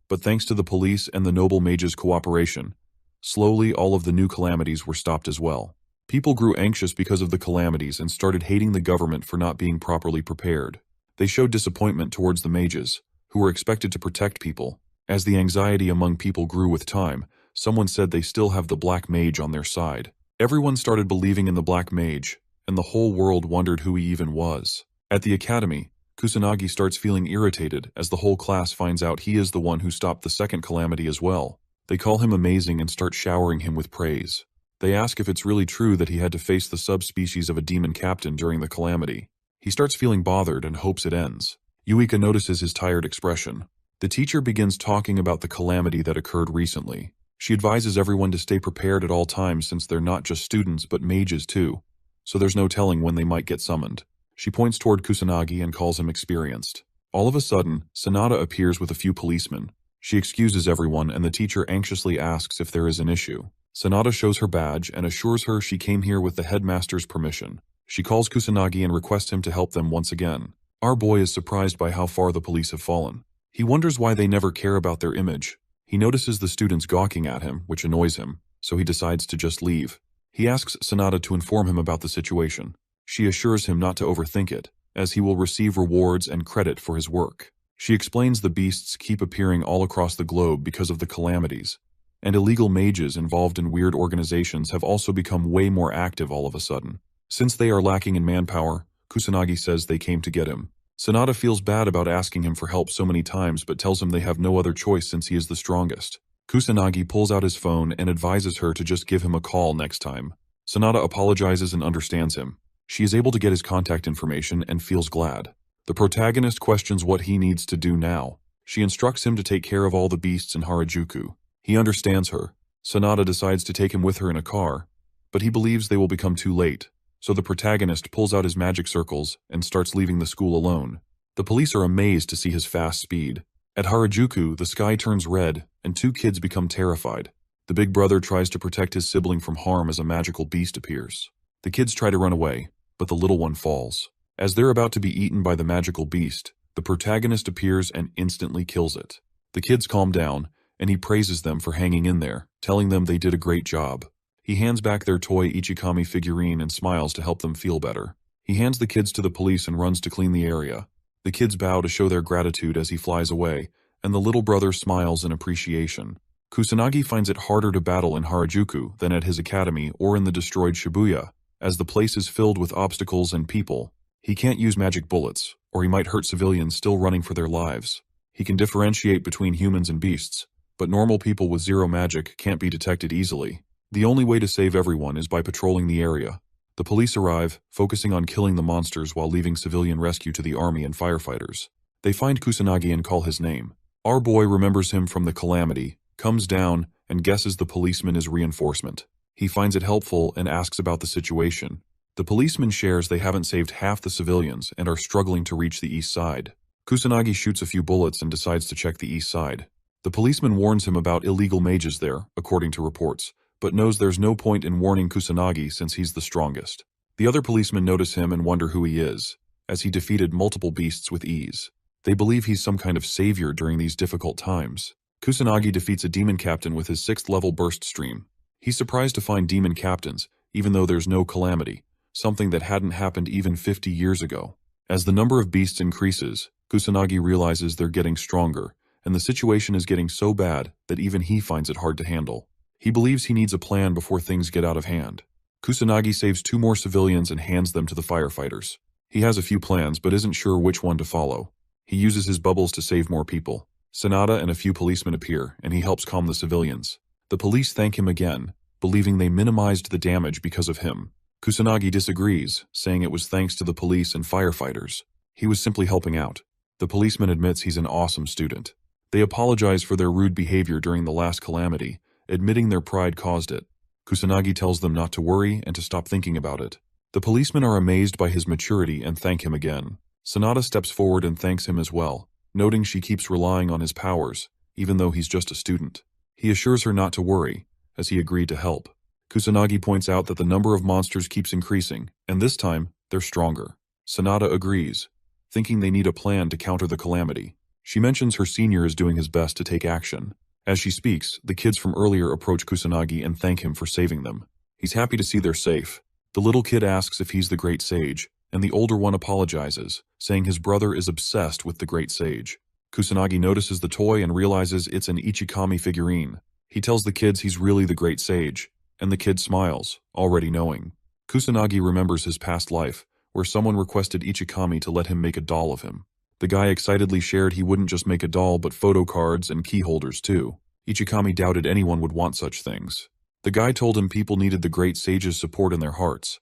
But thanks to the police and the noble mage's cooperation, slowly all of the new calamities were stopped as well. People grew anxious because of the calamities and started hating the government for not being properly prepared. They showed disappointment towards the mages, who were expected to protect people. As the anxiety among people grew with time, someone said they still have the black mage on their side. Everyone started believing in the black mage, and the whole world wondered who he even was. At the academy, Kusanagi starts feeling irritated as the whole class finds out he is the one who stopped the second calamity as well. They call him amazing and start showering him with praise. They ask if it's really true that he had to face the subspecies of a demon captain during the calamity. He starts feeling bothered and hopes it ends. Yuika notices his tired expression. The teacher begins talking about the calamity that occurred recently. She advises everyone to stay prepared at all times since they're not just students but mages too, so there's no telling when they might get summoned. She points toward Kusanagi and calls him experienced. All of a sudden, Sanada appears with a few policemen. She excuses everyone and the teacher anxiously asks if there is an issue. Sanada shows her badge and assures her she came here with the headmaster's permission. She calls Kusanagi and requests him to help them once again. Our boy is surprised by how far the police have fallen. He wonders why they never care about their image. He notices the students gawking at him, which annoys him, so he decides to just leave. He asks Sanada to inform him about the situation. She assures him not to overthink it, as he will receive rewards and credit for his work. She explains the beasts keep appearing all across the globe because of the calamities, and illegal mages involved in weird organizations have also become way more active all of a sudden. Since they are lacking in manpower, Kusanagi says they came to get him. Sanada feels bad about asking him for help so many times but tells him they have no other choice since he is the strongest. Kusanagi pulls out his phone and advises her to just give him a call next time. Sanada apologizes and understands him. She is able to get his contact information and feels glad. The protagonist questions what he needs to do now. She instructs him to take care of all the beasts in Harajuku. He understands her. Sanada decides to take him with her in a car, but he believes they will become too late. So the protagonist pulls out his magic circles and starts leaving the school alone. The police are amazed to see his fast speed. At Harajuku, the sky turns red and two kids become terrified. The big brother tries to protect his sibling from harm as a magical beast appears. The kids try to run away, but the little one falls. As they're about to be eaten by the magical beast, the protagonist appears and instantly kills it. The kids calm down, and he praises them for hanging in there, telling them they did a great job. He hands back their toy Ichikami figurine and smiles to help them feel better. He hands the kids to the police and runs to clean the area. The kids bow to show their gratitude as he flies away, and the little brother smiles in appreciation. Kusanagi finds it harder to battle in Harajuku than at his academy or in the destroyed Shibuya, as the place is filled with obstacles and people. He can't use magic bullets, or he might hurt civilians still running for their lives. He can differentiate between humans and beasts, but normal people with zero magic can't be detected easily. The only way to save everyone is by patrolling the area. The police arrive, focusing on killing the monsters while leaving civilian rescue to the army and firefighters. They find Kusanagi and call his name. Our boy remembers him from the calamity, comes down, and guesses the policeman is reinforcement. He finds it helpful and asks about the situation. The policeman shares they haven't saved half the civilians and are struggling to reach the east side. Kusanagi shoots a few bullets and decides to check the east side. The policeman warns him about illegal mages there, according to reports, but knows there's no point in warning Kusanagi since he's the strongest. The other policemen notice him and wonder who he is, as he defeated multiple beasts with ease. They believe he's some kind of savior during these difficult times. Kusanagi defeats a demon captain with his 6th level burst stream. He's surprised to find demon captains, even though there's no calamity, something that hadn't happened even 50 years ago. As the number of beasts increases, Kusanagi realizes they're getting stronger, and the situation is getting so bad that even he finds it hard to handle. He believes he needs a plan before things get out of hand. Kusanagi saves 2 more civilians and hands them to the firefighters. He has a few plans but isn't sure which one to follow. He uses his bubbles to save more people. Sanada and a few policemen appear, and he helps calm the civilians. The police thank him again, believing they minimized the damage because of him. Kusanagi disagrees, saying it was thanks to the police and firefighters. He was simply helping out. The policeman admits he's an awesome student. They apologize for their rude behavior during the last calamity, admitting their pride caused it. Kusanagi tells them not to worry and to stop thinking about it. The policemen are amazed by his maturity and thank him again. Sanada steps forward and thanks him as well, noting she keeps relying on his powers, even though he's just a student. He assures her not to worry, as he agreed to help. Kusanagi points out that the number of monsters keeps increasing, and this time, they're stronger. Sanada agrees, thinking they need a plan to counter the calamity. She mentions her senior is doing his best to take action. As she speaks, the kids from earlier approach Kusanagi and thank him for saving them. He's happy to see they're safe. The little kid asks if he's the great sage, and the older one apologizes, saying his brother is obsessed with the great sage. Kusanagi notices the toy and realizes it's an Ichikami figurine. He tells the kids he's really the great sage, and the kid smiles, already knowing. Kusanagi remembers his past life, where someone requested Ichikami to let him make a doll of him. The guy excitedly shared he wouldn't just make a doll but photo cards and key holders too. Ichikami doubted anyone would want such things. The guy told him people needed the great sage's support in their hearts,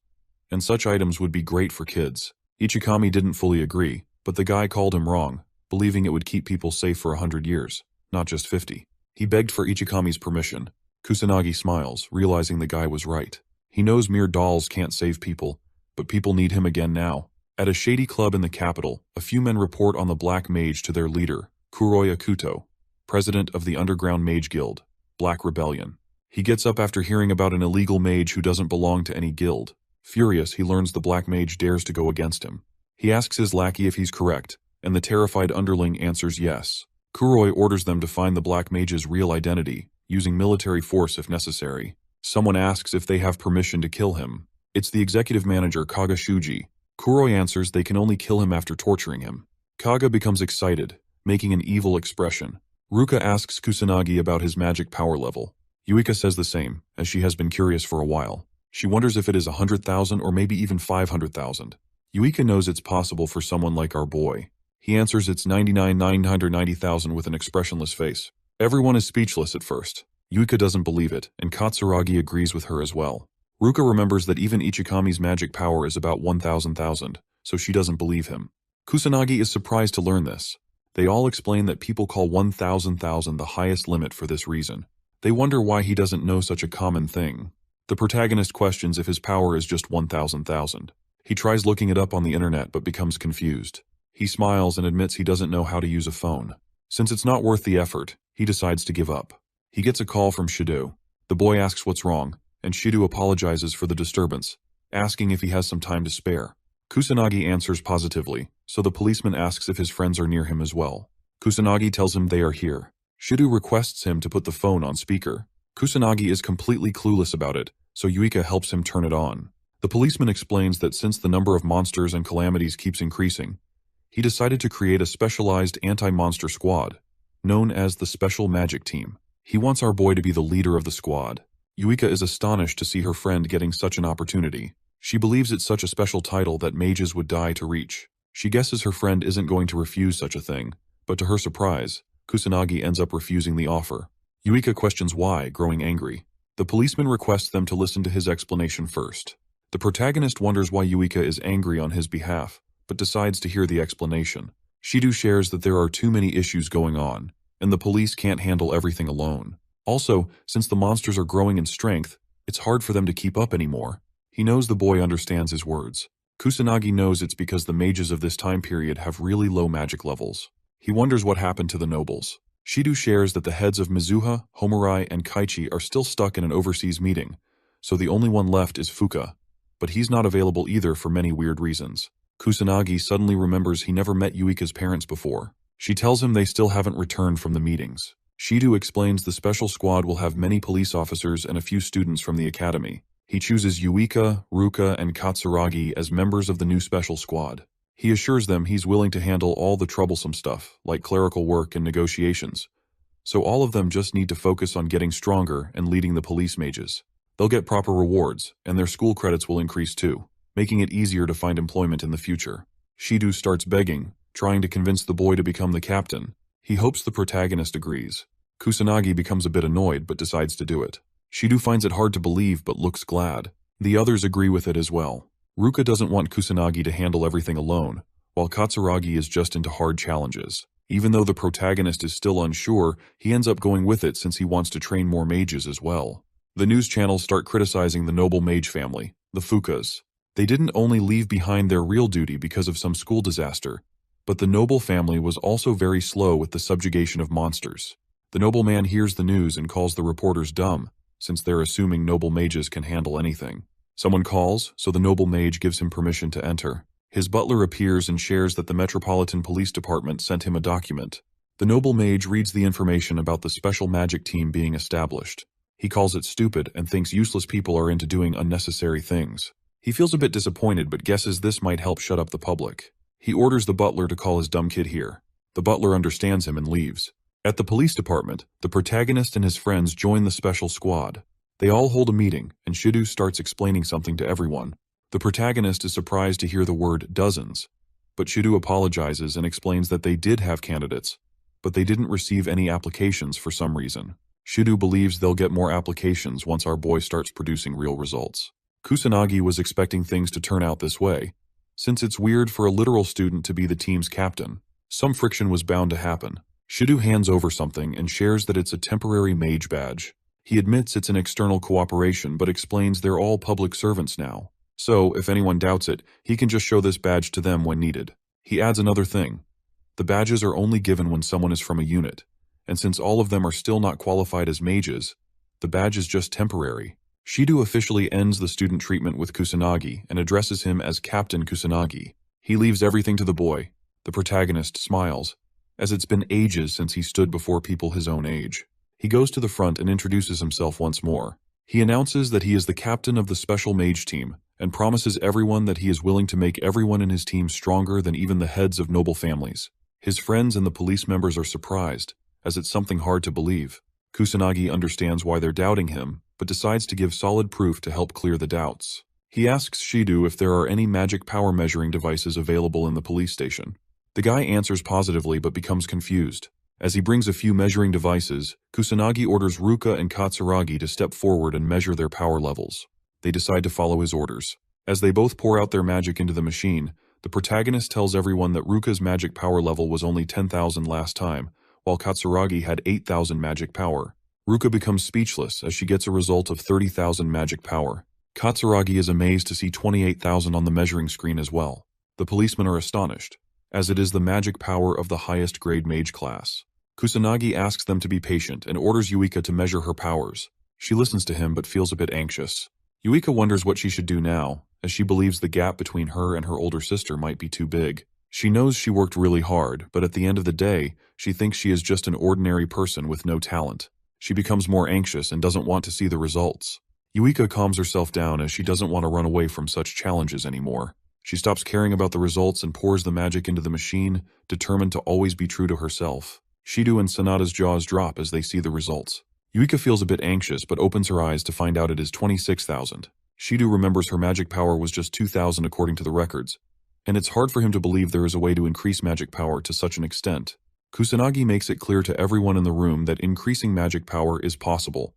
and such items would be great for kids. Ichikami didn't fully agree, but the guy called him wrong, believing it would keep people safe for 100 years, not just 50. He begged for Ichikami's permission. Kusanagi smiles, realizing the guy was right. He knows mere dolls can't save people, but people need him again now. At a shady club in the capital, a few men report on the Black Mage to their leader, Kuroya Kuto, president of the Underground Mage Guild, Black Rebellion. He gets up after hearing about an illegal mage who doesn't belong to any guild. Furious, he learns the Black Mage dares to go against him. He asks his lackey if he's correct, and the terrified underling answers yes. Kuroi orders them to find the Black Mage's real identity, using military force if necessary. Someone asks if they have permission to kill him. It's the executive manager Kaga Shuji. Kuroi answers they can only kill him after torturing him. Kaga becomes excited, making an evil expression. Ruka asks Kusanagi about his magic power level. Yuika says the same, as she has been curious for a while. She wonders if it is 100,000 or maybe even 500,000. Yuika knows it's possible for someone like our boy. He answers it's 99,990,000 with an expressionless face. Everyone is speechless at first. Yuika doesn't believe it, and Katsuragi agrees with her as well. Ruka remembers that even Ichikami's magic power is about 1,000,000, so she doesn't believe him. Kusanagi is surprised to learn this. They all explain that people call 1,000,000 the highest limit for this reason. They wonder why he doesn't know such a common thing. The protagonist questions if his power is just 1,000,000. He tries looking it up on the internet but becomes confused. He smiles and admits he doesn't know how to use a phone. Since it's not worth the effort, he decides to give up. He gets a call from Shido. The boy asks what's wrong, and Shido apologizes for the disturbance, asking if he has some time to spare. Kusanagi answers positively, so the policeman asks if his friends are near him as well. Kusanagi tells him they are here. Shido requests him to put the phone on speaker. Kusanagi is completely clueless about it, so Yuika helps him turn it on. The policeman explains that since the number of monsters and calamities keeps increasing, he decided to create a specialized anti-monster squad, known as the Special Magic Team. He wants our boy to be the leader of the squad. Yuika is astonished to see her friend getting such an opportunity. She believes it's such a special title that mages would die to reach. She guesses her friend isn't going to refuse such a thing, but to her surprise, Kusanagi ends up refusing the offer. Yuika questions why, growing angry. The policeman requests them to listen to his explanation first. The protagonist wonders why Yuika is angry on his behalf, but decides to hear the explanation. Shido shares that there are too many issues going on, and the police can't handle everything alone. Also, since the monsters are growing in strength, it's hard for them to keep up anymore. He knows the boy understands his words. Kusanagi knows it's because the mages of this time period have really low magic levels. He wonders what happened to the nobles. Shido shares that the heads of Mizuha, Homurai, and Kaichi are still stuck in an overseas meeting, so the only one left is Fuka, but he's not available either for many weird reasons. Kusanagi suddenly remembers he never met Yuika's parents before. She tells him they still haven't returned from the meetings. Shido explains the special squad will have many police officers and a few students from the academy. He chooses Yuika, Ruka, and Katsuragi as members of the new special squad. He assures them he's willing to handle all the troublesome stuff, like clerical work and negotiations. So all of them just need to focus on getting stronger and leading the police mages. They'll get proper rewards, and their school credits will increase too, making it easier to find employment in the future. Shido starts begging, trying to convince the boy to become the captain. He hopes the protagonist agrees. Kusanagi becomes a bit annoyed but decides to do it. Shido finds it hard to believe but looks glad. The others agree with it as well. Ruka doesn't want Kusanagi to handle everything alone, while Katsuragi is just into hard challenges. Even though the protagonist is still unsure, he ends up going with it since he wants to train more mages as well. The news channels start criticizing the noble mage family, the Fukas. They didn't only leave behind their real duty because of some school disaster, but the noble family was also very slow with the subjugation of monsters. The noble man hears the news and calls the reporters dumb, since they're assuming noble mages can handle anything. Someone calls, so the noble mage gives him permission to enter. His butler appears and shares that the Metropolitan Police Department sent him a document. The noble mage reads the information about the special magic team being established. He calls it stupid and thinks useless people are into doing unnecessary things. He feels a bit disappointed but guesses this might help shut up the public. He orders the butler to call his dumb kid here. The butler understands him and leaves. At the police department, the protagonist and his friends join the special squad. They all hold a meeting, and Shido starts explaining something to everyone. The protagonist is surprised to hear the word dozens, but Shidu apologizes and explains that they did have candidates, but they didn't receive any applications for some reason. Shidu believes they'll get more applications once our boy starts producing real results. Kusanagi was expecting things to turn out this way, since it's weird for a literal student to be the team's captain. Some friction was bound to happen. Shidu hands over something and shares that it's a temporary mage badge. He admits it's an external cooperation but explains they're all public servants now. So, if anyone doubts it, he can just show this badge to them when needed. He adds another thing. The badges are only given when someone is from a unit, and since all of them are still not qualified as mages, the badge is just temporary. Shidu officially ends the student treatment with Kusanagi and addresses him as Captain Kusanagi. He leaves everything to the boy. The protagonist smiles, as it's been ages since he stood before people his own age. He goes to the front and introduces himself once more. He announces that he is the captain of the special mage team and promises everyone that he is willing to make everyone in his team stronger than even the heads of noble families. His friends and the police members are surprised, as it's something hard to believe. Kusanagi understands why they're doubting him, but decides to give solid proof to help clear the doubts. He asks Shidu if there are any magic power measuring devices available in the police station. The guy answers positively but becomes confused. As he brings a few measuring devices, Kusanagi orders Ruka and Katsuragi to step forward and measure their power levels. They decide to follow his orders. As they both pour out their magic into the machine, the protagonist tells everyone that Ruka's magic power level was only 10,000 last time, while Katsuragi had 8,000 magic power. Ruka becomes speechless as she gets a result of 30,000 magic power. Katsuragi is amazed to see 28,000 on the measuring screen as well. The policemen are astonished, as it is the magic power of the highest grade mage class. Kusanagi asks them to be patient and orders Yuika to measure her powers. She listens to him but feels a bit anxious. Yuika wonders what she should do now, as she believes the gap between her and her older sister might be too big. She knows she worked really hard, but at the end of the day, she thinks she is just an ordinary person with no talent. She becomes more anxious and doesn't want to see the results. Yuika calms herself down as she doesn't want to run away from such challenges anymore. She stops caring about the results and pours the magic into the machine, determined to always be true to herself. Shidu and Sanada's jaws drop as they see the results. Yuika feels a bit anxious but opens her eyes to find out it is 26,000. Shidu remembers her magic power was just 2,000 according to the records, and it's hard for him to believe there is a way to increase magic power to such an extent. Kusanagi makes it clear to everyone in the room that increasing magic power is possible.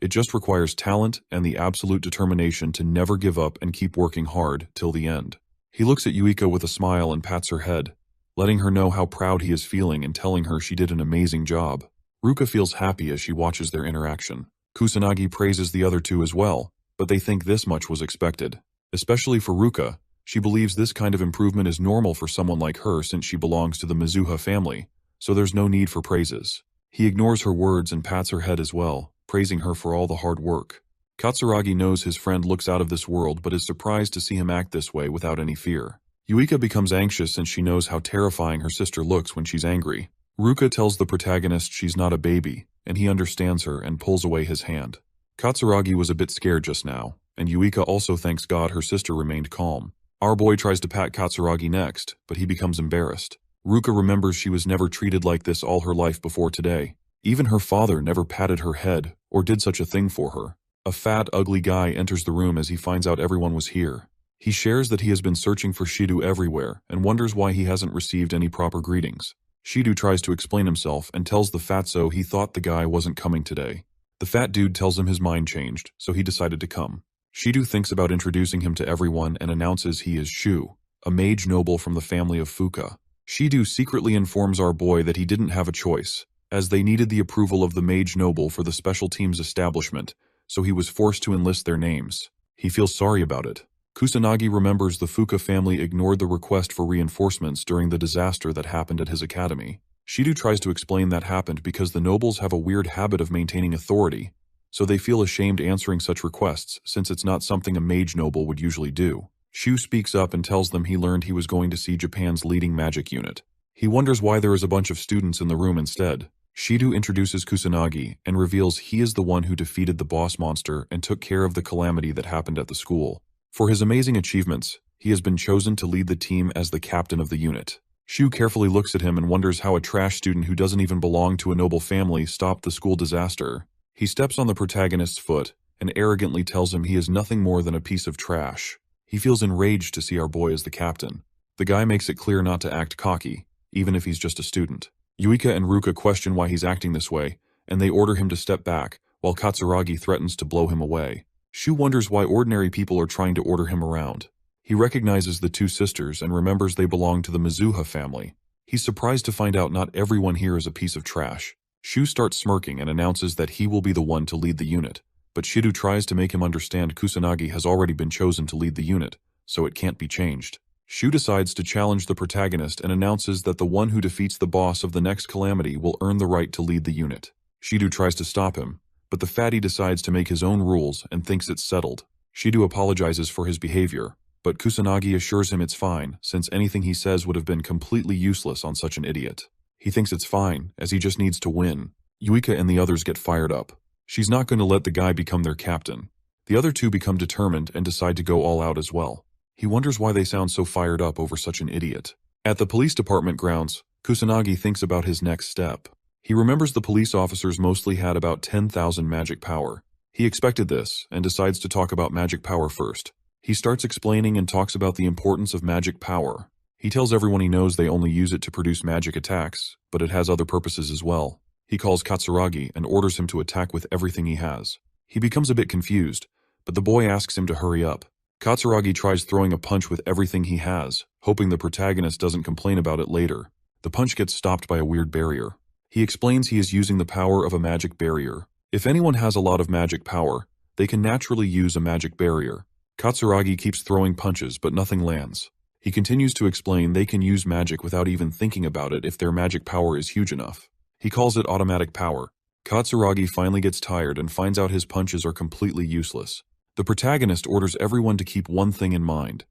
It just requires talent and the absolute determination to never give up and keep working hard till the end. He looks at Yuika with a smile and pats her head, letting her know how proud he is feeling and telling her she did an amazing job. Ruka feels happy as she watches their interaction. Kusanagi praises the other two as well, but they think this much was expected. Especially for Ruka, she believes this kind of improvement is normal for someone like her since she belongs to the Mizuha family, so there's no need for praises. He ignores her words and pats her head as well, praising her for all the hard work. Katsuragi knows his friend looks out of this world but is surprised to see him act this way without any fear. Yuika becomes anxious since she knows how terrifying her sister looks when she's angry. Ruka tells the protagonist she's not a baby, and he understands her and pulls away his hand. Katsuragi was a bit scared just now, and Yuika also thanks God her sister remained calm. Our boy tries to pat Katsuragi next, but he becomes embarrassed. Ruka remembers she was never treated like this all her life before today. Even her father never patted her head or did such a thing for her. A fat, ugly guy enters the room as he finds out everyone was here. He shares that he has been searching for Shidu everywhere and wonders why he hasn't received any proper greetings. Shidu tries to explain himself and tells the fatso he thought the guy wasn't coming today. The fat dude tells him his mind changed, so he decided to come. Shidu thinks about introducing him to everyone and announces he is Shu, a mage noble from the family of Fuka. Shidu secretly informs our boy that he didn't have a choice, as they needed the approval of the mage noble for the special team's establishment, so he was forced to enlist their names. He feels sorry about it. Kusanagi remembers the Fuka family ignored the request for reinforcements during the disaster that happened at his academy. Shidu tries to explain that happened because the nobles have a weird habit of maintaining authority, so they feel ashamed answering such requests since it's not something a mage noble would usually do. Shu speaks up and tells them he learned he was going to see Japan's leading magic unit. He wonders why there is a bunch of students in the room instead. Shidu introduces Kusanagi and reveals he is the one who defeated the boss monster and took care of the calamity that happened at the school. For his amazing achievements, he has been chosen to lead the team as the captain of the unit. Shu carefully looks at him and wonders how a trash student who doesn't even belong to a noble family stopped the school disaster. He steps on the protagonist's foot and arrogantly tells him he is nothing more than a piece of trash. He feels enraged to see our boy as the captain. The guy makes it clear not to act cocky, even if he's just a student. Yuika and Ruka question why he's acting this way, and they order him to step back, while Katsuragi threatens to blow him away. Shu wonders why ordinary people are trying to order him around. He recognizes the two sisters and remembers they belong to the Mizuha family. He's surprised to find out not everyone here is a piece of trash. Shu starts smirking and announces that he will be the one to lead the unit, but Shido tries to make him understand Kusanagi has already been chosen to lead the unit, so it can't be changed. Shu decides to challenge the protagonist and announces that the one who defeats the boss of the next calamity will earn the right to lead the unit. Shido tries to stop him, but the fatty decides to make his own rules and thinks it's settled. Shido apologizes for his behavior, but Kusanagi assures him it's fine, since anything he says would have been completely useless on such an idiot. He thinks it's fine, as he just needs to win. Yuika and the others get fired up. She's not going to let the guy become their captain. The other two become determined and decide to go all out as well. He wonders why they sound so fired up over such an idiot. At the police department grounds, Kusanagi thinks about his next step. He remembers the police officers mostly had about 10,000 magic power. He expected this, and decides to talk about magic power first. He starts explaining and talks about the importance of magic power. He tells everyone he knows they only use it to produce magic attacks, but it has other purposes as well. He calls Katsuragi and orders him to attack with everything he has. He becomes a bit confused, but the boy asks him to hurry up. Katsuragi tries throwing a punch with everything he has, hoping the protagonist doesn't complain about it later. The punch gets stopped by a weird barrier. He explains he is using the power of a magic barrier. If anyone has a lot of magic power, they can naturally use a magic barrier. Katsuragi keeps throwing punches, but nothing lands. He continues to explain they can use magic without even thinking about it if their magic power is huge enough. He calls it automatic power. Katsuragi finally gets tired and finds out his punches are completely useless. The protagonist orders everyone to keep one thing in mind.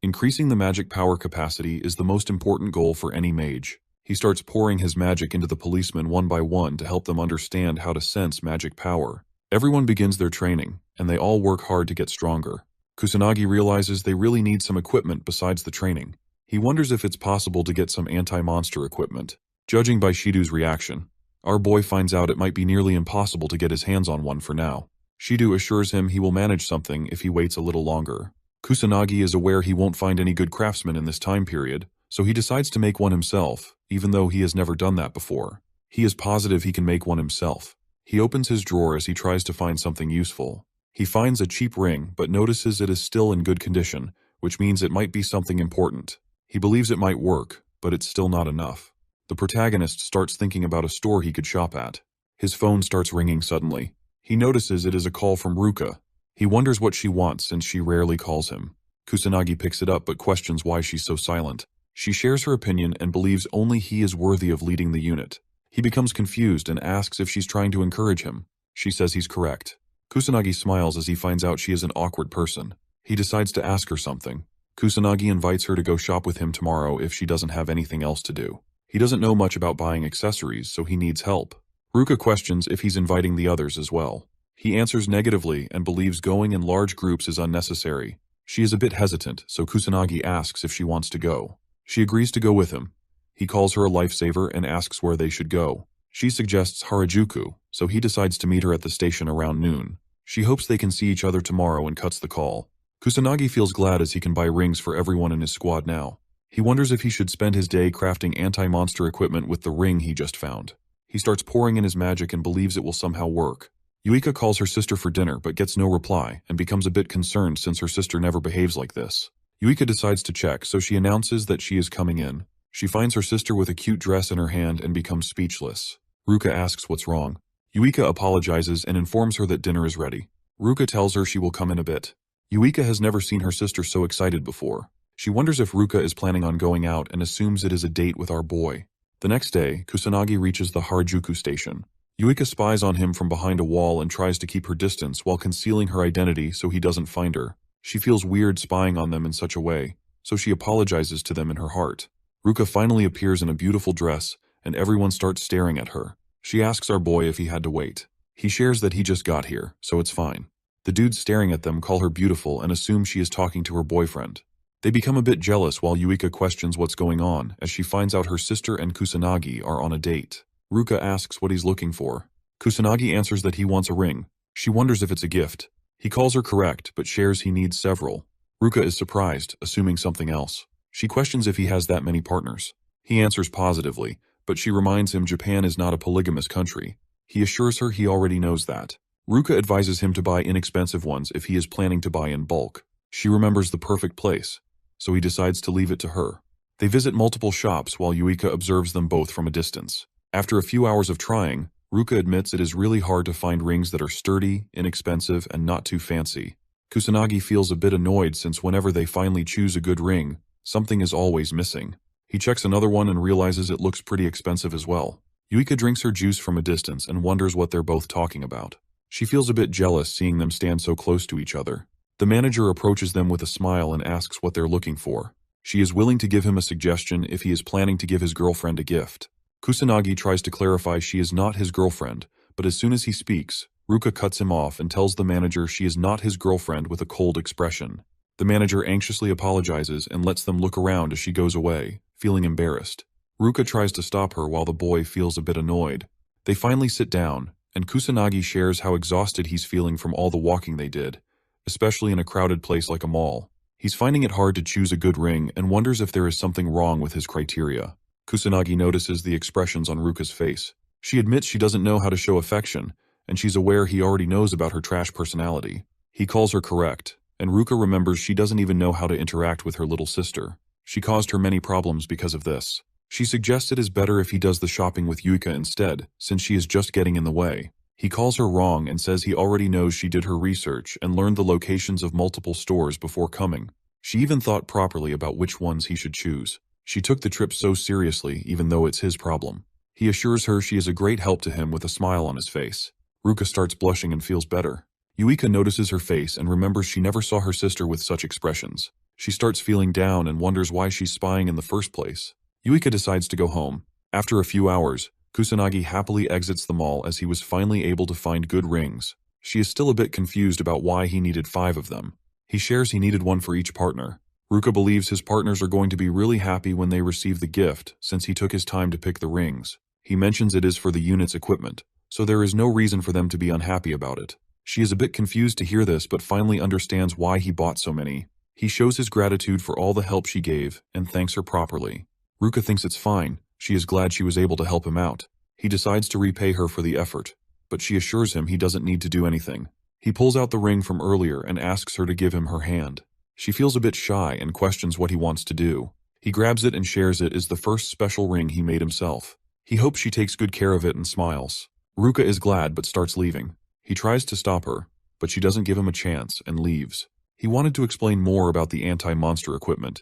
Increasing the magic power capacity is the most important goal for any mage. He starts pouring his magic into the policemen one by one to help them understand how to sense magic power. Everyone begins their training, and they all work hard to get stronger. Kusanagi realizes they really need some equipment besides the training. He wonders if it's possible to get some anti-monster equipment. Judging by Shido's reaction, our boy finds out it might be nearly impossible to get his hands on one for now. Shido assures him he will manage something if he waits a little longer. Kusanagi is aware he won't find any good craftsmen in this time period, so he decides to make one himself, even though he has never done that before. He is positive he can make one himself. He opens his drawer as he tries to find something useful. He finds a cheap ring, but notices it is still in good condition, which means it might be something important. He believes it might work, but it's still not enough. The protagonist starts thinking about a store he could shop at. His phone starts ringing suddenly. He notices it is a call from Ruka. He wonders what she wants since she rarely calls him. Kusanagi picks it up but questions why she's so silent. She shares her opinion and believes only he is worthy of leading the unit. He becomes confused and asks if she's trying to encourage him. She says he's correct. Kusanagi smiles as he finds out she is an awkward person. He decides to ask her something. Kusanagi invites her to go shop with him tomorrow if she doesn't have anything else to do. He doesn't know much about buying accessories, so he needs help. Ruka questions if he's inviting the others as well. He answers negatively and believes going in large groups is unnecessary. She is a bit hesitant, so Kusanagi asks if she wants to go. She agrees to go with him. He calls her a lifesaver and asks where they should go. She suggests Harajuku, so he decides to meet her at the station around noon. She hopes they can see each other tomorrow and cuts the call. Kusanagi feels glad as he can buy rings for everyone in his squad now. He wonders if he should spend his day crafting anti-monster equipment with the ring he just found. He starts pouring in his magic and believes it will somehow work. Yuika calls her sister for dinner but gets no reply and becomes a bit concerned since her sister never behaves like this. Yuika decides to check, so she announces that she is coming in. She finds her sister with a cute dress in her hand and becomes speechless. Ruka asks what's wrong. Yuika apologizes and informs her that dinner is ready. Ruka tells her she will come in a bit. Yuika has never seen her sister so excited before. She wonders if Ruka is planning on going out and assumes it is a date with our boy. The next day, Kusanagi reaches the Harajuku station. Yuika spies on him from behind a wall and tries to keep her distance while concealing her identity so he doesn't find her. She feels weird spying on them in such a way, so she apologizes to them in her heart. Ruka finally appears in a beautiful dress, and everyone starts staring at her. She asks our boy if he had to wait. He shares that he just got here, so it's fine. The dudes staring at them call her beautiful and assume she is talking to her boyfriend. They become a bit jealous while Yuika questions what's going on as she finds out her sister and Kusanagi are on a date. Ruka asks what he's looking for. Kusanagi answers that he wants a ring. She wonders if it's a gift. He calls her correct, but shares he needs several. Ruka is surprised, assuming something else. She questions if he has that many partners. He answers positively, but she reminds him Japan is not a polygamous country. He assures her he already knows that. Ruka advises him to buy inexpensive ones if he is planning to buy in bulk. She remembers the perfect place, so he decides to leave it to her. They visit multiple shops while Yuika observes them both from a distance. After a few hours of trying, Ruka admits it is really hard to find rings that are sturdy, inexpensive, and not too fancy. Kusanagi feels a bit annoyed since whenever they finally choose a good ring, something is always missing. He checks another one and realizes it looks pretty expensive as well. Yuika drinks her juice from a distance and wonders what they're both talking about. She feels a bit jealous seeing them stand so close to each other. The manager approaches them with a smile and asks what they're looking for. She is willing to give him a suggestion if he is planning to give his girlfriend a gift. Kusanagi tries to clarify she is not his girlfriend, but as soon as he speaks, Ruka cuts him off and tells the manager she is not his girlfriend with a cold expression. The manager anxiously apologizes and lets them look around as she goes away, feeling embarrassed. Ruka tries to stop her while the boy feels a bit annoyed. They finally sit down, and Kusanagi shares how exhausted he's feeling from all the walking they did, especially in a crowded place like a mall. He's finding it hard to choose a good ring and wonders if there is something wrong with his criteria. Kusanagi notices the expressions on Ruka's face. She admits she doesn't know how to show affection, and she's aware he already knows about her trash personality. He calls her correct, and Ruka remembers she doesn't even know how to interact with her little sister. She caused her many problems because of this. She suggests it is better if he does the shopping with Yuika instead, since she is just getting in the way. He calls her wrong and says he already knows she did her research and learned the locations of multiple stores before coming. She even thought properly about which ones he should choose. She took the trip so seriously, even though it's his problem. He assures her she is a great help to him with a smile on his face. Ruka starts blushing and feels better. Yuika notices her face and remembers she never saw her sister with such expressions. She starts feeling down and wonders why she's spying in the first place. Yuika decides to go home. After a few hours, Kusanagi happily exits the mall as he was finally able to find good rings. She is still a bit confused about why he needed 5 of them. He shares he needed one for each partner. Ruka believes his partners are going to be really happy when they receive the gift, since he took his time to pick the rings. He mentions it is for the unit's equipment, so there is no reason for them to be unhappy about it. She is a bit confused to hear this but finally understands why he bought so many. He shows his gratitude for all the help she gave and thanks her properly. Ruka thinks it's fine. She is glad she was able to help him out. He decides to repay her for the effort, but she assures him he doesn't need to do anything. He pulls out the ring from earlier and asks her to give him her hand. She feels a bit shy and questions what he wants to do. He grabs it and shares it as the first special ring he made himself. He hopes she takes good care of it and smiles. Ruka is glad but starts leaving. He tries to stop her, but she doesn't give him a chance and leaves. He wanted to explain more about the anti-monster equipment,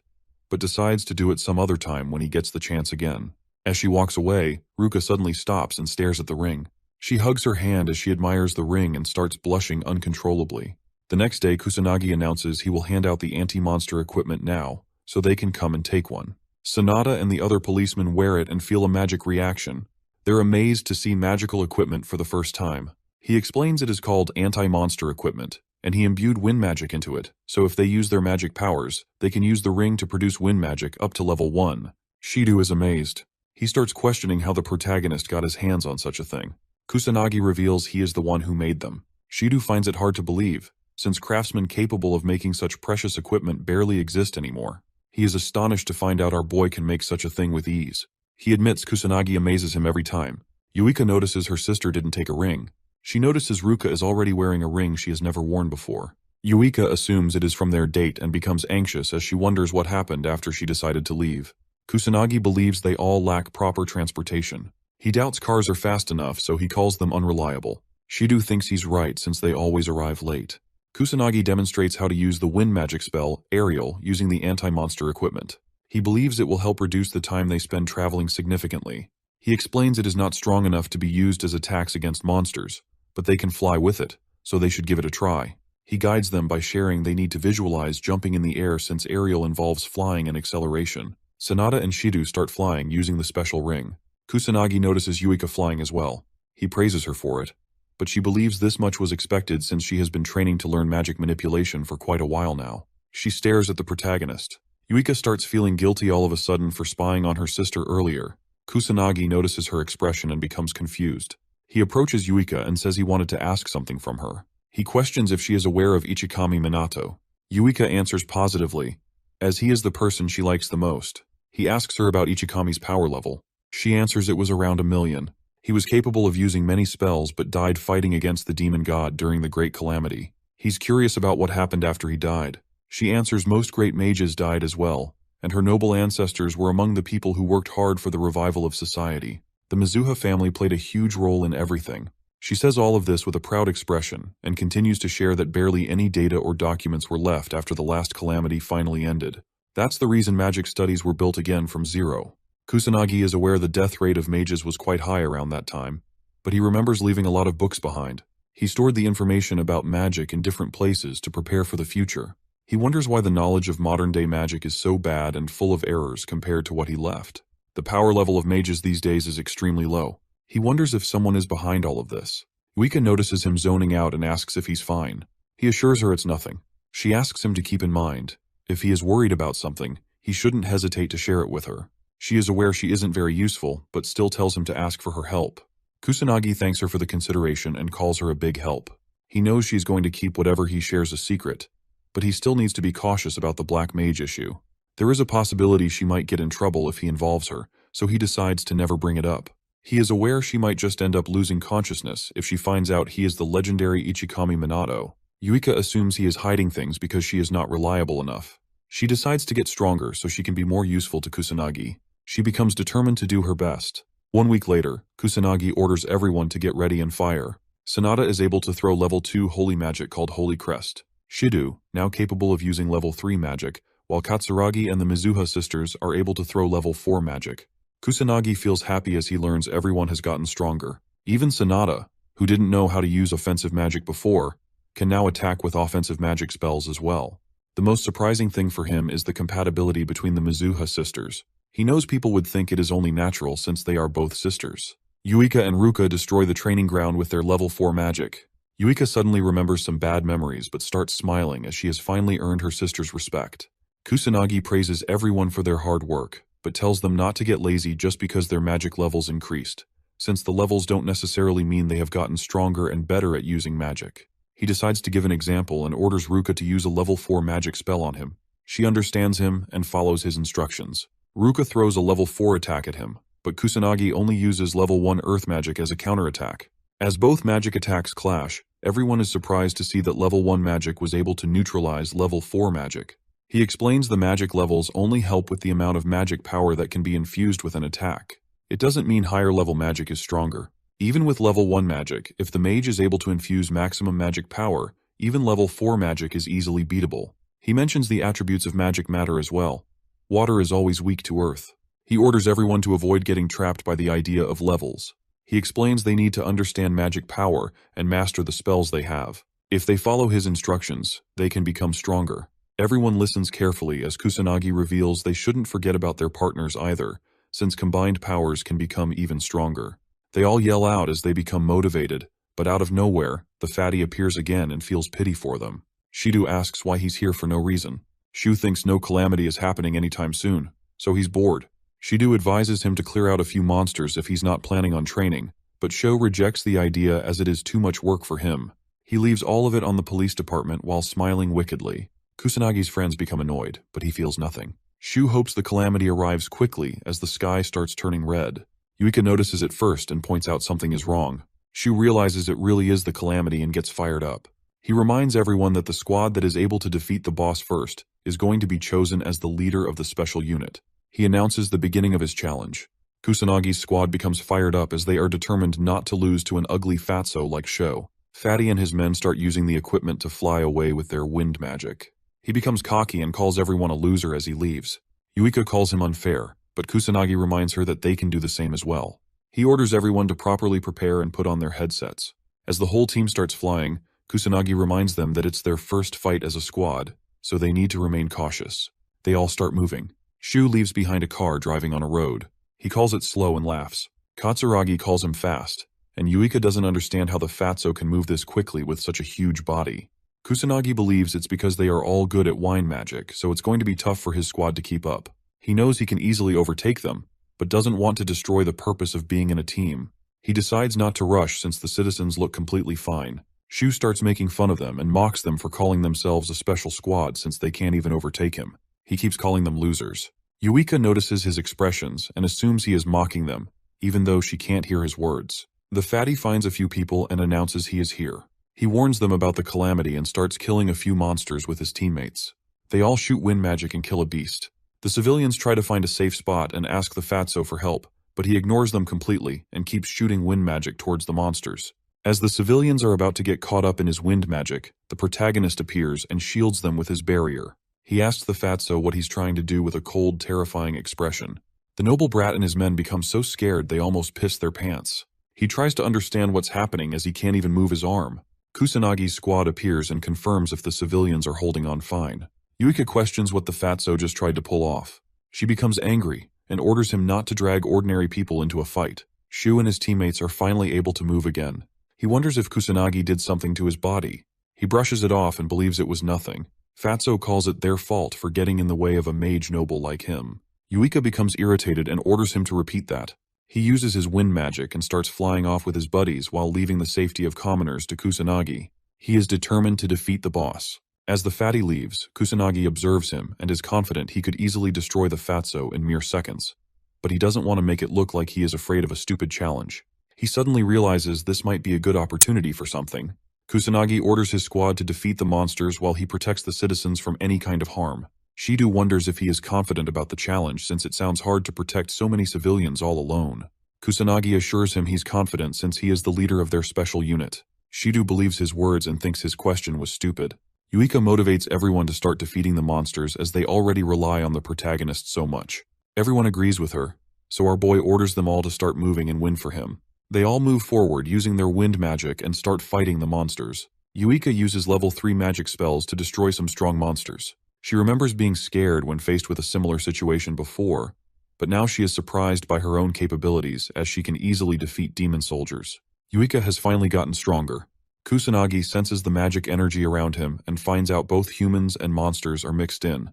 but decides to do it some other time when he gets the chance again. As she walks away, Ruka suddenly stops and stares at the ring. She hugs her hand as she admires the ring and starts blushing uncontrollably. The next day, Kusanagi announces he will hand out the anti-monster equipment now, so they can come and take one. Sanada and the other policemen wear it and feel a magic reaction. They're amazed to see magical equipment for the first time. He explains it is called anti-monster equipment, and he imbued wind magic into it, so if they use their magic powers, they can use the ring to produce wind magic up to level 1. Shido is amazed. He starts questioning how the protagonist got his hands on such a thing. Kusanagi reveals he is the one who made them. Shido finds it hard to believe, since craftsmen capable of making such precious equipment barely exist anymore. He is astonished to find out our boy can make such a thing with ease. He admits Kusanagi amazes him every time. Yuika notices her sister didn't take a ring. She notices Ruka is already wearing a ring she has never worn before. Yuika assumes it is from their date and becomes anxious as she wonders what happened after she decided to leave. Kusanagi believes they all lack proper transportation. He doubts cars are fast enough, so he calls them unreliable. Shido thinks he's right since they always arrive late. Kusanagi demonstrates how to use the wind magic spell, Aerial, using the anti-monster equipment. He believes it will help reduce the time they spend traveling significantly. He explains it is not strong enough to be used as attacks against monsters, but they can fly with it, so they should give it a try. He guides them by sharing they need to visualize jumping in the air since Aerial involves flying and acceleration. Sanada and Shido start flying using the special ring. Kusanagi notices Yuika flying as well. He praises her for it, but she believes this much was expected since she has been training to learn magic manipulation for quite a while now. She stares at the protagonist. Yuika starts feeling guilty all of a sudden for spying on her sister earlier. Kusanagi notices her expression and becomes confused. He approaches Yuika and says he wanted to ask something from her. He questions if she is aware of Ichikami Minato. Yuika answers positively, as he is the person she likes the most. He asks her about Ichikami's power level. She answers it was around 1,000,000. He was capable of using many spells but died fighting against the demon god during the Great Calamity. He's curious about what happened after he died. She answers most great mages died as well, and her noble ancestors were among the people who worked hard for the revival of society. The Mizuha family played a huge role in everything. She says all of this with a proud expression, and continues to share that barely any data or documents were left after the last calamity finally ended. That's the reason magic studies were built again from zero. Kusanagi is aware the death rate of mages was quite high around that time, but he remembers leaving a lot of books behind. He stored the information about magic in different places to prepare for the future. He wonders why the knowledge of modern-day magic is so bad and full of errors compared to what he left. The power level of mages these days is extremely low. He wonders if someone is behind all of this. Yuika notices him zoning out and asks if he's fine. He assures her it's nothing. She asks him to keep in mind, if he is worried about something, he shouldn't hesitate to share it with her. She is aware she isn't very useful, but still tells him to ask for her help. Kusanagi thanks her for the consideration and calls her a big help. He knows she's going to keep whatever he shares a secret, but he still needs to be cautious about the black mage issue. There is a possibility she might get in trouble if he involves her, so he decides to never bring it up. He is aware she might just end up losing consciousness if she finds out he is the legendary Ichikami Minato. Yuika assumes he is hiding things because she is not reliable enough. She decides to get stronger so she can be more useful to Kusanagi. She becomes determined to do her best. 1 week later, Kusanagi orders everyone to get ready and fire. Sanada is able to throw level 2 holy magic called Holy Crest. Shidu, now capable of using level 3 magic, while Katsuragi and the Mizuha sisters are able to throw level 4 magic. Kusanagi feels happy as he learns everyone has gotten stronger. Even Sanada, who didn't know how to use offensive magic before, can now attack with offensive magic spells as well. The most surprising thing for him is the compatibility between the Mizuha sisters. He knows people would think it is only natural since they are both sisters. Yuika and Ruka destroy the training ground with their level 4 magic. Yuika suddenly remembers some bad memories but starts smiling as she has finally earned her sister's respect. Kusanagi praises everyone for their hard work, but tells them not to get lazy just because their magic levels increased, since the levels don't necessarily mean they have gotten stronger and better at using magic. He decides to give an example and orders Ruka to use a level 4 magic spell on him. She understands him and follows his instructions. Ruka throws a level 4 attack at him, but Kusanagi only uses level 1 earth magic as a counterattack. As both magic attacks clash, everyone is surprised to see that level 1 magic was able to neutralize level 4 magic. He explains the magic levels only help with the amount of magic power that can be infused with an attack. It doesn't mean higher level magic is stronger. Even with level 1 magic, if the mage is able to infuse maximum magic power, even level 4 magic is easily beatable. He mentions the attributes of magic matter as well. Water is always weak to earth. He orders everyone to avoid getting trapped by the idea of levels. He explains they need to understand magic power and master the spells they have. If they follow his instructions, they can become stronger. Everyone listens carefully as Kusanagi reveals they shouldn't forget about their partners either, since combined powers can become even stronger. They all yell out as they become motivated, but out of nowhere, the fatty appears again and feels pity for them. Shidu asks why he's here for no reason. Shu thinks no calamity is happening anytime soon, so he's bored. Shidu advises him to clear out a few monsters if he's not planning on training, but Sho rejects the idea as it is too much work for him. He leaves all of it on the police department while smiling wickedly. Kusanagi's friends become annoyed, but he feels nothing. Shu hopes the calamity arrives quickly as the sky starts turning red. Yuika notices it first and points out something is wrong. Shu realizes it really is the calamity and gets fired up. He reminds everyone that the squad that is able to defeat the boss first is going to be chosen as the leader of the special unit. He announces the beginning of his challenge. Kusanagi's squad becomes fired up as they are determined not to lose to an ugly fatso like Sho. Fatty and his men start using the equipment to fly away with their wind magic. He becomes cocky and calls everyone a loser as he leaves. Yuika calls him unfair, but Kusanagi reminds her that they can do the same as well. He orders everyone to properly prepare and put on their headsets. As the whole team starts flying, Kusanagi reminds them that it's their first fight as a squad, so they need to remain cautious. They all start moving. Shu leaves behind a car driving on a road. He calls it slow and laughs. Katsuragi calls him fast, and Yuika doesn't understand how the fatso can move this quickly with such a huge body. Kusanagi believes it's because they are all good at wine magic, so it's going to be tough for his squad to keep up. He knows he can easily overtake them, but doesn't want to destroy the purpose of being in a team. He decides not to rush since the citizens look completely fine. Shu starts making fun of them and mocks them for calling themselves a special squad since they can't even overtake him. He keeps calling them losers. Yuika notices his expressions and assumes he is mocking them, even though she can't hear his words. The fatty finds a few people and announces he is here. He warns them about the calamity and starts killing a few monsters with his teammates. They all shoot wind magic and kill a beast. The civilians try to find a safe spot and ask the fatso for help, but he ignores them completely and keeps shooting wind magic towards the monsters. As the civilians are about to get caught up in his wind magic, the protagonist appears and shields them with his barrier. He asks the fatso what he's trying to do with a cold, terrifying expression. The noble brat and his men become so scared they almost piss their pants. He tries to understand what's happening as he can't even move his arm. Kusanagi's squad appears and confirms if the civilians are holding on fine. Yuika questions what the fatso just tried to pull off. She becomes angry and orders him not to drag ordinary people into a fight. Shu and his teammates are finally able to move again. He wonders if Kusanagi did something to his body. He brushes it off and believes it was nothing. Fatso calls it their fault for getting in the way of a mage noble like him. Yuika becomes irritated and orders him to repeat that. He uses his wind magic and starts flying off with his buddies while leaving the safety of commoners to Kusanagi. He is determined to defeat the boss. As the fatty leaves, Kusanagi observes him and is confident he could easily destroy the fatso in mere seconds. But he doesn't want to make it look like he is afraid of a stupid challenge. He suddenly realizes this might be a good opportunity for something. Kusanagi orders his squad to defeat the monsters while he protects the citizens from any kind of harm. Shido wonders if he is confident about the challenge since it sounds hard to protect so many civilians all alone. Kusanagi assures him he's confident since he is the leader of their special unit. Shido believes his words and thinks his question was stupid. Yuika motivates everyone to start defeating the monsters as they already rely on the protagonist so much. Everyone agrees with her, so our boy orders them all to start moving and win for him. They all move forward using their wind magic and start fighting the monsters. Yuika uses level 3 magic spells to destroy some strong monsters. She remembers being scared when faced with a similar situation before, but now she is surprised by her own capabilities as she can easily defeat demon soldiers. Yuika has finally gotten stronger. Kusanagi senses the magic energy around him and finds out both humans and monsters are mixed in,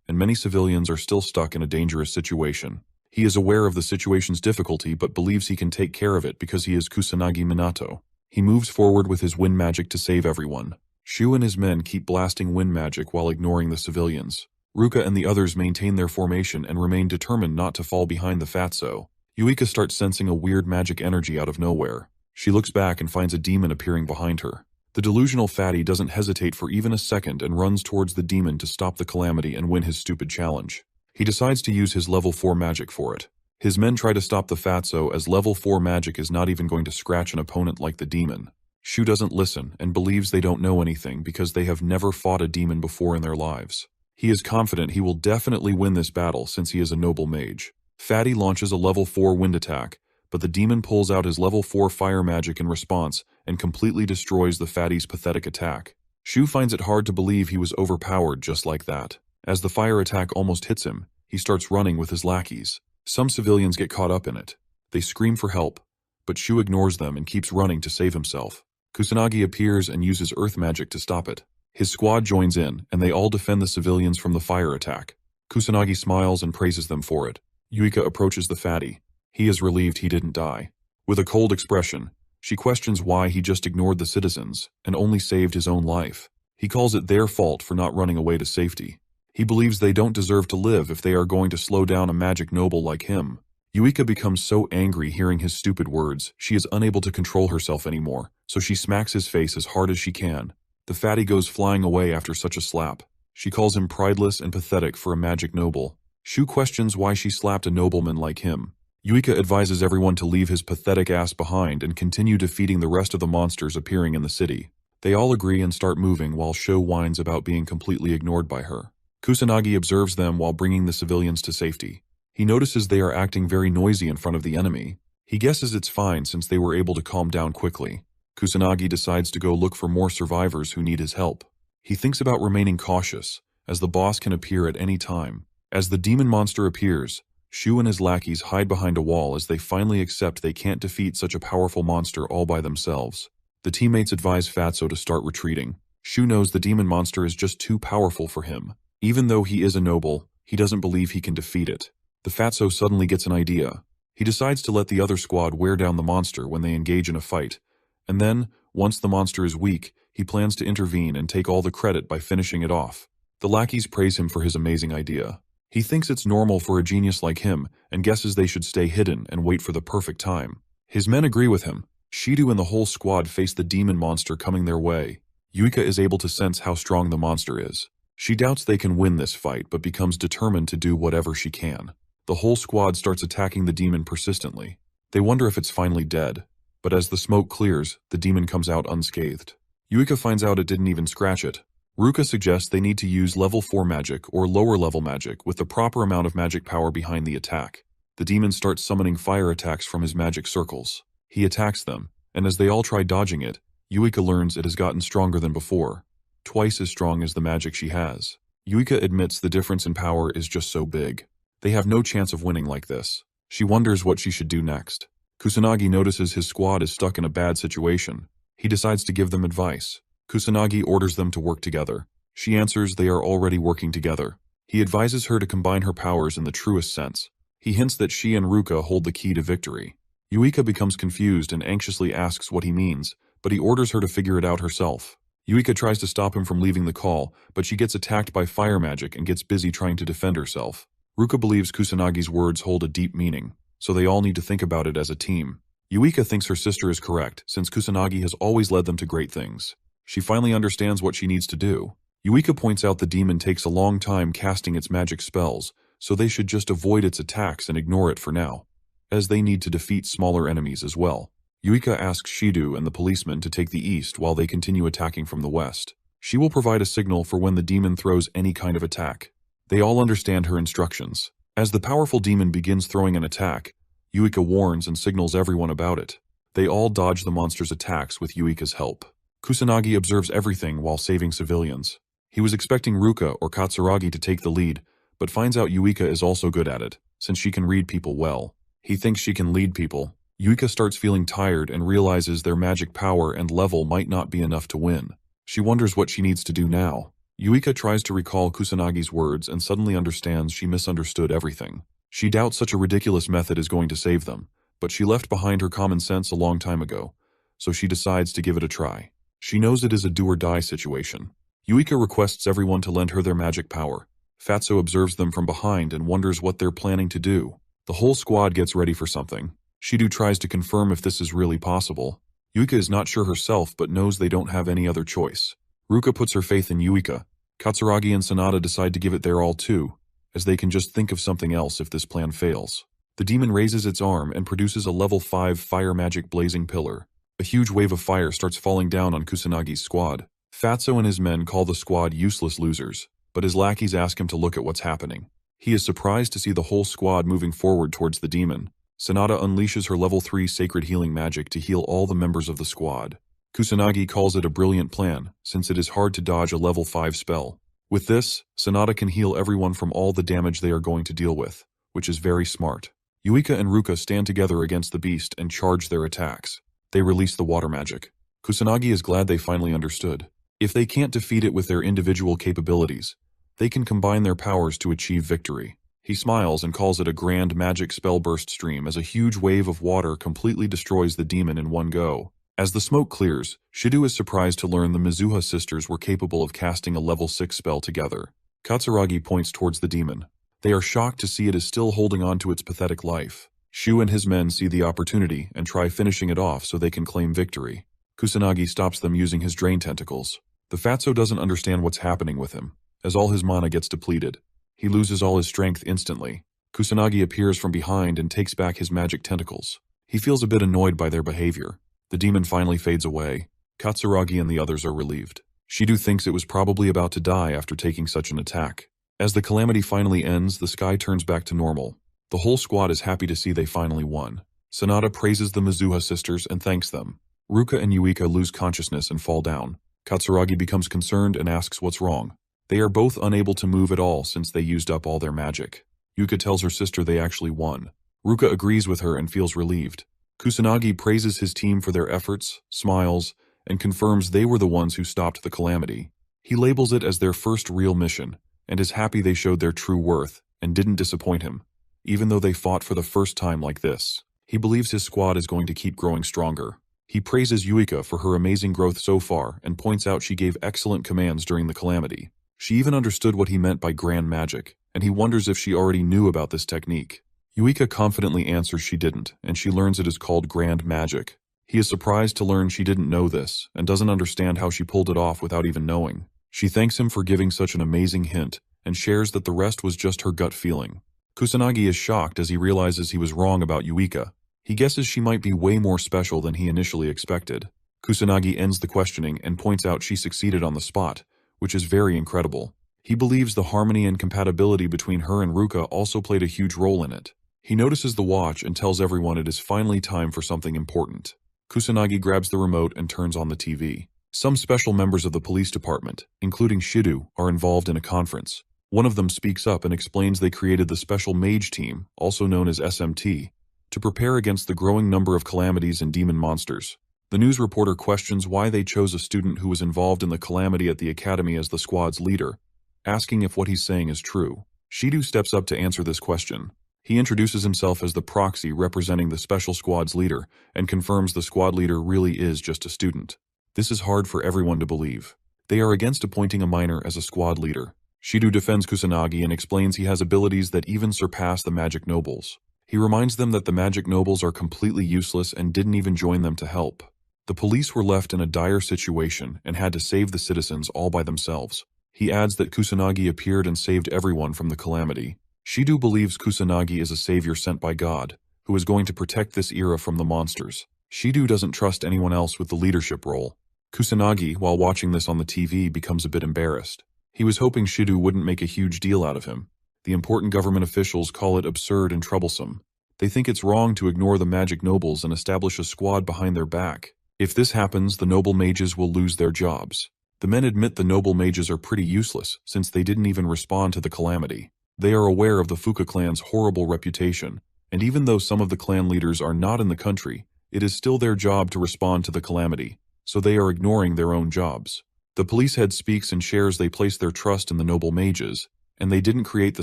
and many civilians are still stuck in a dangerous situation. He is aware of the situation's difficulty but believes he can take care of it because he is Kusanagi Minato. He moves forward with his wind magic to save everyone. Shu and his men keep blasting wind magic while ignoring the civilians. Ruka and the others maintain their formation and remain determined not to fall behind the fatso. Yuika starts sensing a weird magic energy out of nowhere. She looks back and finds a demon appearing behind her. The delusional fatty doesn't hesitate for even a second and runs towards the demon to stop the calamity and win his stupid challenge. He decides to use his level 4 magic for it. His men try to stop the fatso as level 4 magic is not even going to scratch an opponent like the demon. Shu doesn't listen and believes they don't know anything because they have never fought a demon before in their lives. He is confident he will definitely win this battle since he is a noble mage. Fatty launches a level 4 wind attack, but the demon pulls out his level 4 fire magic in response and completely destroys the fatty's pathetic attack. Shu finds it hard to believe he was overpowered just like that. As the fire attack almost hits him, he starts running with his lackeys. Some civilians get caught up in it. They scream for help, but Shu ignores them and keeps running to save himself. Kusanagi appears and uses earth magic to stop it. His squad joins in, and they all defend the civilians from the fire attack. Kusanagi smiles and praises them for it. Yuika approaches the fatty. He is relieved he didn't die. With a cold expression, she questions why he just ignored the citizens and only saved his own life. He calls it their fault for not running away to safety. He believes they don't deserve to live if they are going to slow down a magic noble like him. Yuika becomes so angry hearing his stupid words, she is unable to control herself anymore, so she smacks his face as hard as she can. The fatty goes flying away after such a slap. She calls him prideless and pathetic for a magic noble. Shu questions why she slapped a nobleman like him. Yuika advises everyone to leave his pathetic ass behind and continue defeating the rest of the monsters appearing in the city. They all agree and start moving while Sho whines about being completely ignored by her. Kusanagi observes them while bringing the civilians to safety. He notices they are acting very noisy in front of the enemy. He guesses it's fine since they were able to calm down quickly. Kusanagi decides to go look for more survivors who need his help. He thinks about remaining cautious, as the boss can appear at any time. As the demon monster appears, Shu and his lackeys hide behind a wall as they finally accept they can't defeat such a powerful monster all by themselves. The teammates advise Fatso to start retreating. Shu knows the demon monster is just too powerful for him. Even though he is a noble, he doesn't believe he can defeat it. The fatso suddenly gets an idea. He decides to let the other squad wear down the monster when they engage in a fight, and then, Once the monster is weak, he plans to intervene and take all the credit by finishing it off. The lackeys praise him for his amazing idea. He thinks it's normal for a genius like him and guesses they should stay hidden and wait for the perfect time. His men agree with him. Shido and the whole squad face the demon monster coming their way. Yuika is able to sense how strong the monster is. She doubts they can win this fight but becomes determined to do whatever she can. The whole squad starts attacking the demon persistently. They wonder if it's finally dead. But as the smoke clears, the demon comes out unscathed. Yuika finds out it didn't even scratch it. Ruka suggests they need to use level 4 magic or lower level magic with the proper amount of magic power behind the attack. The demon starts summoning fire attacks from his magic circles. He attacks them, and as they all try dodging it, Yuika learns it has gotten stronger than before. Twice as strong as the magic she has. Yuika admits the difference in power is just so big. They have no chance of winning like this. She wonders what she should do next. Kusanagi notices his squad is stuck in a bad situation. He decides to give them advice. Kusanagi orders them to work together. She answers they are already working together. He advises her to combine her powers in the truest sense. He hints that she and Ruka hold the key to victory. Yuika becomes confused and anxiously asks what he means, but he orders her to figure it out herself. Yuika tries to stop him from leaving the call, but she gets attacked by fire magic and gets busy trying to defend herself. Ruka believes Kusanagi's words hold a deep meaning, so they all need to think about it as a team. Yuika thinks her sister is correct, since Kusanagi has always led them to great things. She finally understands what she needs to do. Yuika points out the demon takes a long time casting its magic spells, so they should just avoid its attacks and ignore it for now, as they need to defeat smaller enemies as well. Yuika asks Shido and the policeman to take the east while they continue attacking from the west. She will provide a signal for when the demon throws any kind of attack. They all understand her instructions. As the powerful demon begins throwing an attack, Yuika warns and signals everyone about it. They all dodge the monster's attacks with Yuika's help. Kusanagi observes everything while saving civilians. He was expecting Ruka or Katsuragi to take the lead, but finds out Yuika is also good at it, since she can read people well. He thinks she can lead people. Yuika starts feeling tired and realizes their magic power and level might not be enough to win. She wonders what she needs to do now. Yuika tries to recall Kusanagi's words and suddenly understands she misunderstood everything. She doubts such a ridiculous method is going to save them, but she left behind her common sense a long time ago, so she decides to give it a try. She knows it is a do-or-die situation. Yuika requests everyone to lend her their magic power. Fatso observes them from behind and wonders what they're planning to do. The whole squad gets ready for something. Shido tries to confirm if this is really possible. Yuika is not sure herself but knows they don't have any other choice. Ruka puts her faith in Yuika. Katsuragi and Sanada decide to give it their all too, as they can just think of something else if this plan fails. The demon raises its arm and produces a level 5 fire magic blazing pillar. A huge wave of fire starts falling down on Kusanagi's squad. Fatso and his men call the squad useless losers, but his lackeys ask him to look at what's happening. He is surprised to see the whole squad moving forward towards the demon. Sanada unleashes her level 3 sacred healing magic to heal all the members of the squad. Kusanagi calls it a brilliant plan, since it is hard to dodge a level 5 spell. With this, Sanada can heal everyone from all the damage they are going to deal with, which is very smart. Yuika and Ruka stand together against the beast and charge their attacks. They release the water magic. Kusanagi is glad they finally understood. If they can't defeat it with their individual capabilities, they can combine their powers to achieve victory. He smiles and calls it a grand magic spell burst stream as a huge wave of water completely destroys the demon in one go. As the smoke clears, Shido is surprised to learn the Mizuha sisters were capable of casting a level 6 spell together. Katsuragi points towards the demon. They are shocked to see it is still holding on to its pathetic life. Shu and his men see the opportunity and try finishing it off so they can claim victory. Kusanagi stops them using his drain tentacles. The Fatso doesn't understand what's happening with him, as all his mana gets depleted. He loses all his strength instantly. Kusanagi appears from behind and takes back his magic tentacles. He feels a bit annoyed by their behavior. The demon finally fades away. Katsuragi and the others are relieved. Shido thinks it was probably about to die after taking such an attack. As the calamity finally ends, the sky turns back to normal. The whole squad is happy to see they finally won. Sanada praises the Mizuha sisters and thanks them. Ruka and Yuika lose consciousness and fall down. Katsuragi becomes concerned and asks what's wrong. They are both unable to move at all since they used up all their magic. Yuika tells her sister they actually won. Ruka agrees with her and feels relieved. Kusanagi praises his team for their efforts, smiles, and confirms they were the ones who stopped the calamity. He labels it as their first real mission, and is happy they showed their true worth and didn't disappoint him. Even though they fought for the first time like this, he believes his squad is going to keep growing stronger. He praises Yuika for her amazing growth so far and points out she gave excellent commands during the calamity. She even understood what he meant by grand magic, and he wonders if she already knew about this technique. Yuika confidently answers she didn't, and she learns it is called grand magic. He is surprised to learn she didn't know this, and doesn't understand how she pulled it off without even knowing. She thanks him for giving such an amazing hint, and shares that the rest was just her gut feeling. Kusanagi is shocked as he realizes he was wrong about Yuika. He guesses she might be way more special than he initially expected. Kusanagi ends the questioning and points out she succeeded on the spot, which is very incredible. He believes the harmony and compatibility between her and Ruka also played a huge role in it. He notices the watch and tells everyone it is finally time for something important. Kusanagi grabs the remote and turns on the TV. Some special members of the police department, including Shido, are involved in a conference. One of them speaks up and explains they created the Special Mage Team, also known as SMT, to prepare against the growing number of calamities and demon monsters. The news reporter questions why they chose a student who was involved in the calamity at the academy as the squad's leader, asking if what he's saying is true. Shido steps up to answer this question. He introduces himself as the proxy representing the special squad's leader and confirms the squad leader really is just a student. This is hard for everyone to believe. They are against appointing a minor as a squad leader. Shido defends Kusanagi and explains he has abilities that even surpass the magic nobles. He reminds them that the magic nobles are completely useless and didn't even join them to help. The police were left in a dire situation and had to save the citizens all by themselves. He adds that Kusanagi appeared and saved everyone from the calamity. Shido believes Kusanagi is a savior sent by God, who is going to protect this era from the monsters. Shido doesn't trust anyone else with the leadership role. Kusanagi, while watching this on the TV, becomes a bit embarrassed. He was hoping Shido wouldn't make a huge deal out of him. The important government officials call it absurd and troublesome. They think it's wrong to ignore the magic nobles and establish a squad behind their back. If this happens, the noble mages will lose their jobs. The men admit the noble mages are pretty useless, since they didn't even respond to the calamity. They are aware of the Fuka clan's horrible reputation, and even though some of the clan leaders are not in the country, it is still their job to respond to the calamity, so they are ignoring their own jobs. The police head speaks and shares they place their trust in the noble mages, and they didn't create the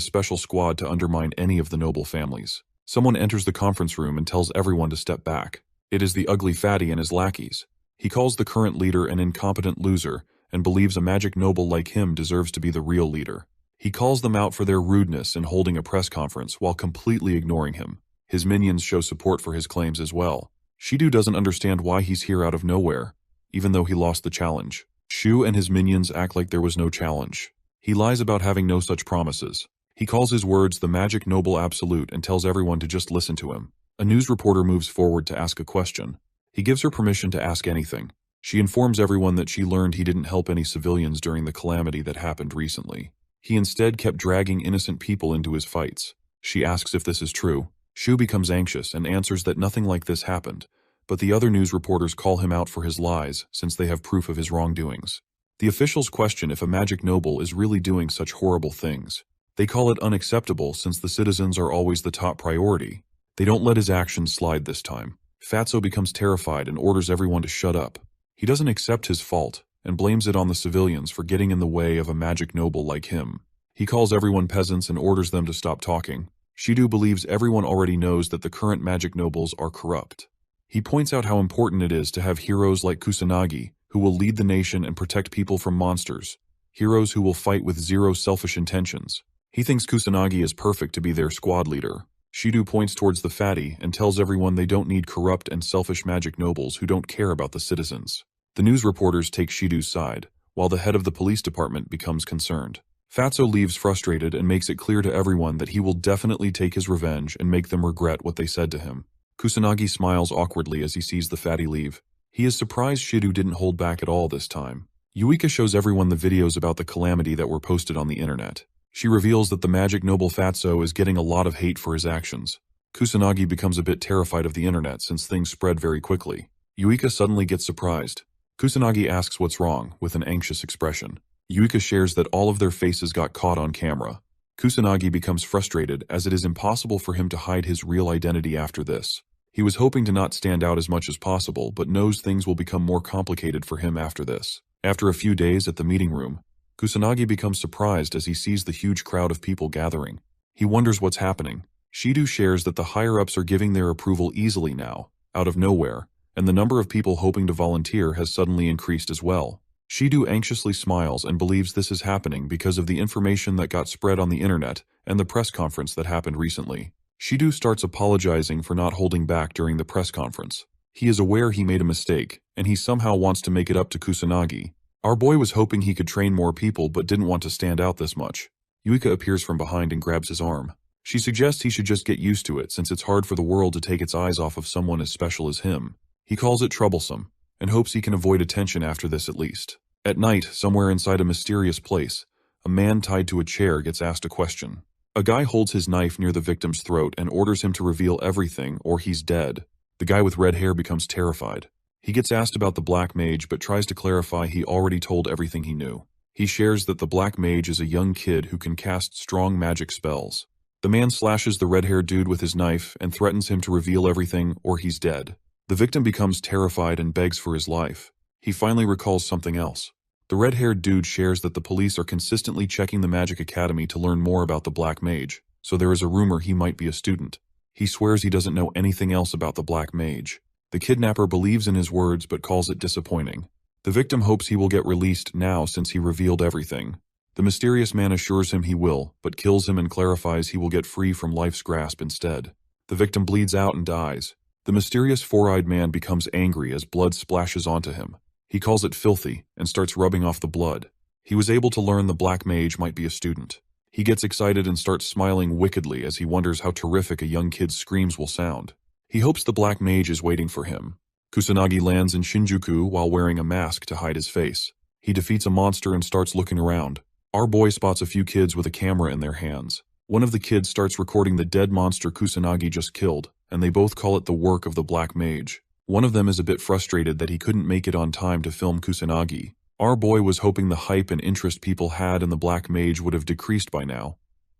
special squad to undermine any of the noble families. Someone enters the conference room and tells everyone to step back. It is the ugly fatty and his lackeys. He calls the current leader an incompetent loser and believes a magic noble like him deserves to be the real leader. He calls them out for their rudeness in holding a press conference while completely ignoring him. His minions show support for his claims as well. Shido doesn't understand why he's here out of nowhere, even though he lost the challenge. Shu and his minions act like there was no challenge. He lies about having no such promises. He calls his words the magic noble absolute and tells everyone to just listen to him. A news reporter moves forward to ask a question. He gives her permission to ask anything. She informs everyone that she learned he didn't help any civilians during the calamity that happened recently. He instead kept dragging innocent people into his fights. She asks if this is true. Shu becomes anxious and answers that nothing like this happened, but the other news reporters call him out for his lies since they have proof of his wrongdoings. The officials question if a magic noble is really doing such horrible things. They call it unacceptable since the citizens are always the top priority. They don't let his actions slide this time. Fatso becomes terrified and orders everyone to shut up. He doesn't accept his fault and blames it on the civilians for getting in the way of a magic noble like him. He calls everyone peasants and orders them to stop talking. Shido believes everyone already knows that the current magic nobles are corrupt. He points out how important it is to have heroes like Kusanagi, who will lead the nation and protect people from monsters. Heroes who will fight with zero selfish intentions. He thinks Kusanagi is perfect to be their squad leader. Shido points towards the fatty and tells everyone they don't need corrupt and selfish magic nobles who don't care about the citizens. The news reporters take Shido's side, while the head of the police department becomes concerned. Fatso leaves frustrated and makes it clear to everyone that he will definitely take his revenge and make them regret what they said to him. Kusanagi smiles awkwardly as he sees the fatty leave. He is surprised Shido didn't hold back at all this time. Yuika shows everyone the videos about the calamity that were posted on the internet. She reveals that the magic noble Fatso is getting a lot of hate for his actions. Kusanagi becomes a bit terrified of the internet since things spread very quickly. Yuika suddenly gets surprised. Kusanagi asks what's wrong, with an anxious expression. Yuika shares that all of their faces got caught on camera. Kusanagi becomes frustrated as it is impossible for him to hide his real identity after this. He was hoping to not stand out as much as possible, but knows things will become more complicated for him after this. After a few days at the meeting room, Kusanagi becomes surprised as he sees the huge crowd of people gathering. He wonders what's happening. Shido shares that the higher-ups are giving their approval easily now, out of nowhere, and the number of people hoping to volunteer has suddenly increased as well. Shidu anxiously smiles and believes this is happening because of the information that got spread on the internet and the press conference that happened recently. Shidu starts apologizing for not holding back during the press conference. He is aware he made a mistake, and he somehow wants to make it up to Kusanagi. Our boy was hoping he could train more people but didn't want to stand out this much. Yuika appears from behind and grabs his arm. She suggests he should just get used to it since it's hard for the world to take its eyes off of someone as special as him. He calls it troublesome, and hopes he can avoid attention after this at least. At night, somewhere inside a mysterious place, a man tied to a chair gets asked a question. A guy holds his knife near the victim's throat and orders him to reveal everything or he's dead. The guy with red hair becomes terrified. He gets asked about the Black Mage but tries to clarify he already told everything he knew. He shares that the Black Mage is a young kid who can cast strong magic spells. The man slashes the red-haired dude with his knife and threatens him to reveal everything or he's dead. The victim becomes terrified and begs for his life. He finally recalls something else. The red-haired dude shares that the police are consistently checking the Magic Academy to learn more about the Black Mage, so there is a rumor he might be a student. He swears he doesn't know anything else about the Black Mage. The kidnapper believes in his words but calls it disappointing. The victim hopes he will get released now since he revealed everything. The mysterious man assures him he will, but kills him and clarifies he will get free from life's grasp instead. The victim bleeds out and dies. The mysterious four-eyed man becomes angry as blood splashes onto him. He calls it filthy and starts rubbing off the blood. He was able to learn the Black Mage might be a student. He gets excited and starts smiling wickedly as he wonders how terrific a young kid's screams will sound. He hopes the Black Mage is waiting for him. Kusanagi lands in Shinjuku while wearing a mask to hide his face. He defeats a monster and starts looking around. Our boy spots a few kids with a camera in their hands. One of the kids starts recording the dead monster Kusanagi just killed, and they both call it the work of the Black Mage. One of them is a bit frustrated that he couldn't make it on time to film Kusanagi. Our boy was hoping the hype and interest people had in the Black Mage would have decreased by now,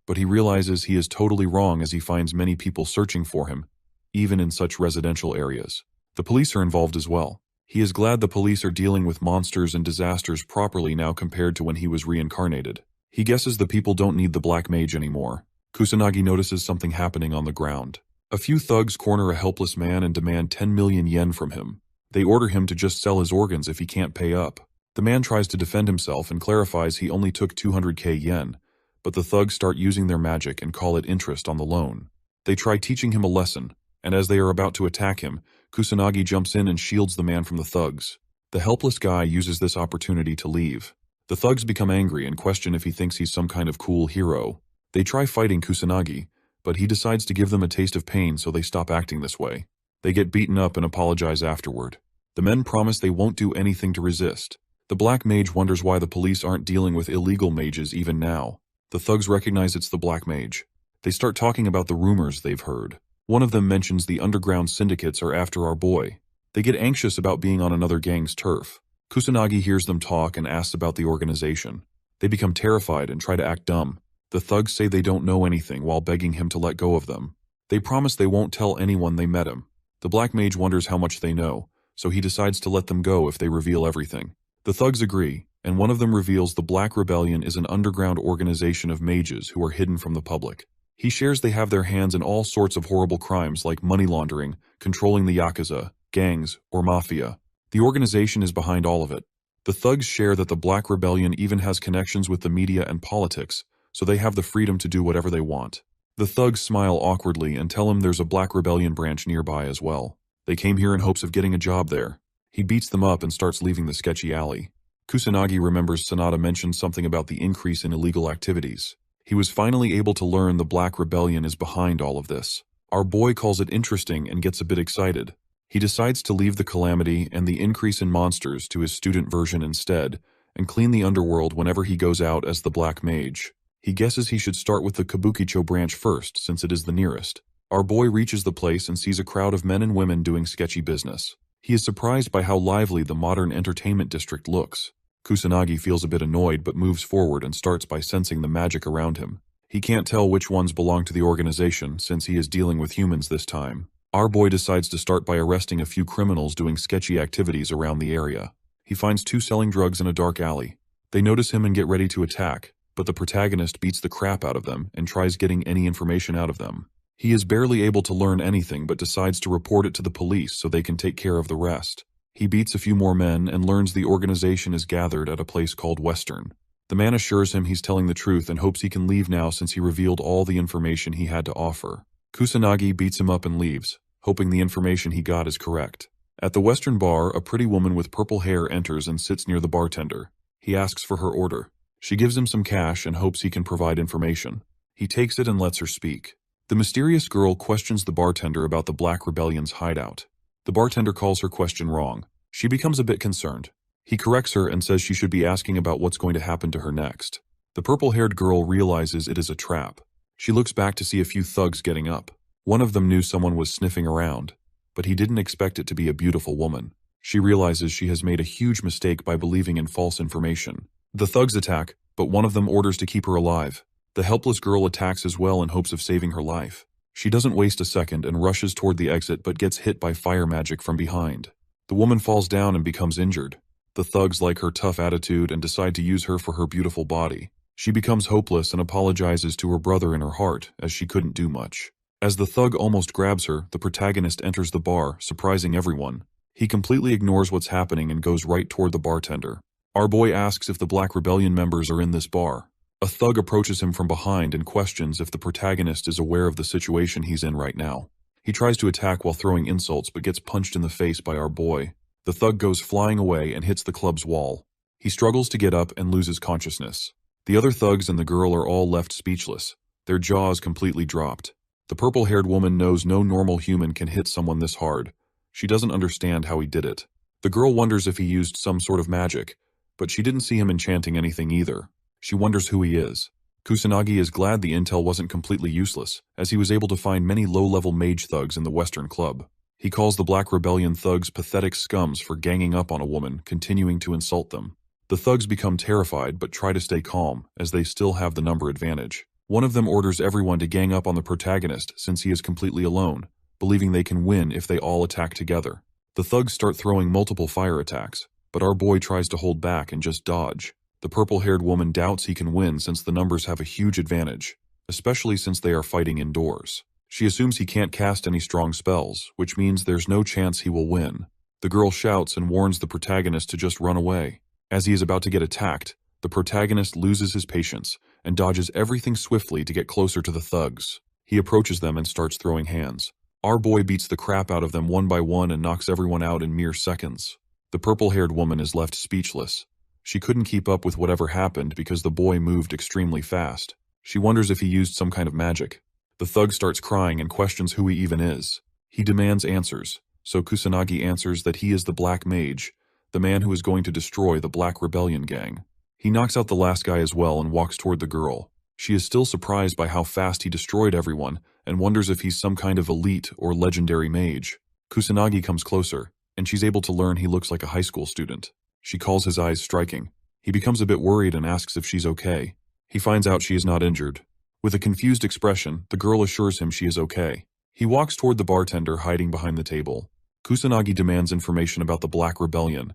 but he realizes he is totally wrong as he finds many people searching for him, even in such residential areas. The police are involved as well. He is glad the police are dealing with monsters and disasters properly now compared to when he was reincarnated. He guesses the people don't need the Black Mage anymore. Kusanagi notices something happening on the ground. A few thugs corner a helpless man and demand 10 million yen from him. They order him to just sell his organs if he can't pay up. The man tries to defend himself and clarifies he only took 200k yen, but the thugs start using their magic and call it interest on the loan. They try teaching him a lesson, and as they are about to attack him, Kusanagi jumps in and shields the man from the thugs. The helpless guy uses this opportunity to leave. The thugs become angry and question if he thinks he's some kind of cool hero. They try fighting Kusanagi, but he decides to give them a taste of pain so they stop acting this way. They get beaten up and apologize afterward. The men promise they won't do anything to resist. The Black Mage wonders why the police aren't dealing with illegal mages even now. The thugs recognize it's the Black Mage. They start talking about the rumors they've heard. One of them mentions the underground syndicates are after our boy. They get anxious about being on another gang's turf. Kusanagi hears them talk and asks about the organization. They become terrified and try to act dumb. The thugs say they don't know anything while begging him to let go of them. They promise they won't tell anyone they met him. The Black Mage wonders how much they know, so he decides to let them go if they reveal everything. The thugs agree, and one of them reveals the Black Rebellion is an underground organization of mages who are hidden from the public. He shares they have their hands in all sorts of horrible crimes like money laundering, controlling the Yakuza, gangs, or mafia. The organization is behind all of it. The thugs share that the Black Rebellion even has connections with the media and politics, so they have the freedom to do whatever they want. The thugs smile awkwardly and tell him there's a Black Rebellion branch nearby as well. They came here in hopes of getting a job there. He beats them up and starts leaving the sketchy alley. Kusanagi remembers Sanada mentioned something about the increase in illegal activities. He was finally able to learn the Black Rebellion is behind all of this. Our boy calls it interesting and gets a bit excited. He decides to leave the calamity and the increase in monsters to his student version instead, and clean the underworld whenever he goes out as the Black Mage. He guesses he should start with the Kabukicho branch first, since it is the nearest. Our boy reaches the place and sees a crowd of men and women doing sketchy business. He is surprised by how lively the modern entertainment district looks. Kusanagi feels a bit annoyed but moves forward and starts by sensing the magic around him. He can't tell which ones belong to the organization since he is dealing with humans this time. Our boy decides to start by arresting a few criminals doing sketchy activities around the area. He finds two selling drugs in a dark alley. They notice him and get ready to attack, but the protagonist beats the crap out of them and tries getting any information out of them. He is barely able to learn anything but decides to report it to the police so they can take care of the rest. He beats a few more men and learns the organization is gathered at a place called Western. The man assures him he's telling the truth and hopes he can leave now since he revealed all the information he had to offer. Kusanagi beats him up and leaves, hoping the information he got is correct. At the Western bar, a pretty woman with purple hair enters and sits near the bartender. He asks for her order. She gives him some cash and hopes he can provide information. He takes it and lets her speak. The mysterious girl questions the bartender about the Black Rebellion's hideout. The bartender calls her question wrong. She becomes a bit concerned. He corrects her and says she should be asking about what's going to happen to her next. The purple-haired girl realizes it is a trap. She looks back to see a few thugs getting up. One of them knew someone was sniffing around, but he didn't expect it to be a beautiful woman. She realizes she has made a huge mistake by believing in false information. The thugs attack, but one of them orders to keep her alive. The helpless girl attacks as well in hopes of saving her life. She doesn't waste a second and rushes toward the exit but gets hit by fire magic from behind. The woman falls down and becomes injured. The thugs like her tough attitude and decide to use her for her beautiful body. She becomes hopeless and apologizes to her brother in her heart, as she couldn't do much. As the thug almost grabs her, the protagonist enters the bar, surprising everyone. He completely ignores what's happening and goes right toward the bartender. Our boy asks if the Black Rebellion members are in this bar. A thug approaches him from behind and questions if the protagonist is aware of the situation he's in right now. He tries to attack while throwing insults but gets punched in the face by our boy. The thug goes flying away and hits the club's wall. He struggles to get up and loses consciousness. The other thugs and the girl are all left speechless, their jaws completely dropped. The purple-haired woman knows no normal human can hit someone this hard. She doesn't understand how he did it. The girl wonders if he used some sort of magic, but she didn't see him enchanting anything either. She wonders who he is. Kusanagi is glad the intel wasn't completely useless, as he was able to find many low-level mage thugs in the Western Club. He calls the Black Rebellion thugs pathetic scums for ganging up on a woman, continuing to insult them. The thugs become terrified but try to stay calm, as they still have the number advantage. One of them orders everyone to gang up on the protagonist since he is completely alone, believing they can win if they all attack together. The thugs start throwing multiple fire attacks, but our boy tries to hold back and just dodge. The purple-haired woman doubts he can win since the numbers have a huge advantage, especially since they are fighting indoors. She assumes he can't cast any strong spells, which means there's no chance he will win. The girl shouts and warns the protagonist to just run away. As he is about to get attacked, the protagonist loses his patience and dodges everything swiftly to get closer to the thugs. He approaches them and starts throwing hands. Our boy beats the crap out of them one by one and knocks everyone out in mere seconds. The purple-haired woman is left speechless. She couldn't keep up with whatever happened because the boy moved extremely fast. She wonders if he used some kind of magic. The thug starts crying and questions who he even is. He demands answers, so Kusanagi answers that he is the Black Mage, the man who is going to destroy the Black Rebellion gang. He knocks out the last guy as well and walks toward the girl. She is still surprised by how fast he destroyed everyone and wonders if he's some kind of elite or legendary mage. Kusanagi comes closer, and she's able to learn he looks like a high school student. She calls his eyes striking. He becomes a bit worried and asks if she's okay. He finds out she is not injured. With a confused expression, the girl assures him she is okay. He walks toward the bartender hiding behind the table. Kusanagi demands information about the Black Rebellion,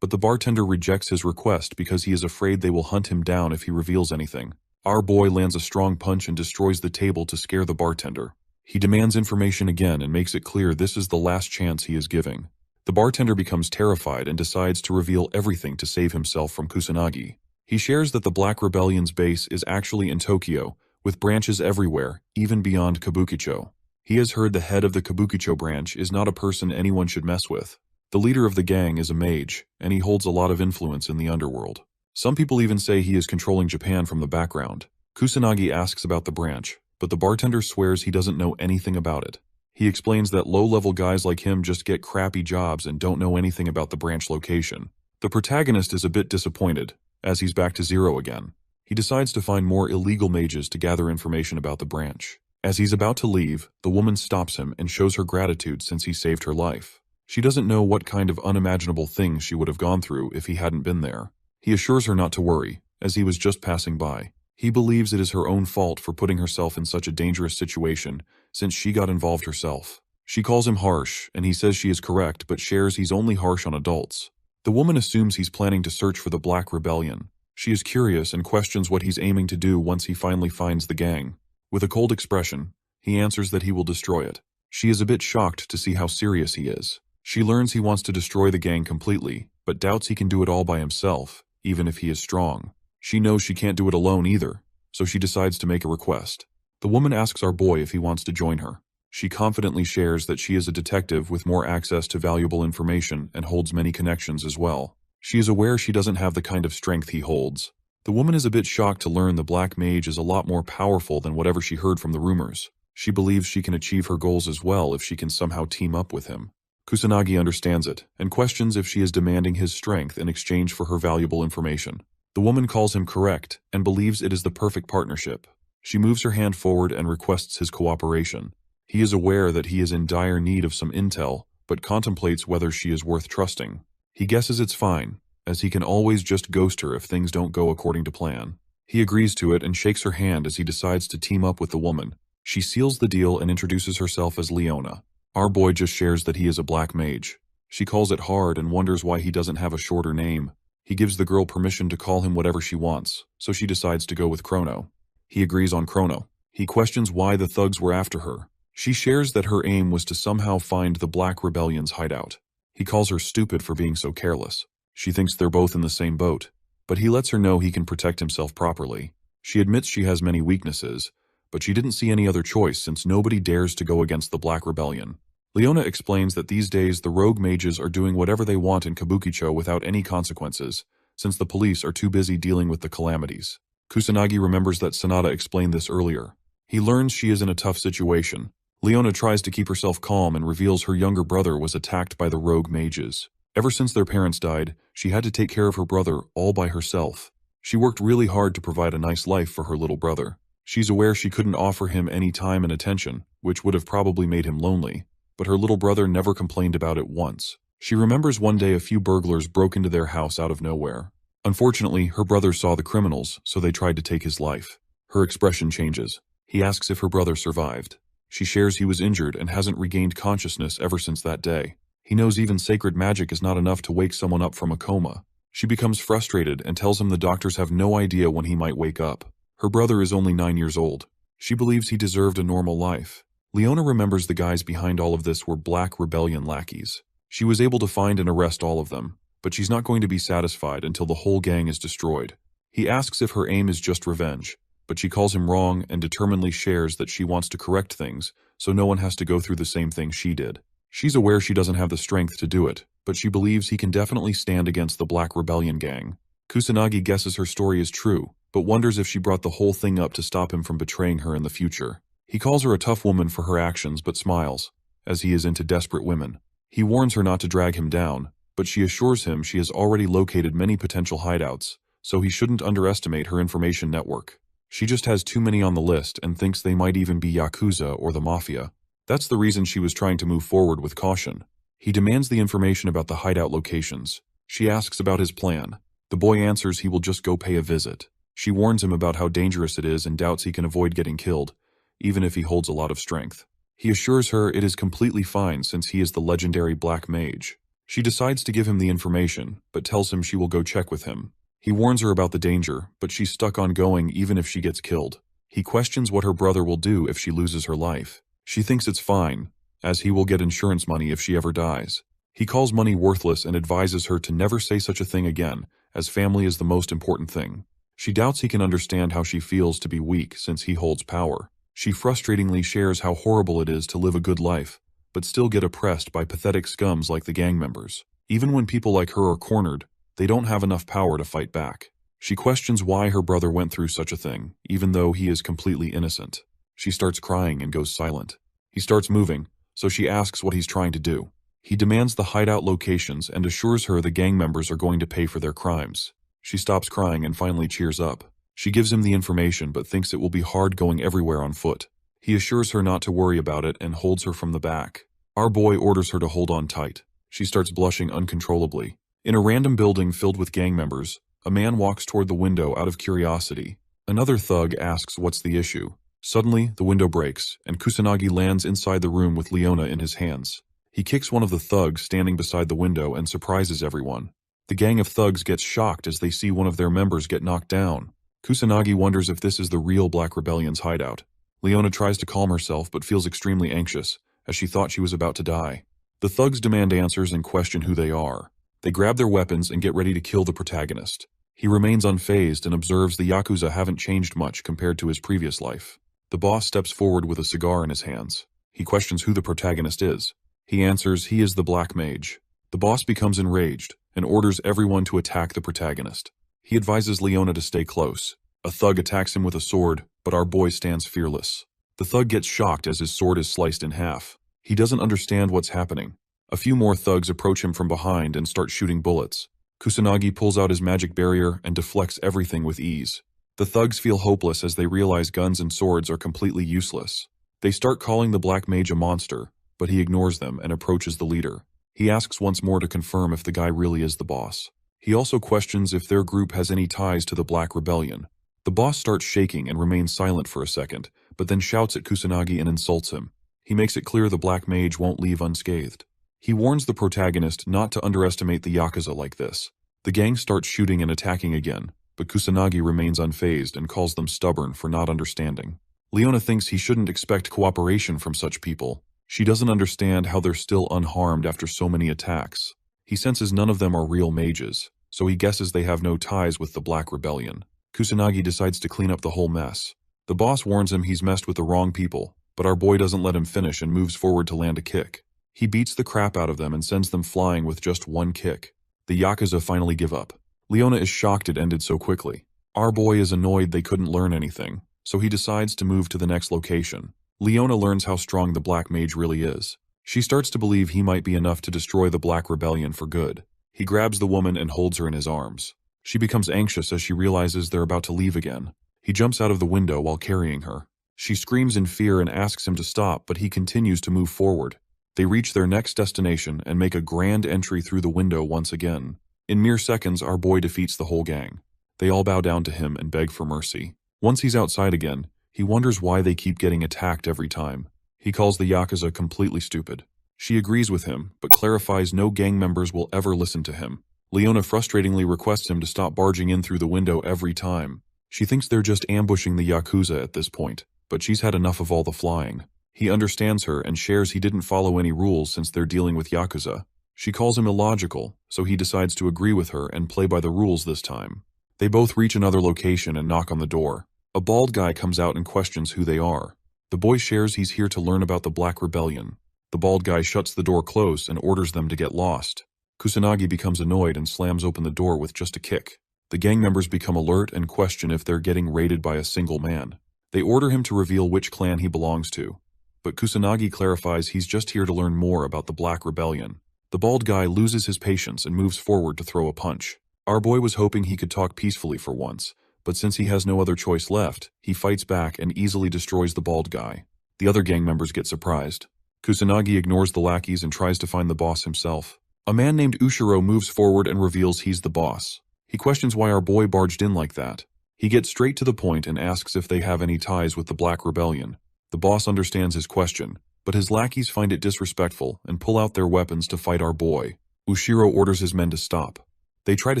but the bartender rejects his request because he is afraid they will hunt him down if he reveals anything. Our boy lands a strong punch and destroys the table to scare the bartender. He demands information again and makes it clear this is the last chance he is giving. The bartender becomes terrified and decides to reveal everything to save himself from Kusanagi. He shares that the Black Rebellion's base is actually in Tokyo, with branches everywhere, even beyond Kabukicho. He has heard the head of the Kabukicho branch is not a person anyone should mess with. The leader of the gang is a mage, and he holds a lot of influence in the underworld. Some people even say he is controlling Japan from the background. Kusanagi asks about the branch, but the bartender swears he doesn't know anything about it. He explains that low-level guys like him just get crappy jobs and don't know anything about the branch location. The protagonist is a bit disappointed, as he's back to zero again. He decides to find more illegal mages to gather information about the branch. As he's about to leave, the woman stops him and shows her gratitude since he saved her life. She doesn't know what kind of unimaginable things she would have gone through if he hadn't been there. He assures her not to worry, as he was just passing by. He believes it is her own fault for putting herself in such a dangerous situation, since she got involved herself. She calls him harsh, and he says she is correct but shares he's only harsh on adults. The woman assumes he's planning to search for the Black Rebellion. She is curious and questions what he's aiming to do once he finally finds the gang. With a cold expression, He answers that he will destroy it. She is a bit shocked to see how serious he is. She learns he wants to destroy the gang completely, but doubts he can do it all by himself, even if he is strong. She knows she can't do it alone either, so she decides to make a request. The woman asks our boy if he wants to join her. She confidently shares that she is a detective with more access to valuable information and holds many connections as well. She is aware she doesn't have the kind of strength he holds. The woman is a bit shocked to learn the Black Mage is a lot more powerful than whatever she heard from the rumors. She believes she can achieve her goals as well if she can somehow team up with him. Kusanagi understands it, and questions if she is demanding his strength in exchange for her valuable information. The woman calls him correct, and believes it is the perfect partnership. She moves her hand forward and requests his cooperation. He is aware that he is in dire need of some intel, but contemplates whether she is worth trusting. He guesses it's fine, as he can always just ghost her if things don't go according to plan. He agrees to it and shakes her hand as he decides to team up with the woman. She seals the deal and introduces herself as Leona. Our boy just shares that he is a black mage. She calls it hard and wonders why he doesn't have a shorter name. He gives the girl permission to call him whatever she wants, so she decides to go with Chrono. He agrees on Chrono. He questions why the thugs were after her. She shares that her aim was to somehow find the Black Rebellion's hideout. He calls her stupid for being so careless. She thinks they're both in the same boat, but he lets her know he can protect himself properly. She admits she has many weaknesses, but she didn't see any other choice since nobody dares to go against the Black Rebellion. Leona explains that these days the rogue mages are doing whatever they want in Kabukicho without any consequences, since the police are too busy dealing with the calamities. Kusanagi remembers that Sanada explained this earlier. He learns she is in a tough situation. Leona tries to keep herself calm and reveals her younger brother was attacked by the rogue mages. Ever since their parents died, she had to take care of her brother all by herself. She worked really hard to provide a nice life for her little brother. She's aware she couldn't offer him any time and attention, which would have probably made him lonely, but her little brother never complained about it once. She remembers one day a few burglars broke into their house out of nowhere. Unfortunately, her brother saw the criminals, so they tried to take his life. Her expression changes. He asks if her brother survived. She shares he was injured and hasn't regained consciousness ever since that day. He knows even sacred magic is not enough to wake someone up from a coma. She becomes frustrated and tells him the doctors have no idea when he might wake up. Her brother is only 9 years old. She believes he deserved a normal life. Leona remembers the guys behind all of this were Black Rebellion lackeys. She was able to find and arrest all of them, but she's not going to be satisfied until the whole gang is destroyed. He asks if her aim is just revenge, but she calls him wrong and determinedly shares that she wants to correct things so no one has to go through the same thing she did. She's aware she doesn't have the strength to do it, but she believes he can definitely stand against the Black Rebellion gang. Kusanagi guesses her story is true, but wonders if she brought the whole thing up to stop him from betraying her in the future. He calls her a tough woman for her actions but smiles, as he is into desperate women. He warns her not to drag him down, but she assures him she has already located many potential hideouts, so he shouldn't underestimate her information network. She just has too many on the list and thinks they might even be Yakuza or the Mafia. That's the reason she was trying to move forward with caution. He demands the information about the hideout locations. She asks about his plan. The boy answers he will just go pay a visit. She warns him about how dangerous it is and doubts he can avoid getting killed, even if he holds a lot of strength. He assures her it is completely fine since he is the legendary Black Mage. She decides to give him the information, but tells him she will go check with him. He warns her about the danger, but she's stuck on going even if she gets killed. He questions what her brother will do if she loses her life. She thinks it's fine, as he will get insurance money if she ever dies. He calls money worthless and advises her to never say such a thing again, as family is the most important thing. She doubts he can understand how she feels to be weak since he holds power. She frustratingly shares how horrible it is to live a good life, but still get oppressed by pathetic scums like the gang members. Even when people like her are cornered, they don't have enough power to fight back. She questions why her brother went through such a thing, even though he is completely innocent. She starts crying and goes silent. He starts moving, so she asks what he's trying to do. He demands the hideout locations and assures her the gang members are going to pay for their crimes. She stops crying and finally cheers up. She gives him the information but thinks it will be hard going everywhere on foot. He assures her not to worry about it and holds her from the back. Our boy orders her to hold on tight. She starts blushing uncontrollably. In a random building filled with gang members, a man walks toward the window out of curiosity. Another thug asks what's the issue. Suddenly, the window breaks, and Kusanagi lands inside the room with Leona in his hands. He kicks one of the thugs standing beside the window and surprises everyone. The gang of thugs gets shocked as they see one of their members get knocked down. Kusanagi wonders if this is the real Black Rebellion's hideout. Leona tries to calm herself but feels extremely anxious, as she thought she was about to die. The thugs demand answers and question who they are. They grab their weapons and get ready to kill the protagonist. He remains unfazed and observes the Yakuza haven't changed much compared to his previous life. The boss steps forward with a cigar in his hands. He questions who the protagonist is. He answers he is the Black Mage. The boss becomes enraged and orders everyone to attack the protagonist. He advises Leona to stay close. A thug attacks him with a sword, but our boy stands fearless. The thug gets shocked as his sword is sliced in half. He doesn't understand what's happening. A few more thugs approach him from behind and start shooting bullets. Kusanagi pulls out his magic barrier and deflects everything with ease. The thugs feel hopeless as they realize guns and swords are completely useless. They start calling the Black Mage a monster, but he ignores them and approaches the leader. He asks once more to confirm if the guy really is the boss. He also questions if their group has any ties to the Black Rebellion. The boss starts shaking and remains silent for a second, but then shouts at Kusanagi and insults him. He makes it clear the Black Mage won't leave unscathed. He warns the protagonist not to underestimate the Yakuza like this. The gang starts shooting and attacking again, but Kusanagi remains unfazed and calls them stubborn for not understanding. Leona thinks he shouldn't expect cooperation from such people. She doesn't understand how they're still unharmed after so many attacks. He senses none of them are real mages, so he guesses they have no ties with the Black Rebellion. Kusanagi decides to clean up the whole mess. The boss warns him he's messed with the wrong people, but our boy doesn't let him finish and moves forward to land a kick. He beats the crap out of them and sends them flying with just one kick. The Yakuza finally give up. Leona is shocked it ended so quickly. Our boy is annoyed they couldn't learn anything, so he decides to move to the next location. Leona learns how strong the Black Mage really is. She starts to believe he might be enough to destroy the Black Rebellion for good. He grabs the woman and holds her in his arms. She becomes anxious as she realizes they're about to leave again. He jumps out of the window while carrying her. She screams in fear and asks him to stop, but he continues to move forward. They reach their next destination and make a grand entry through the window once again. In mere seconds, our boy defeats the whole gang. They all bow down to him and beg for mercy. Once he's outside again, he wonders why they keep getting attacked every time. He calls the Yakuza completely stupid. She agrees with him, but clarifies no gang members will ever listen to him. Leona frustratingly requests him to stop barging in through the window every time. She thinks they're just ambushing the Yakuza at this point, but she's had enough of all the flying. He understands her and shares he didn't follow any rules since they're dealing with Yakuza. She calls him illogical, so he decides to agree with her and play by the rules this time. They both reach another location and knock on the door. A bald guy comes out and questions who they are. The boy shares he's here to learn about the Black Rebellion. The bald guy shuts the door close and orders them to get lost. Kusanagi becomes annoyed and slams open the door with just a kick. The gang members become alert and question if they're getting raided by a single man. They order him to reveal which clan he belongs to. But Kusanagi clarifies he's just here to learn more about the Black Rebellion. The bald guy loses his patience and moves forward to throw a punch. Our boy was hoping he could talk peacefully for once, but since he has no other choice left, he fights back and easily destroys the bald guy. The other gang members get surprised. Kusanagi ignores the lackeys and tries to find the boss himself. A man named Ushiro moves forward and reveals he's the boss. He questions why our boy barged in like that. He gets straight to the point and asks if they have any ties with the Black Rebellion. The boss understands his question, but his lackeys find it disrespectful and pull out their weapons to fight our boy. Ushiro orders his men to stop. They try to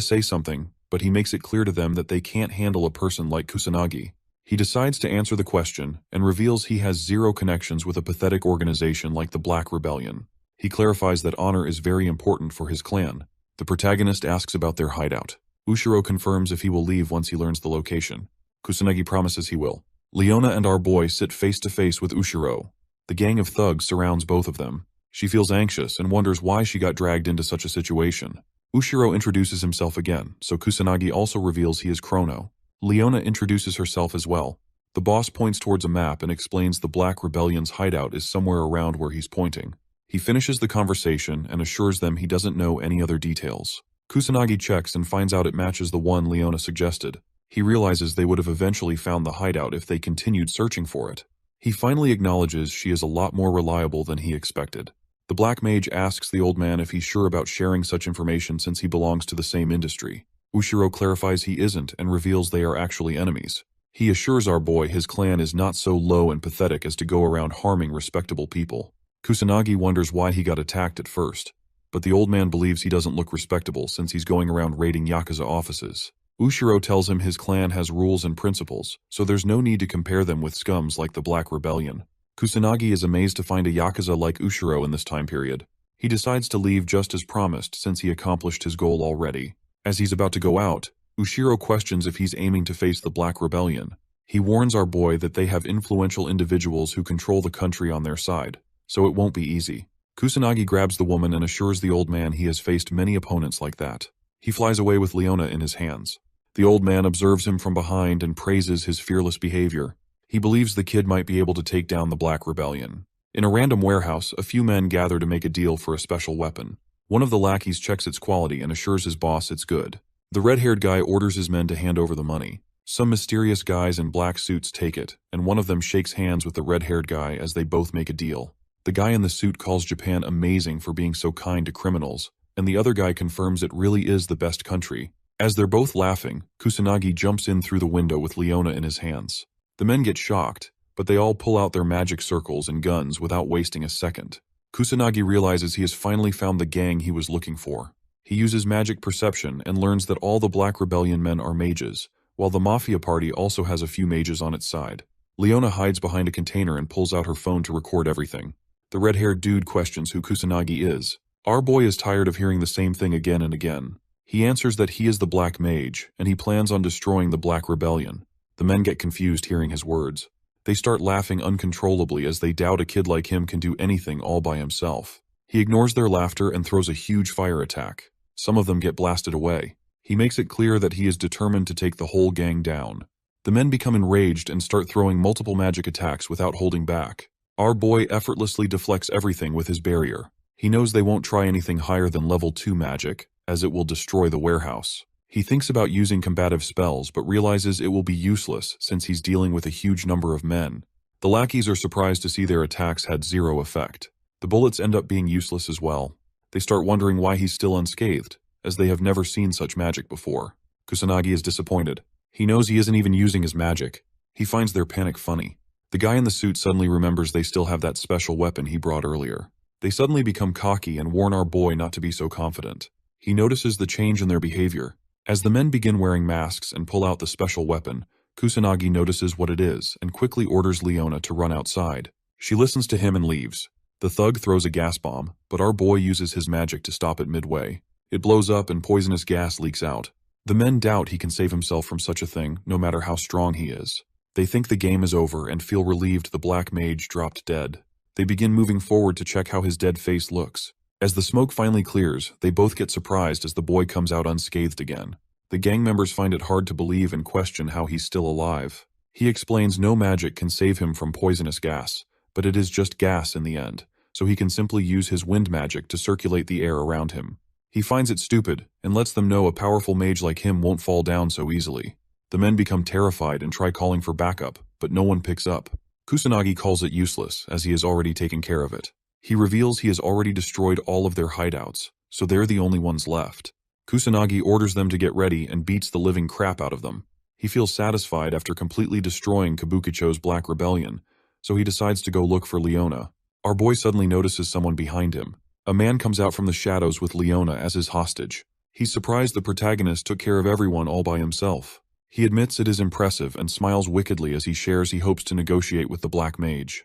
say something, but he makes it clear to them that they can't handle a person like Kusanagi. He decides to answer the question and reveals he has zero connections with a pathetic organization like the Black Rebellion. He clarifies that honor is very important for his clan. The protagonist asks about their hideout. Ushiro confirms if he will leave once he learns the location. Kusanagi promises he will. Leona and our boy sit face to face with Ushiro. The gang of thugs surrounds both of them. She feels anxious and wonders why she got dragged into such a situation. Ushiro introduces himself again, so Kusanagi also reveals he is Chrono. Leona introduces herself as well. The boss points towards a map and explains the Black Rebellion's hideout is somewhere around where he's pointing. He finishes the conversation and assures them he doesn't know any other details. Kusanagi checks and finds out it matches the one Leona suggested. He realizes they would have eventually found the hideout if they continued searching for it. He finally acknowledges she is a lot more reliable than he expected. The Black Mage asks the old man if he's sure about sharing such information since he belongs to the same industry. Ushiro clarifies he isn't and reveals they are actually enemies. He assures our boy his clan is not so low and pathetic as to go around harming respectable people. Kusanagi wonders why he got attacked at first, but the old man believes he doesn't look respectable since he's going around raiding Yakuza offices. Ushiro tells him his clan has rules and principles, so there's no need to compare them with scums like the Black Rebellion. Kusanagi is amazed to find a Yakuza like Ushiro in this time period. He decides to leave just as promised since he accomplished his goal already. As he's about to go out, Ushiro questions if he's aiming to face the Black Rebellion. He warns our boy that they have influential individuals who control the country on their side, so it won't be easy. Kusanagi grabs the woman and assures the old man he has faced many opponents like that. He flies away with Leona in his hands. The old man observes him from behind and praises his fearless behavior. He believes the kid might be able to take down the Black Rebellion. In a random warehouse, a few men gather to make a deal for a special weapon. One of the lackeys checks its quality and assures his boss it's good. The red-haired guy orders his men to hand over the money. Some mysterious guys in black suits take it, and one of them shakes hands with the red-haired guy as they both make a deal. The guy in the suit calls Japan amazing for being so kind to criminals, and the other guy confirms it really is the best country. As they're both laughing, Kusanagi jumps in through the window with Leona in his hands. The men get shocked, but they all pull out their magic circles and guns without wasting a second. Kusanagi realizes he has finally found the gang he was looking for. He uses magic perception and learns that all the Black Rebellion men are mages, while the Mafia party also has a few mages on its side. Leona hides behind a container and pulls out her phone to record everything. The red-haired dude questions who Kusanagi is. Our boy is tired of hearing the same thing again and again. He answers that he is the Black Mage, and he plans on destroying the Black Rebellion. The men get confused hearing his words. They start laughing uncontrollably as they doubt a kid like him can do anything all by himself. He ignores their laughter and throws a huge fire attack. Some of them get blasted away. He makes it clear that he is determined to take the whole gang down. The men become enraged and start throwing multiple magic attacks without holding back. Our boy effortlessly deflects everything with his barrier. He knows they won't try anything higher than level 2 magic, as it will destroy the warehouse. He thinks about using combative spells, but realizes it will be useless since he's dealing with a huge number of men. The lackeys are surprised to see their attacks had zero effect. The bullets end up being useless as well. They start wondering why he's still unscathed, as they have never seen such magic before. Kusanagi is disappointed. He knows he isn't even using his magic. He finds their panic funny. The guy in the suit suddenly remembers they still have that special weapon he brought earlier. They suddenly become cocky and warn our boy not to be so confident. He notices the change in their behavior. As the men begin wearing masks and pull out the special weapon, Kusanagi notices what it is and quickly orders Leona to run outside. She listens to him and leaves. The thug throws a gas bomb, but our boy uses his magic to stop it midway. It blows up and poisonous gas leaks out. The men doubt he can save himself from such a thing, no matter how strong he is. They think the game is over and feel relieved the Black Mage dropped dead. They begin moving forward to check how his dead face looks. As the smoke finally clears, they both get surprised as the boy comes out unscathed again. The gang members find it hard to believe and question how he's still alive. He explains no magic can save him from poisonous gas, but it is just gas in the end, so he can simply use his wind magic to circulate the air around him. He finds it stupid and lets them know a powerful mage like him won't fall down so easily. The men become terrified and try calling for backup, but no one picks up. Kusanagi calls it useless, as he has already taken care of it. He reveals he has already destroyed all of their hideouts, so they're the only ones left. Kusanagi orders them to get ready and beats the living crap out of them. He feels satisfied after completely destroying Kabukicho's Black Rebellion, so he decides to go look for Leona. Our boy suddenly notices someone behind him. A man comes out from the shadows with Leona as his hostage. He's surprised the protagonist took care of everyone all by himself. He admits it is impressive and smiles wickedly as he shares he hopes to negotiate with the Black Mage.